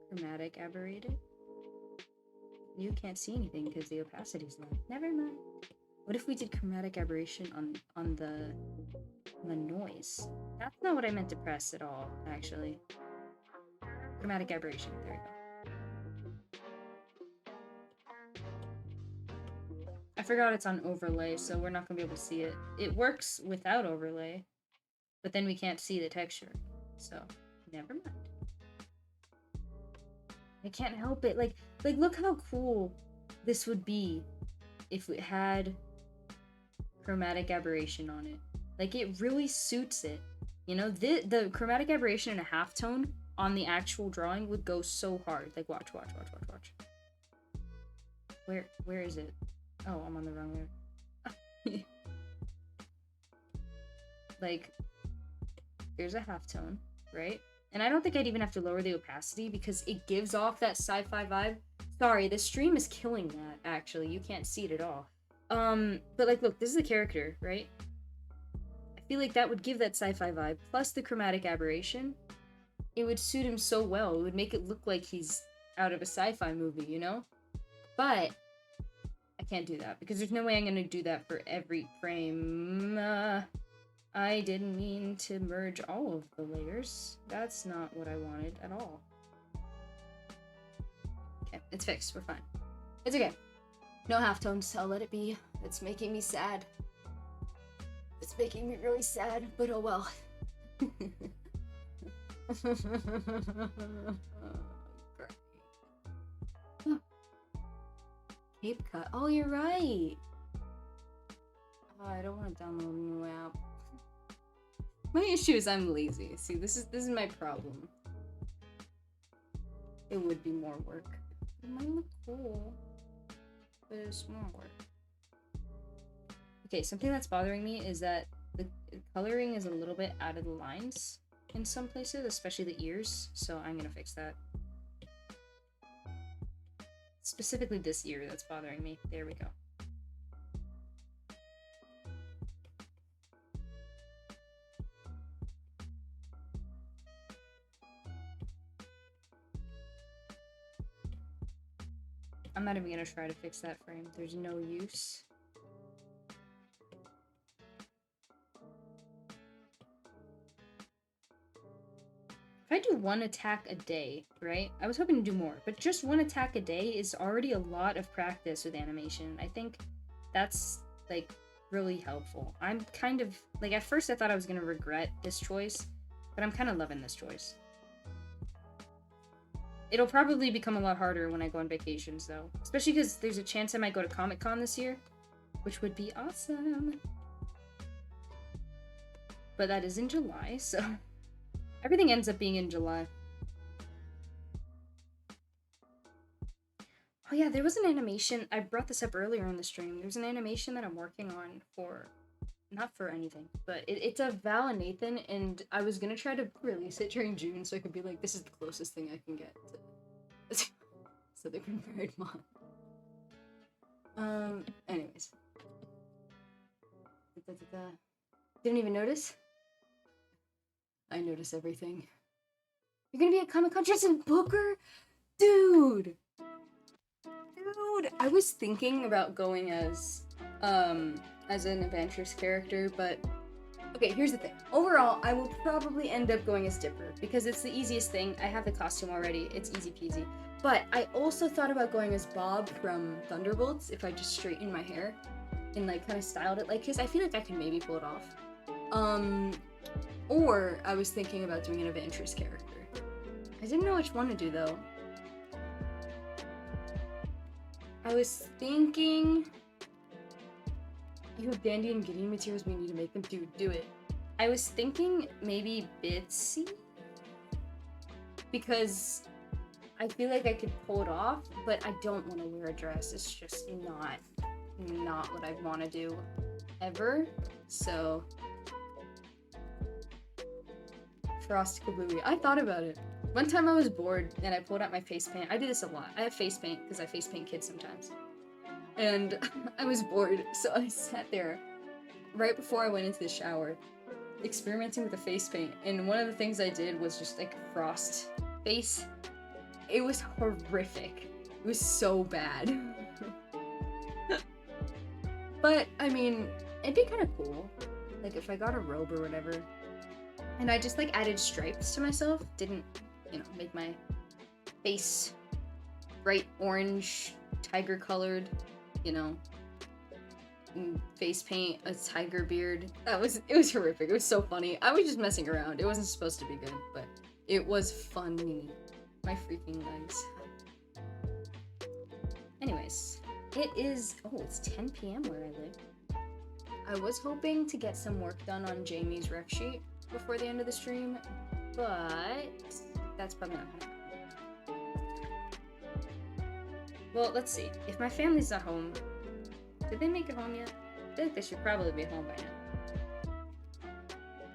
A: chromatic aberrate it? You can't see anything because the opacity's low. Never mind. What if we did chromatic aberration on the noise? That's not what I meant to press at all, actually. Chromatic aberration. There we go. I forgot it's on overlay, so we're not gonna be able to see it. It works without overlay, but then we can't see the texture. So, never mind. I can't help it. Like look how cool this would be if it had chromatic aberration on it. Like, it really suits it. You know, the chromatic aberration in a halftone on the actual drawing would go so hard. Like, watch. Where is it? Oh, I'm on the wrong layer. Like, there's a halftone, right? And I don't think I'd even have to lower the opacity because it gives off that sci-fi vibe. Sorry, the stream is killing that, actually. You can't see it at all. But like, look, this is a character, right? I feel like that would give that sci-fi vibe, plus the chromatic aberration. It would suit him so well. It would make it look like he's out of a sci-fi movie, you know? But I can't do that because there's no way I'm gonna do that for every frame. I didn't mean to merge all of the layers. That's not what I wanted at all. Okay, it's fixed. We're fine. It's okay. No halftones. I'll let it be. It's making me sad. It's making me really sad, but oh well. Cape cut. Oh, you're right. Oh, I don't want to download a new app. My issue is I'm lazy. See, this is my problem. It would be more work. It might look cool, but it's more work. Okay, something that's bothering me is that the coloring is a little bit out of the lines in some places, especially the ears, so I'm gonna fix that. Specifically this ear that's bothering me. There we go. I'm not even gonna try to fix that frame. There's no use. If I do 1 attack a day, right? I was hoping to do more, but just 1 attack a day is already a lot of practice with animation. I think that's, like, really helpful. I'm kind of, like, at first I thought I was gonna regret this choice, but I'm kind of loving this choice. It'll probably become a lot harder when I go on vacations, though. Especially because there's a chance I might go to Comic-Con this year, which would be awesome. But that is in July, so... Everything ends up being in July. Oh yeah, there was an animation. I brought this up earlier in the stream. There's an animation that I'm working on for not for anything, but it's a Val and Nathan, and I was gonna try to release it during June so I could be like, this is the closest thing I can get to so they can married mom. Anyways. Didn't even notice? I notice everything. You're gonna be at Comic-Con dressed as Booker? Dude! Dude! I was thinking about going as an adventurous character, but okay, here's the thing. Overall, I will probably end up going as Dipper because it's the easiest thing. I have the costume already. It's easy peasy. But I also thought about going as Bob from Thunderbolts if I just straightened my hair and like kind of styled it like his. I feel like I can maybe pull it off. Or I was thinking about doing an adventurous character. I didn't know which one to do though. I was thinking, you have Dandy and Gideon materials, we need to make them. Dude, do it. I was thinking maybe Bitsy, because I feel like I could pull it off, but I don't want to wear a dress. It's just not what I want to do ever. So Frost Kablooey. I thought about it. One time I was bored and I pulled out my face paint. I do this a lot. I have face paint because I face paint kids sometimes. And I was bored, so I sat there right before I went into the shower, experimenting with the face paint. And one of the things I did was just like Frost face. It was horrific. It was so bad. But, I mean, it'd be kind of cool. Like, if I got a robe or whatever, and I just, like, added stripes to myself, didn't, you know, make my face bright orange, tiger-colored, you know, face paint, a tiger beard. It was horrific. It was so funny. I was just messing around. It wasn't supposed to be good, but it was funny. My freaking legs. Anyways. It's 10 p.m. where I live. I was hoping to get some work done on Jamie's rec sheet before the end of the stream, but that's probably not gonna happen. Well, let's see. If my family's not home, did they make it home yet? I feel like they should probably be home by now.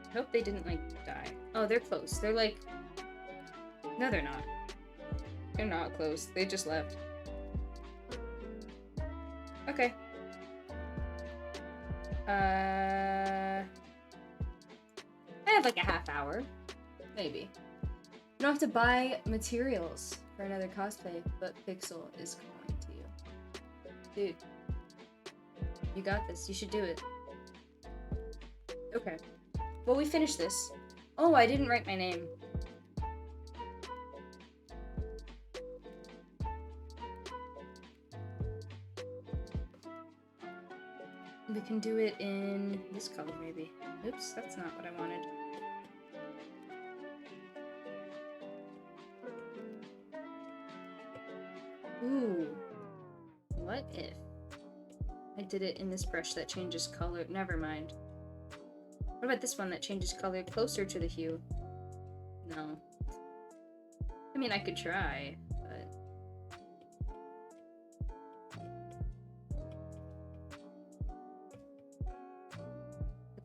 A: I hope they didn't, like, die. Oh, they're close. They're like... No, they're not. They're not close. They just left. Okay. I have like a half hour. Maybe. You don't have to buy materials for another cosplay, but Pixel is calling to you. Dude. You got this. You should do it. Okay. Well, we finished this. Oh, I didn't write my name. We can do it in this color, maybe. Oops, that's not what I wanted. Ooh. What if I did it in this brush that changes color? Never mind. What about this one that changes color closer to the hue? No. I mean, I could try, but...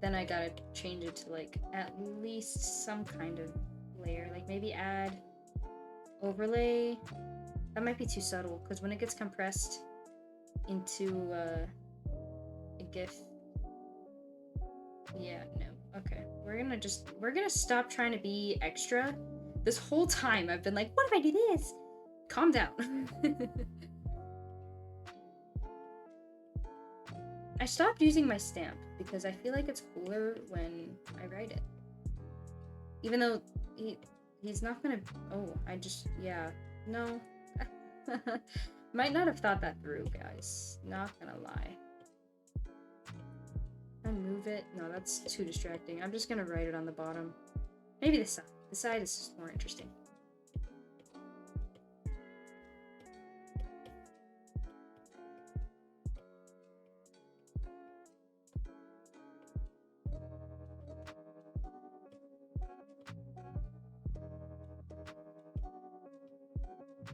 A: Then I gotta change it to, like, at least some kind of layer. Like, maybe add overlay. That might be too subtle, because when it gets compressed into a GIF... Yeah, no. Okay. We're gonna stop trying to be extra. This whole time I've been like, what if I do this? Calm down. I stopped using my stamp because I feel like it's cooler when I write it. Even though he's not gonna... Oh, yeah. No. Might not have thought that through, guys. Not gonna lie. I move it? No, that's too distracting. I'm just gonna write it on the bottom. Maybe the side. The side is just more interesting.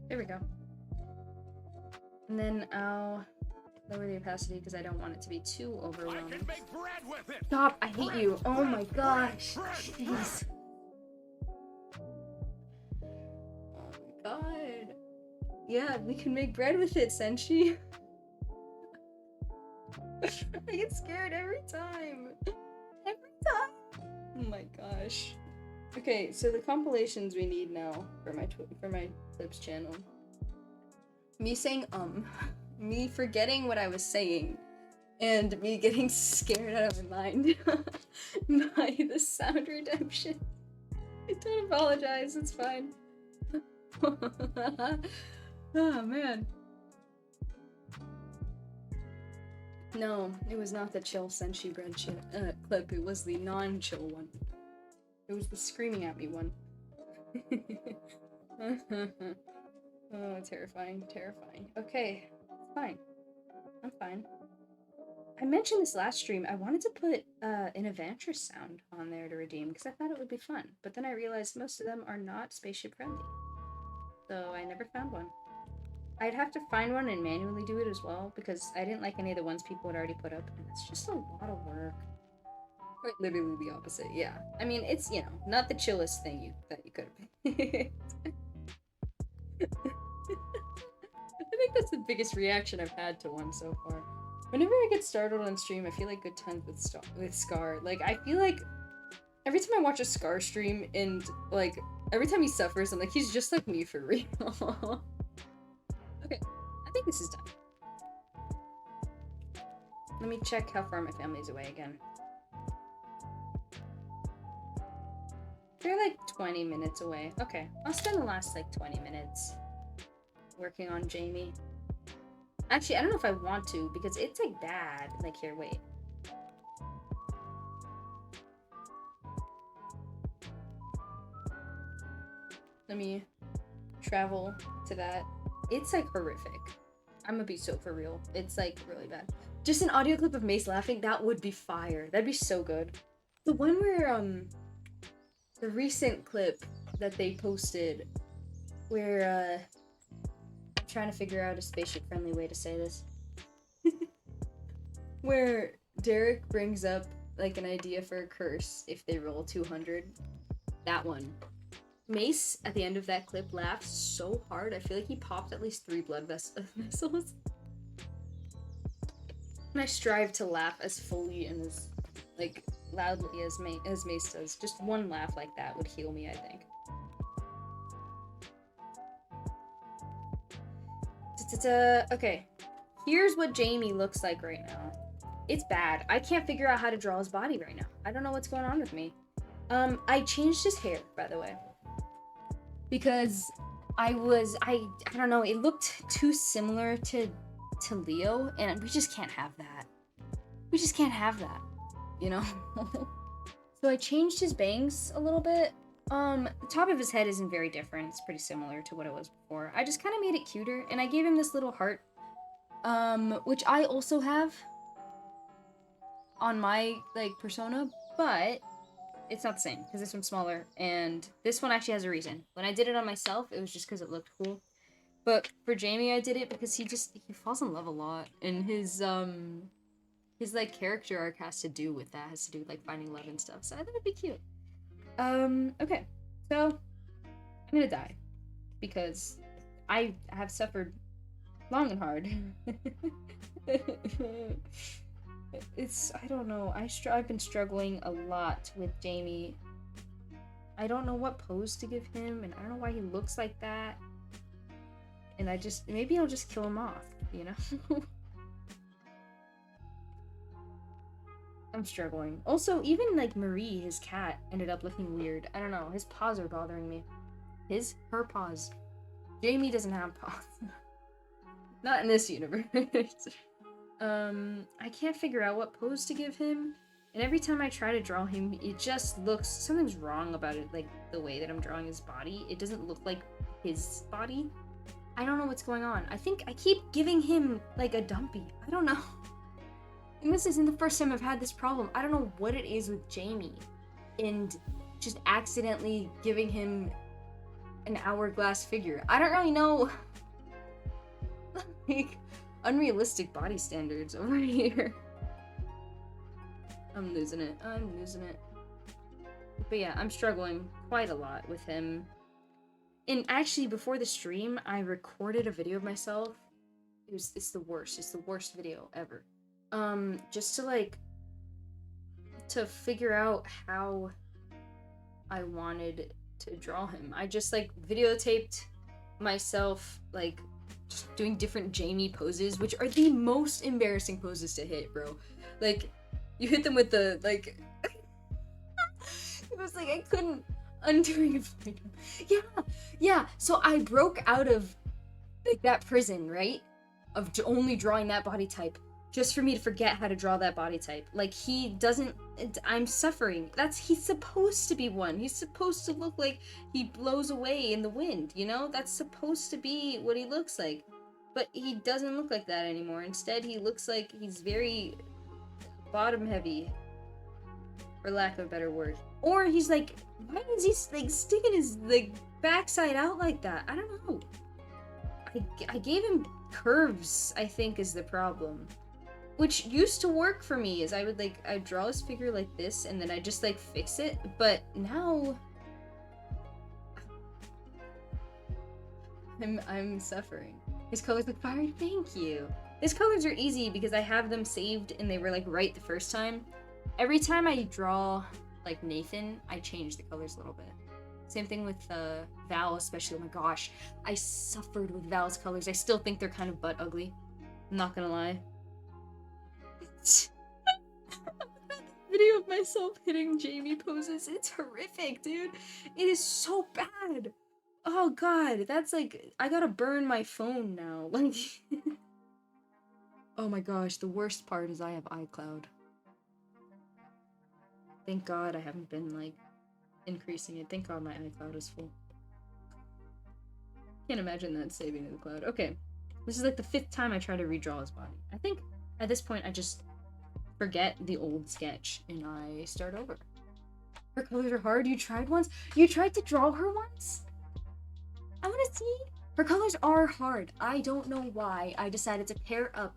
A: There we go. And then I'll Lower the opacity because I don't want it to be too
C: I
A: overwhelming.
C: can make bread with it.
A: Stop! I hate you! Oh my gosh!
C: Bread.
A: Jeez. Oh my god. Yeah, we can make bread with it, Senshi. I get scared every time. Every time. Oh my gosh. Okay, so the compilations we need now for my clips channel. Me saying me forgetting what I was saying, and me getting scared out of my mind by the sound redemption. I don't apologize, it's fine. Oh man. No, it was not the chill Senshi bread clip, it was the non-chill one. It was the screaming at me one. Oh, terrifying, terrifying. Okay, it's fine. I'm fine. I mentioned this last stream, I wanted to put an Evantris sound on there to redeem, because I thought it would be fun, but then I realized most of them are not spaceship friendly. So I never found one. I'd have to find one and manually do it as well, because I didn't like any of the ones people had already put up, and it's just a lot of work. Quite literally the opposite, yeah. I mean, it's, you know, not the chillest thing that you could have picked. I think that's the biggest reaction I've had to one so far. Whenever I get startled on stream, I feel like good times with Scar. Like, I feel like every time I watch a Scar stream and, like, every time he suffers, I'm like, he's just like me for real. Okay, I think this is done. Let me check how far my family's away again. They're like 20 minutes away. Okay, I'll spend the last like 20 minutes working on Jamie. Actually, I don't know if I want to because it's like bad. Like, here, wait. Let me travel to that. It's like horrific. I'm gonna be so for real. It's like really bad. Just an audio clip of Mace laughing, that would be fire. That'd be so good. The one where, the recent clip that they posted where, I'm trying to figure out a spaceship friendly way to say this. Where Derek brings up like an idea for a curse if they roll 200. That one. Mace, at the end of that clip, laughs so hard, I feel like he popped at least 3 blood vessels. And I strive to laugh as fully and as, like, loudly as Mace does. Just one laugh like that would heal me, I think. Okay. Here's what Jamie looks like right now. It's bad. I can't figure out how to draw his body right now. I don't know what's going on with me. I changed his hair, by the way. Because I don't know, it looked too similar to Leo, and we just can't have that. We just can't have that, you know? So I changed his bangs a little bit. The top of his head isn't very different. It's pretty similar to what it was before. I just kind of made it cuter, and I gave him this little heart, which I also have on my, like, persona, but it's not the same, because this one's smaller, and this one actually has a reason. When I did it on myself, it was just because it looked cool. But for Jamie, I did it because he falls in love a lot, and his like, character arc has to do with that, has to do with, like, finding love and stuff, so I thought it'd be cute. Okay, so, I'm gonna die, because I have suffered long and hard. I don't know, I've been struggling a lot with Jamie. I don't know what pose to give him, and I don't know why he looks like that. And maybe I'll just kill him off, you know? I'm struggling. Also, even, like, Marie, his cat, ended up looking weird. I don't know, his paws are bothering me. Her paws. Jamie doesn't have paws. Not in this universe. I can't figure out what pose to give him, and every time I try to draw him, it just looks, something's wrong about it, like, the way that I'm drawing his body. It doesn't look like his body. I don't know what's going on. I think I keep giving him, like, a dumpy. I don't know. And this isn't the first time I've had this problem. I don't know what it is with Jamie, and just accidentally giving him an hourglass figure. I don't really know. Like, unrealistic body standards over here. I'm losing it. I'm losing it. But yeah, I'm struggling quite a lot with him. And actually, before the stream, I recorded a video of myself. It's the worst. It's the worst video ever. Just to like, to figure out how I wanted to draw him. I just like videotaped myself like just doing different Jamie poses, which are the most embarrassing poses to hit, bro. Like, you hit them with the like. It was like I couldn't undoing it. Yeah. So I broke out of like that prison, right? Of only drawing that body type, just for me to forget how to draw that body type. Like, he doesn't. I'm suffering. He's supposed to be one. He's supposed to look like he blows away in the wind. You know, that's supposed to be what he looks like. But he doesn't look like that anymore. Instead, he looks like he's very bottom heavy, for lack of a better word. Or he's like, why is he like sticking his like backside out like that? I don't know. I gave him curves, I think, is the problem. Which used to work for me, is I'd draw his figure like this and then I just like fix it, but now I'm suffering. His colors look fire, thank you. His colors are easy because I have them saved and they were like right the first time. Every time I draw like Nathan, I change the colors a little bit. Same thing with Val, especially. Oh my gosh, I suffered with Val's colors. I still think they're kind of butt ugly. I'm not gonna lie. Video of myself hitting Jamie poses. It's horrific, dude. It is so bad. Oh god, that's like, I gotta burn my phone now. Like, oh my gosh, the worst part is I have iCloud. Thank God I haven't been like increasing it. Thank God my iCloud is full. Can't imagine that saving to the cloud. Okay, this is like the 5th time I try to redraw his body. I think at this point I just forget the old sketch and I start over. Her colors are hard. You tried once? You tried to draw her once? I want to see. Her colors are hard. I don't know why I decided to pair up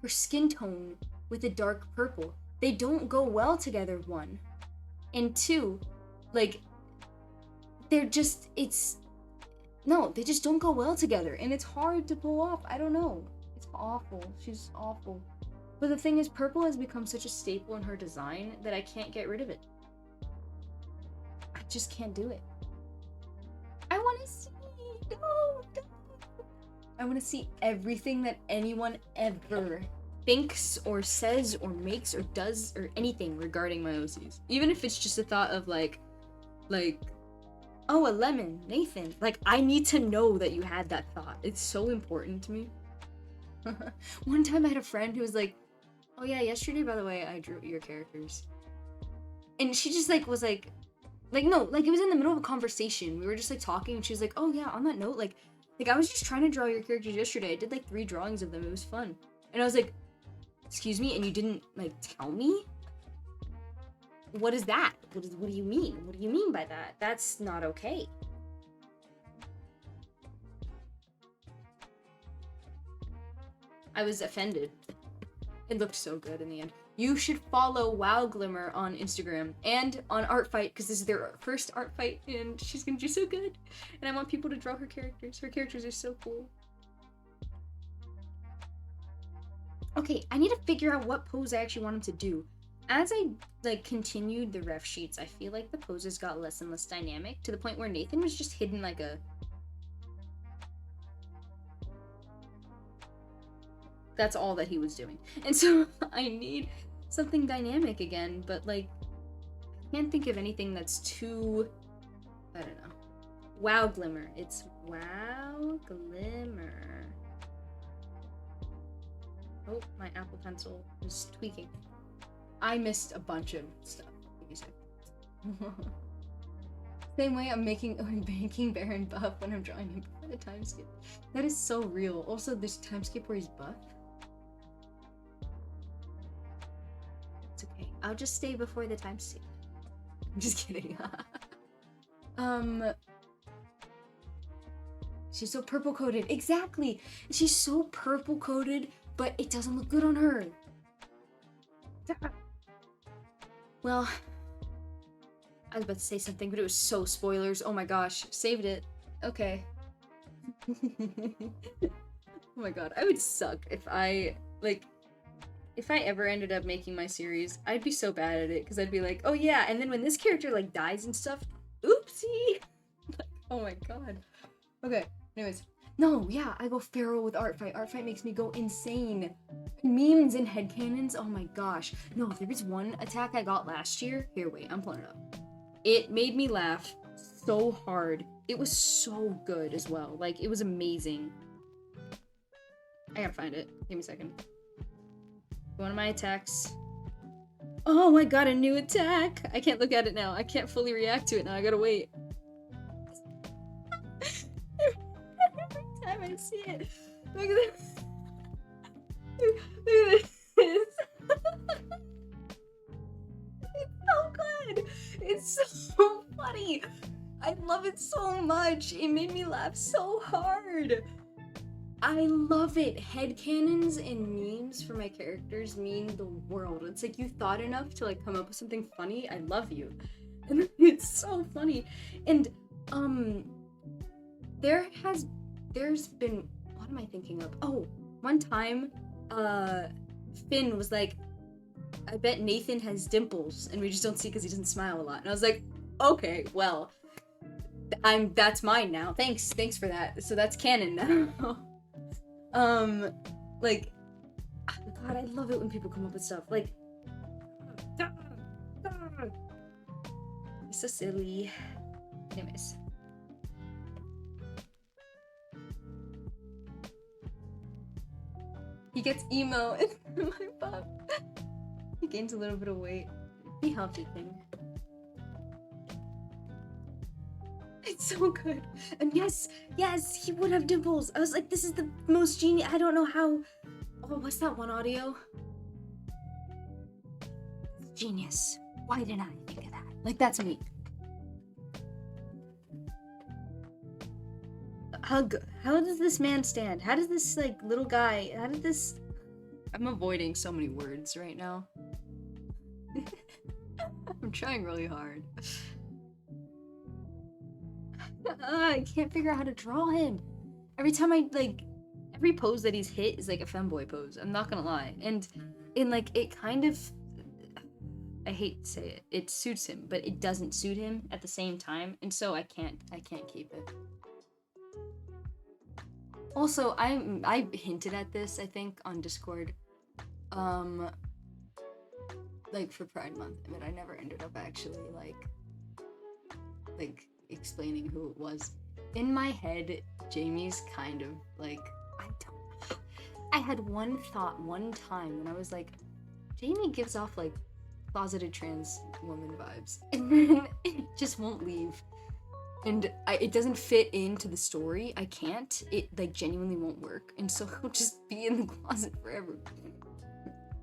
A: her skin tone with a dark purple. They don't go well together, 1. And 2, like, they're just, no, they just don't go well together. And it's hard to pull off. I don't know. It's awful. She's awful. But the thing is, purple has become such a staple in her design that I can't get rid of it. I just can't do it. I want to see. No. I want to see everything that anyone ever thinks or says or makes or does or anything regarding my OCs. Even if it's just a thought of like, oh, a lemon, Nathan. Like, I need to know that you had that thought. It's so important to me. One time I had a friend who was like, oh yeah, yesterday, by the way, I drew your characters. And she just like was like, no, like it was in the middle of a conversation. We were just like talking and she was like, oh yeah, on that note, like I was just trying to draw your characters yesterday. I did like 3 drawings of them. It was fun. And I was like, excuse me, and you didn't like tell me? What is that? What do you mean? What do you mean by that? That's not okay. I was offended. It looked so good in the end. You should follow Wow Glimmer on Instagram and on Art Fight because this is their first art fight and she's gonna do so good. And I want people to draw her characters. Her characters are so cool. Okay, I need to figure out what pose I actually want him to do. As I like continued the ref sheets, I feel like the poses got less and less dynamic to the point where Nathan was just hidden like a... That's all that he was doing. And so I need something dynamic again, but like, I can't think of anything that's too, I don't know. Wow Glimmer. It's Wow Glimmer. Oh, my Apple Pencil is tweaking. I missed a bunch of stuff. Same way I'm making Baron buff when I'm drawing him before the time skip. That is so real. Also, there's a time skip where he's buff. It's okay. I'll just stay before the time skip. I'm just kidding. She's so purple coated. Exactly. She's so purple coated, but it doesn't look good on her. Well, I was about to say something, but it was so spoilers. Oh my gosh. Saved it. Okay. Oh my god. I would suck if I, like, if I ever ended up making my series, I'd be so bad at it, because I'd be like, oh yeah, and then when this character, like, dies and stuff, oopsie! Like, oh my god. Okay, anyways. No, yeah, I go feral with art fight. Art fight makes me go insane. Memes and headcanons, oh my gosh. No, there was one attack I got last year. Here, wait, I'm pulling it up. It made me laugh so hard. It was so good as well. Like, it was amazing. I gotta find it. Give me a second. One of my attacks. Oh, I got a new attack! I can't look at it now. I can't fully react to it now. I gotta wait. Every time I see it. Look at this. Look at this. It's so good. It's so funny. I love it so much. It made me laugh so hard. I love it. Headcanons and memes for my characters mean the world. It's like you thought enough to like come up with something funny. I love you. And it's so funny. And there's been, what am I thinking of? Oh, one time Finn was like, I bet Nathan has dimples and we just don't see because he doesn't smile a lot. And I was like, okay, well, that's mine now. Thanks for that. So that's canon now. Like, God, I love it when people come up with stuff. Like, it's so silly. Anyways. He gets emo in my butt. He gains a little bit of weight. Be healthy, thing. It's so good. And yes, he would have dimples. I was like, this is the most genius. I don't know how. Oh, what's that one audio? Genius. Why didn't I think of that? Like, that's me. How does this man stand? How does this, like, little guy, how did this... I'm avoiding so many words right now. I'm trying really hard. I can't figure out how to draw him. Every time every pose that he's hit is like a femboy pose. I'm not gonna lie. And like, it kind of, I hate to say it, it suits him, but it doesn't suit him at the same time. And so I can't keep it. Also, I hinted at this, I think, on Discord. Like for Pride Month, but I never ended up actually like explaining who it was. In my head, Jamie's kind of like, I had one thought one time when I was like, Jamie gives off like closeted trans woman vibes, and then it just won't leave, and it doesn't fit into the story. I can't. It like genuinely won't work, and so he'll just be in the closet forever.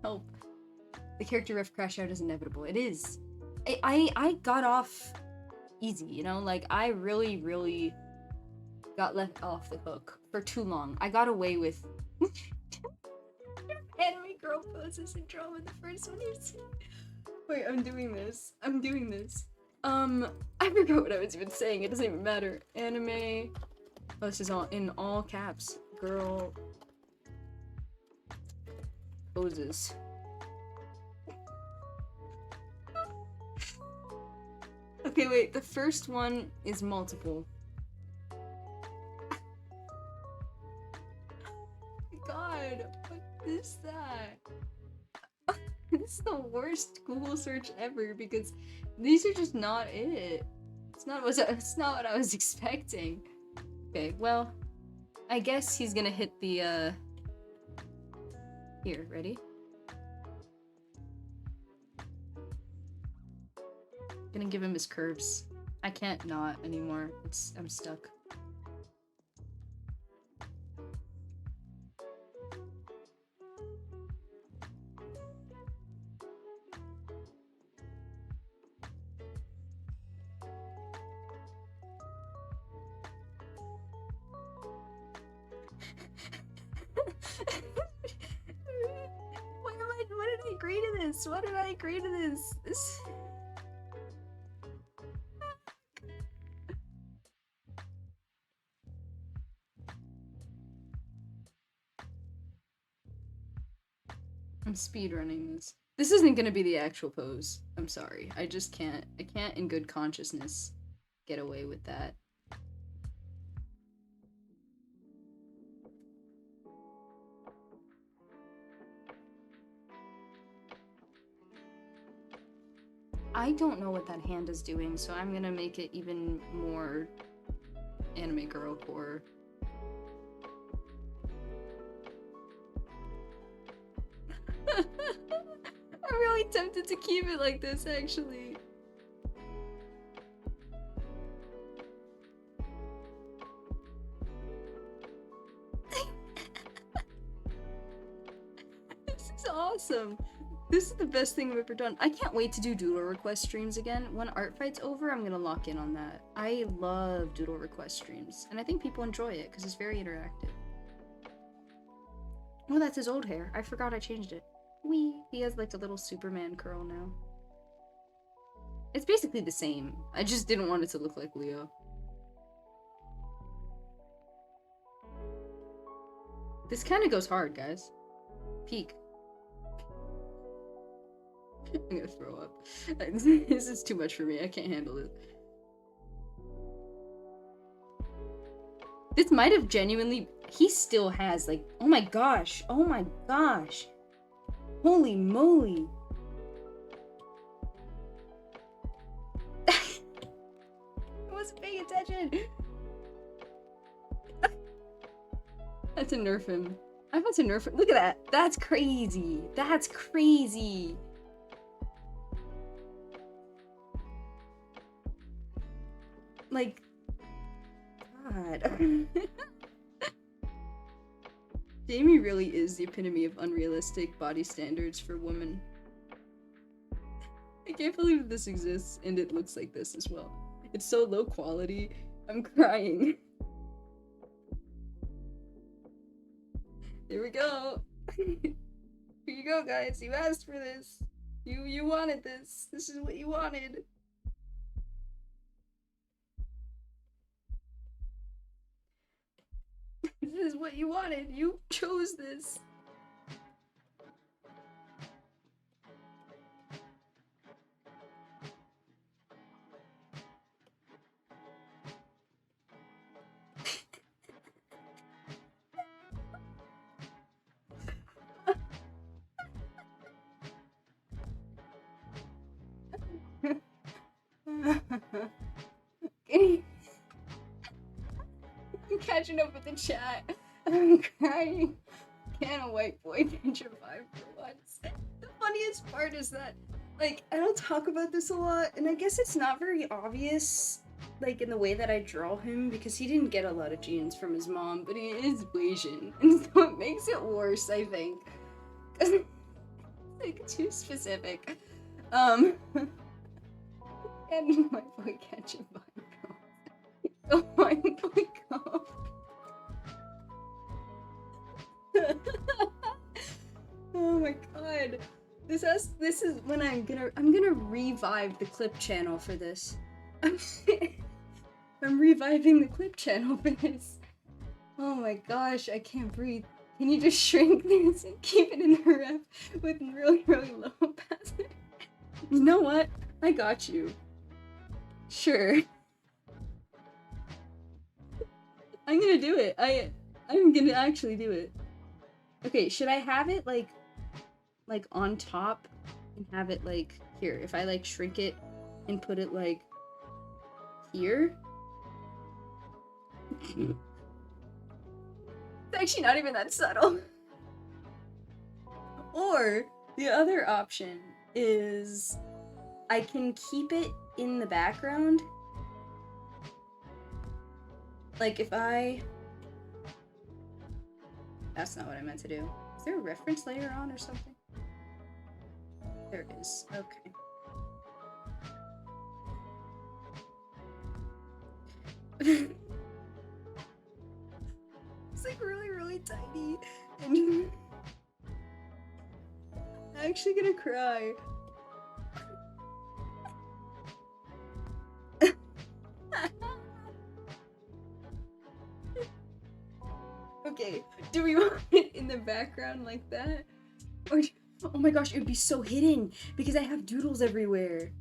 A: Help. The character ref crash out is inevitable. It is. I got off easy, you know? Like, I really got left off the hook for too long. I got away with anime girl poses and drama the first one you see. Wait, I'm doing this. I forgot what I was even saying. It doesn't even matter. Anime. Oh, this is all in all caps. Girl poses. Okay, wait, the first one is multiple. God, what is that? This is the worst Google search ever because these are just not it. It's not what I was expecting. Okay, well, I guess he's gonna hit the here, ready? Gonna give him his curves. I can't not anymore. I'm stuck. this? Why did I agree to this? This. I'm speedrunning this. This isn't gonna be the actual pose. I'm sorry. I just can't. I can't in good consciousness get away with that. I don't know what that hand is doing, so I'm gonna make it even more anime girl core. I'm really tempted to keep it like this, actually. This is awesome. This is the best thing I've ever done. I can't wait to do doodle request streams again. When Art Fight's over, I'm gonna lock in on that. I love doodle request streams, and I think people enjoy it because it's very interactive. Oh, that's his old hair. I forgot I changed it. Wee. He has like a little Superman curl now. It's basically the same. I just didn't want it to look like Leo. This kind of goes hard, guys. Peak. I'm gonna throw up. This is too much for me. I can't handle it. This might have genuinely... He still has, like... Oh my gosh. Oh my gosh. Holy moly. I wasn't paying attention. I had to nerf him. I had to nerf him. Look at that. That's crazy. That's crazy. Like, God. Jamie really is the epitome of unrealistic body standards for women. I can't believe this exists and it looks like this as well. It's so low quality. I'm crying. There we go. Here you go, guys. You asked for this. You wanted this. This is what you wanted. This is what you wanted. You chose this. I'm catching up with the chat. I'm crying. Can a white boy can survive for once? The funniest part is that, like, I don't talk about this a lot, and I guess it's not very obvious, like, in the way that I draw him, because he didn't get a lot of genes from his mom, but he is Asian, and so it makes it worse, I think. Cause it's, like, too specific. And my boy catch a vine girl. Oh my boy go. Oh my god. This is when I'm gonna revive the clip channel for this. I'm reviving the clip channel for this. Oh my gosh, I can't breathe. Can you just shrink this and keep it in the ref with really, really low opacity? You know what? I got you. Sure. I'm gonna do it. I'm gonna actually do it. Okay, should I have it like on top and have it like here? If I like shrink it and put it like here? It's actually not even that subtle. Or the other option is I can keep it in the background. Like if I... That's not what I meant to do. Is there a reference layer on or something? There it is. Okay. It's like really, really tiny. And actually gonna cry. Okay, do we want it in the background like that? Or, oh my gosh, it would be so hidden because I have doodles everywhere.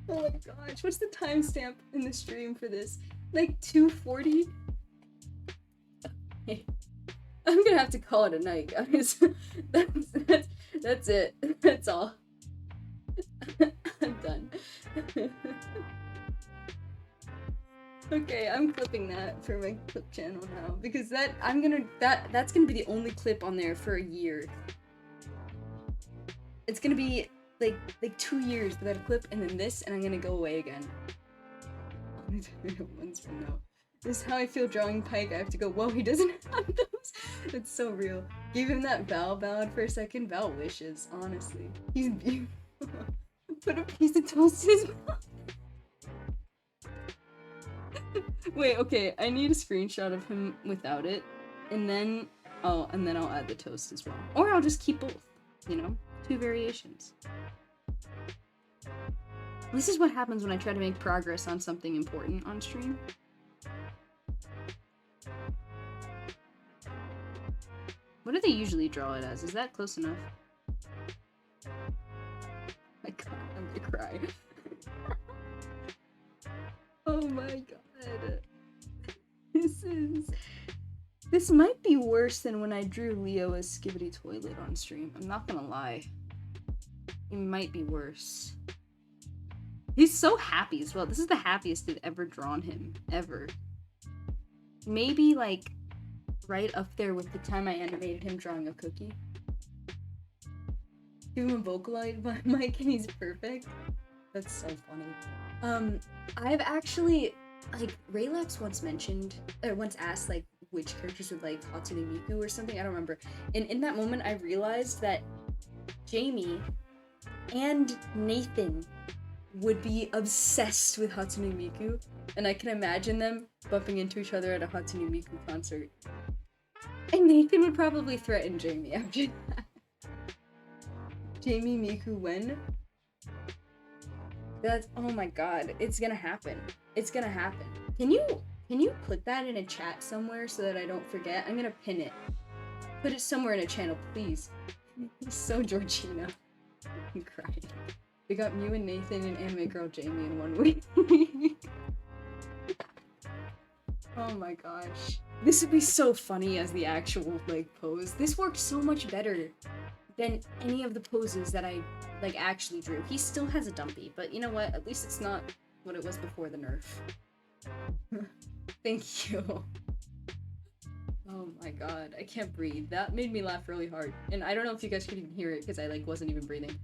A: Oh my gosh, what's the timestamp in the stream for this? Like 2:40? I'm gonna have to call it a night, guys. That's it. That's all. I'm done. Okay, I'm clipping that for my clip channel now because that's gonna be the only clip on there for a year. It's gonna be like 2 years without a clip, and then this, and I'm gonna go away again. One's for no. This is how I feel drawing Pike. I have to go, whoa, he doesn't have those. It's so real. Gave him that Val ballad for a second. Val wishes, honestly. He's beautiful. Put a piece of toast in his mouth. Wait, okay, I need a screenshot of him without it. And then, and then I'll add the toast as well. Or I'll just keep both, you know? 2 variations. This is what happens when I try to make progress on something important on stream. What do they usually draw it as? Is that close enough? My god, I'm gonna cry. Oh my god. This might be worse than when I drew Leo as Skibbity Toilet on stream. I'm not gonna lie. It might be worse. He's so happy as well. This is the happiest I've ever drawn him. Ever. Maybe, like, right up there with the time I animated him drawing a cookie. Give him a Vocaloid mic and he's perfect. That's so funny. I've actually, like, Raylax once asked, like, which characters would like Hatsune Miku or something, I don't remember. And in that moment, I realized that Jamie and Nathan would be obsessed with Hatsune Miku, and I can imagine them bumping into each other at a Hatsune Miku concert. And Nathan would probably threaten Jamie after that. Jamie Miku when? That's, oh my god, it's gonna happen. It's gonna happen. Can you put that in a chat somewhere so that I don't forget? I'm gonna pin it. Put it somewhere in a channel, please. It's so Georgina. I'm crying. We got Mew and Nathan and Anime Girl Jamie in 1 week. Oh my gosh. This would be so funny as the actual, like, pose. This worked so much better than any of the poses that I, like, actually drew. He still has a dumpy, but you know what? At least it's not what it was before the nerf. Thank you. Oh my god, I can't breathe. That made me laugh really hard. And I don't know if you guys could even hear it because I, like, wasn't even breathing.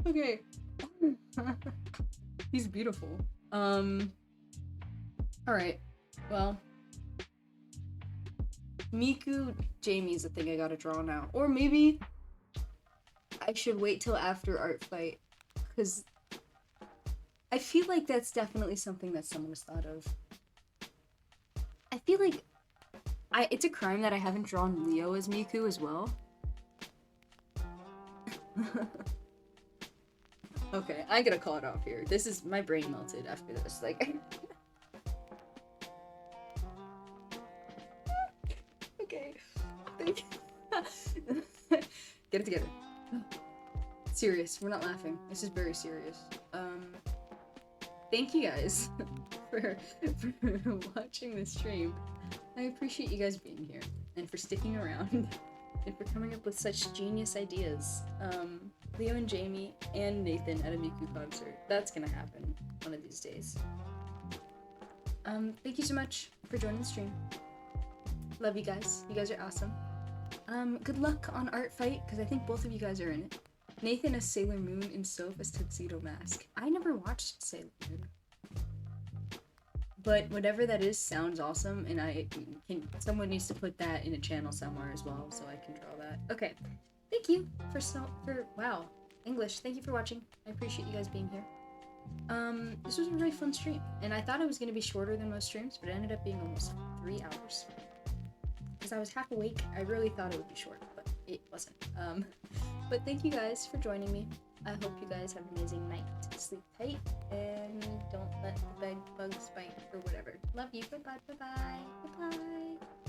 A: Okay. He's beautiful. Alright. Well. Miku Jamie's the thing I gotta draw now. Or maybe I should wait till after art fight. Because I feel like that's definitely something that someone has thought of. I feel like it's a crime that I haven't drawn Leo as Miku as well. Okay, I gotta call it off here. This is, my brain melted after this, like. Okay, thank you. Get it together. Serious, we're not laughing. This is very serious. Thank you guys for watching this stream. I appreciate you guys being here and for sticking around and for coming up with such genius ideas. Leo and Jamie and Nathan at a Miku concert. That's gonna happen one of these days. Thank you so much for joining the stream. Love you guys. You guys are awesome. Good luck on art fight, because I think both of you guys are in it. Nathan as Sailor Moon and Soph as Tuxedo Mask. I never watched Sailor Moon. But whatever that is sounds awesome, and someone needs to put that in a channel somewhere as well, so I can draw that. Okay. Thank you for wow, English. Thank you for watching. I appreciate you guys being here. This was a really fun stream, and I thought it was gonna be shorter than most streams, but it ended up being almost 3 hours. Because I was half awake, I really thought it would be short, but it wasn't. But thank you guys for joining me. I hope you guys have an amazing night. Sleep tight, and don't let the bed bugs bite or whatever. Love you. Bye bye. Bye bye. Bye bye.